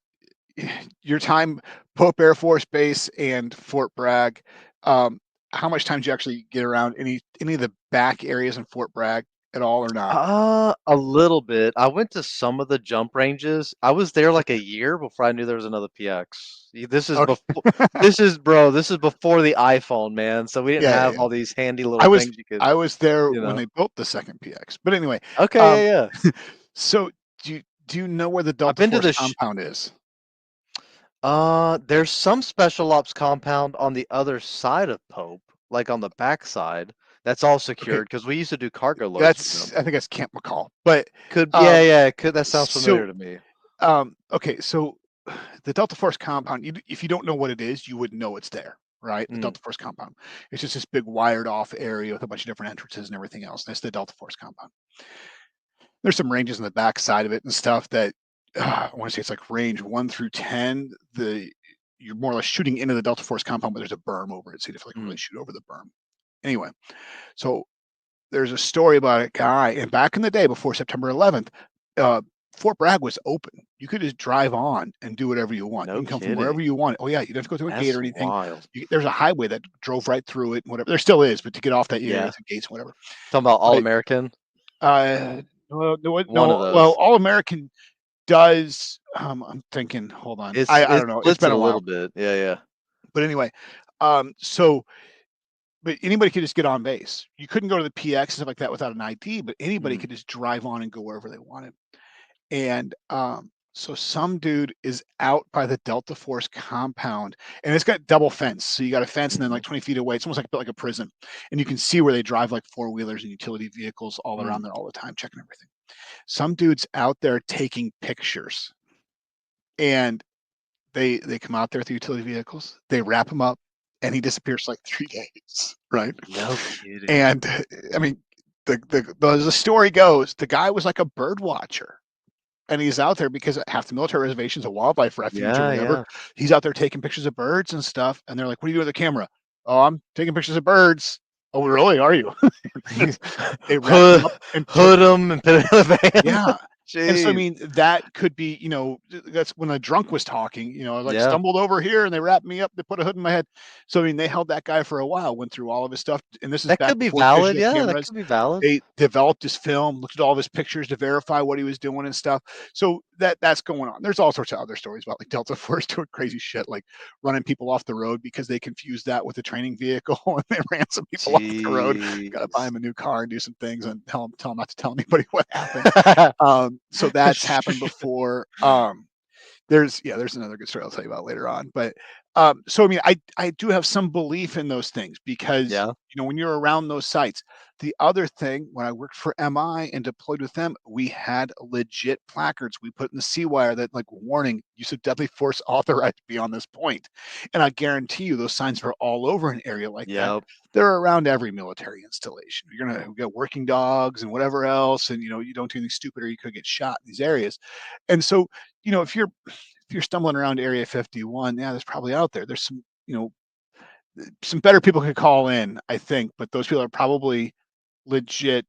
Speaker 1: your time, Pope Air Force Base and Fort Bragg, how much time did you actually get around any of the back areas in Fort Bragg at all or not?
Speaker 2: A little bit. I went to some of the jump ranges. I was there like a year before I knew there was another PX. This is
Speaker 1: Okay.
Speaker 2: before this is before the iPhone, man. So we didn't have all these handy little things you could,
Speaker 1: I was there
Speaker 2: you
Speaker 1: when
Speaker 2: know.
Speaker 1: they built the second PX. But anyway,
Speaker 2: Okay, yeah.
Speaker 1: so do you know where the
Speaker 2: I've
Speaker 1: Delta
Speaker 2: been to
Speaker 1: Force
Speaker 2: the
Speaker 1: compound is?
Speaker 2: there's some special ops compound on the other side of Pope, like on the back side. That's all secured because we used to do cargo loads with them.
Speaker 1: I think that's Camp McCall. But
Speaker 2: that sounds familiar to me.
Speaker 1: Okay, so the Delta Force compound, if you don't know what it is, you wouldn't know it's there, right? The Delta Force compound. It's just this big wired off area with a bunch of different entrances and everything else. That's the Delta Force compound. There's some ranges on the back side of it and stuff that I want to say it's like range 1 through 10. You're more or less shooting into the Delta Force compound, but there's a berm over it, so you have to like really shoot over the berm. Anyway, so there's a story about a guy, and back in the day before September 11th, Fort Bragg was open. You could just drive on and do whatever you want. You can come from wherever you want. Oh yeah, you don't have to go through a gate or anything. There's a highway that drove right through it. Whatever, there still is, but to get off that area, some gates, whatever.
Speaker 2: Talking about All American.
Speaker 1: No.
Speaker 2: One of those.
Speaker 1: Well, All American does. I'm thinking. Hold on. I don't know. It's been a while.
Speaker 2: Little bit. Yeah.
Speaker 1: But anyway, but anybody could just get on base. You couldn't go to the PX and stuff like that without an ID, but anybody could just drive on and go wherever they wanted. And so some dude is out by the Delta Force compound, and it's got double fence. So you got a fence, and then like 20 feet away, it's almost like a prison. And you can see where they drive like four-wheelers and utility vehicles all around there all the time, checking everything. Some dude's out there taking pictures, and they come out there with the utility vehicles. They wrap him up, and he disappears for like 3 days, right?
Speaker 2: No kidding.
Speaker 1: And I mean, the story goes, the guy was like a bird watcher, and he's out there because half the military reservation's a wildlife refuge or whatever.
Speaker 2: Yeah.
Speaker 1: He's out there taking pictures of birds and stuff, and they're like, "What are you doing with the camera?" "Oh, I'm taking pictures of birds." "Oh, really? Are you?" They wrap him up and
Speaker 2: hood him and put it in the van.
Speaker 1: Yeah. And so I
Speaker 2: Jeez.
Speaker 1: mean, that could be, that's when a drunk was talking, like
Speaker 2: Yeah.
Speaker 1: stumbled over here and they wrapped me up, they put a hood in my head. So I mean, they held that guy for a while, went through all of his stuff, and this is
Speaker 2: That
Speaker 1: back
Speaker 2: could be
Speaker 1: before
Speaker 2: valid.
Speaker 1: digital
Speaker 2: Yeah, that
Speaker 1: cameras.
Speaker 2: could be valid.
Speaker 1: They developed his film, looked at all of his pictures to verify what he was doing and stuff. So that's going on. There's all sorts of other stories about like Delta Force doing crazy shit, like running people off the road because they confused that with a training vehicle and they ran some people off the road. Got to buy them a new car and do some things and tell them not to tell anybody what happened. So that's happened before. There's another good story I'll tell you about later on. But so I mean, I do have some belief in those things because when you're around those sites. The other thing, when I worked for MI and deployed with them, we had legit placards we put in the sea wire that like warning, use of deadly force authorized beyond this point. And I guarantee you those signs are all over an area like that. They're around every military installation. You're gonna get working dogs and whatever else, and you don't do anything stupid or you could get shot in these areas. And so, if you're stumbling around Area 51, there's probably out there. There's some better people could call in, I think, but those people are probably legit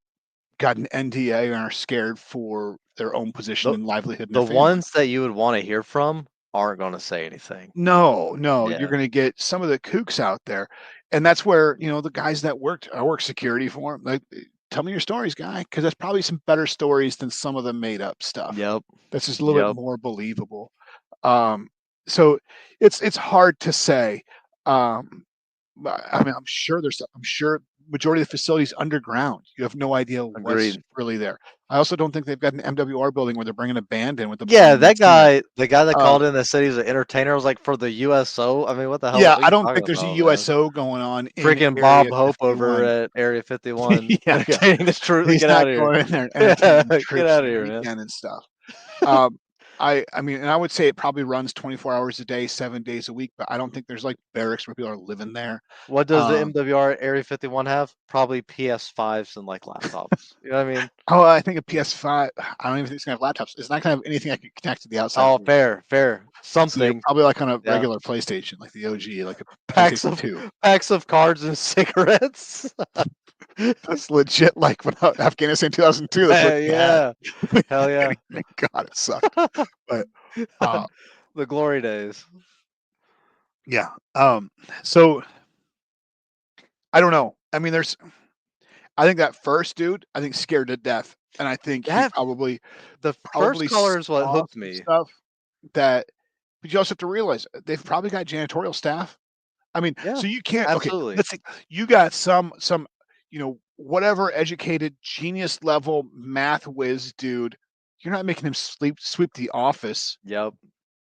Speaker 1: got an NDA and are scared for their own position and livelihood and
Speaker 2: The
Speaker 1: their family.
Speaker 2: ones that you would want to hear from aren't going to say anything.
Speaker 1: No,
Speaker 2: Yeah.
Speaker 1: you're going to get some of the kooks out there, and that's where the guys that I work security for them. Like tell me your stories, guy, because that's probably some better stories than some of the made up stuff.
Speaker 2: Yep.
Speaker 1: That's just a little bit more believable. So it's hard to say. I mean, I'm sure majority of the facilities underground. You have no idea what's really there. I also don't think they've got an MWR building where they're bringing a band in with a
Speaker 2: Yeah,
Speaker 1: playing
Speaker 2: that
Speaker 1: singer.
Speaker 2: guy, the guy that called in that said he's an entertainer, was like for the USO. I mean, what the hell?
Speaker 1: Yeah,
Speaker 2: What are
Speaker 1: I
Speaker 2: you
Speaker 1: don't
Speaker 2: talking
Speaker 1: think there's a
Speaker 2: about, man?
Speaker 1: USO going on in
Speaker 2: Freaking
Speaker 1: Area
Speaker 2: Bob Hope over
Speaker 1: 51.
Speaker 2: at Area 51
Speaker 1: yeah,
Speaker 2: entertaining this truth.
Speaker 1: He's
Speaker 2: Get
Speaker 1: not
Speaker 2: out of here.
Speaker 1: going in there and entertaining
Speaker 2: Get
Speaker 1: troops
Speaker 2: out
Speaker 1: for
Speaker 2: of
Speaker 1: the
Speaker 2: here, man.
Speaker 1: weekend and stuff. I mean, and I would say it probably runs 24 hours a day, 7 days a week, but I don't think there's like barracks where people are living there.
Speaker 2: What does the MWR Area 51 have? Probably PS5s and like laptops. You know what I mean?
Speaker 1: Oh, I think a PS5. I don't even think it's gonna have laptops. It's not gonna have anything I can connect to the outside.
Speaker 2: Oh, fair.
Speaker 1: So
Speaker 2: Something.
Speaker 1: probably like on a
Speaker 2: Yeah.
Speaker 1: regular PlayStation, like the OG, like a
Speaker 2: Packs
Speaker 1: PlayStation
Speaker 2: of
Speaker 1: 2.
Speaker 2: packs of cards and cigarettes.
Speaker 1: That's legit like when Afghanistan 2002. That's what they had.
Speaker 2: Yeah. Hell yeah.
Speaker 1: Thank God it sucked. But
Speaker 2: the glory days.
Speaker 1: yeah. So I don't know. I mean, I think that first dude, I think scared to death, and I think he probably
Speaker 2: first caller is what
Speaker 1: saw
Speaker 2: hooked
Speaker 1: some
Speaker 2: me.
Speaker 1: stuff that. But you also have to realize they've probably got janitorial staff. I mean,
Speaker 2: Yeah,
Speaker 1: so you can't.
Speaker 2: absolutely.
Speaker 1: Okay, let's say you got some whatever educated genius level math whiz dude. You're not making him sweep the office.
Speaker 2: Yep.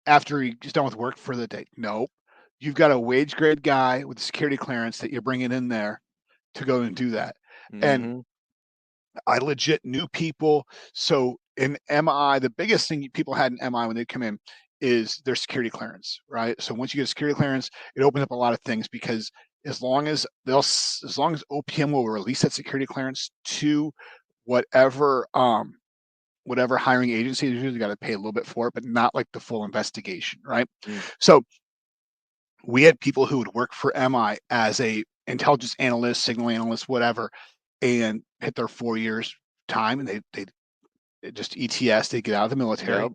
Speaker 1: After he's done with work for the day. Nope. You've got a wage grade guy with a security clearance that you're bringing in there to go and do that. And I legit knew people. So in MI, the biggest thing people had in MI when they come in is their security clearance, right? So once you get a security clearance, it opens up a lot of things because as long as OPM will release that security clearance to whatever whatever hiring agency, you usually got to pay a little bit for it, but not like the full investigation, right? So we had people who would work for MI as a intelligence analyst, signal analyst, whatever, and hit their 4 years time, and they just ETS. They get out of the military.
Speaker 2: Yep.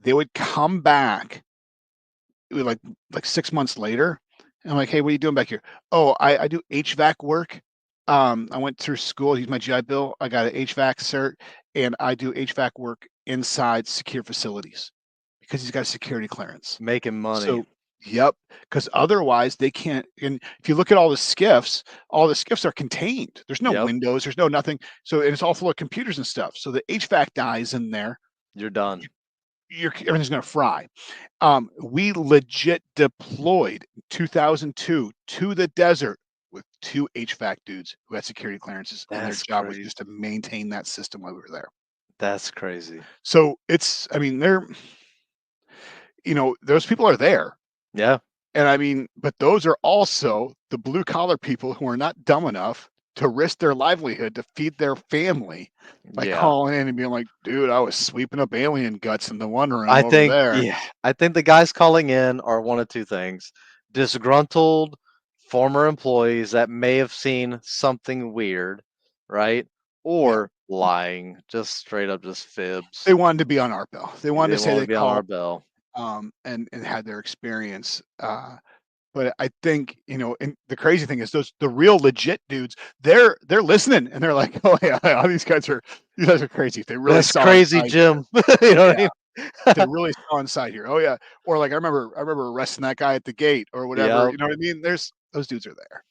Speaker 1: They would come back like 6 months later. And I'm like, hey, what are you doing back here? Oh, I do HVAC work. I went through school, use my GI Bill. I got an HVAC cert, and I do HVAC work inside secure facilities because he's got a security clearance.
Speaker 2: Making money.
Speaker 1: So, yep, because otherwise they can't. And if you look at all the skiffs are contained. There's no windows. There's no nothing. So and it's all full of computers and stuff. So the HVAC dies in there.
Speaker 2: You're done.
Speaker 1: Everything's going to fry. We legit deployed in 2002 to the desert with 2 HVAC dudes who had security clearances, and their job was just to maintain that system while we were there.
Speaker 2: That's crazy.
Speaker 1: So they're, those people are there.
Speaker 2: Yeah.
Speaker 1: And I mean, but those are also the blue collar people who are not dumb enough to risk their livelihood to feed their family by calling in and being like, dude, I was sweeping up alien guts in the one room over there.
Speaker 2: Yeah. I think the guys calling in are one of two things. Disgruntled former employees that may have seen something weird, right? Or lying, just straight up just fibs.
Speaker 1: They wanted to be on our bill. They wanted to say they
Speaker 2: be on our bill.
Speaker 1: And had their experience. But I think, and the crazy thing is the real legit dudes, they're listening and they're like, oh yeah, these guys are crazy. They really
Speaker 2: That's crazy, Jim. You know what I mean?
Speaker 1: They really saw inside here. Oh yeah. Or like I remember arresting that guy at the gate or whatever.
Speaker 2: Yep.
Speaker 1: You know what I mean? Those dudes are there.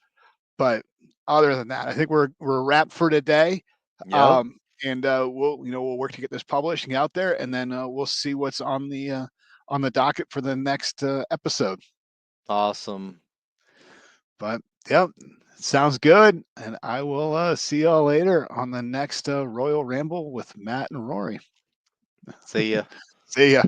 Speaker 1: But other than that, I think we're wrapped for today.
Speaker 2: Yep.
Speaker 1: And we'll work to get this published and get out there, and then we'll see what's on the docket for the next episode.
Speaker 2: Awesome.
Speaker 1: But yep, sounds good. And I will see y'all later on the next Royal Ramble with Matt and Rory.
Speaker 2: See ya.
Speaker 1: See ya.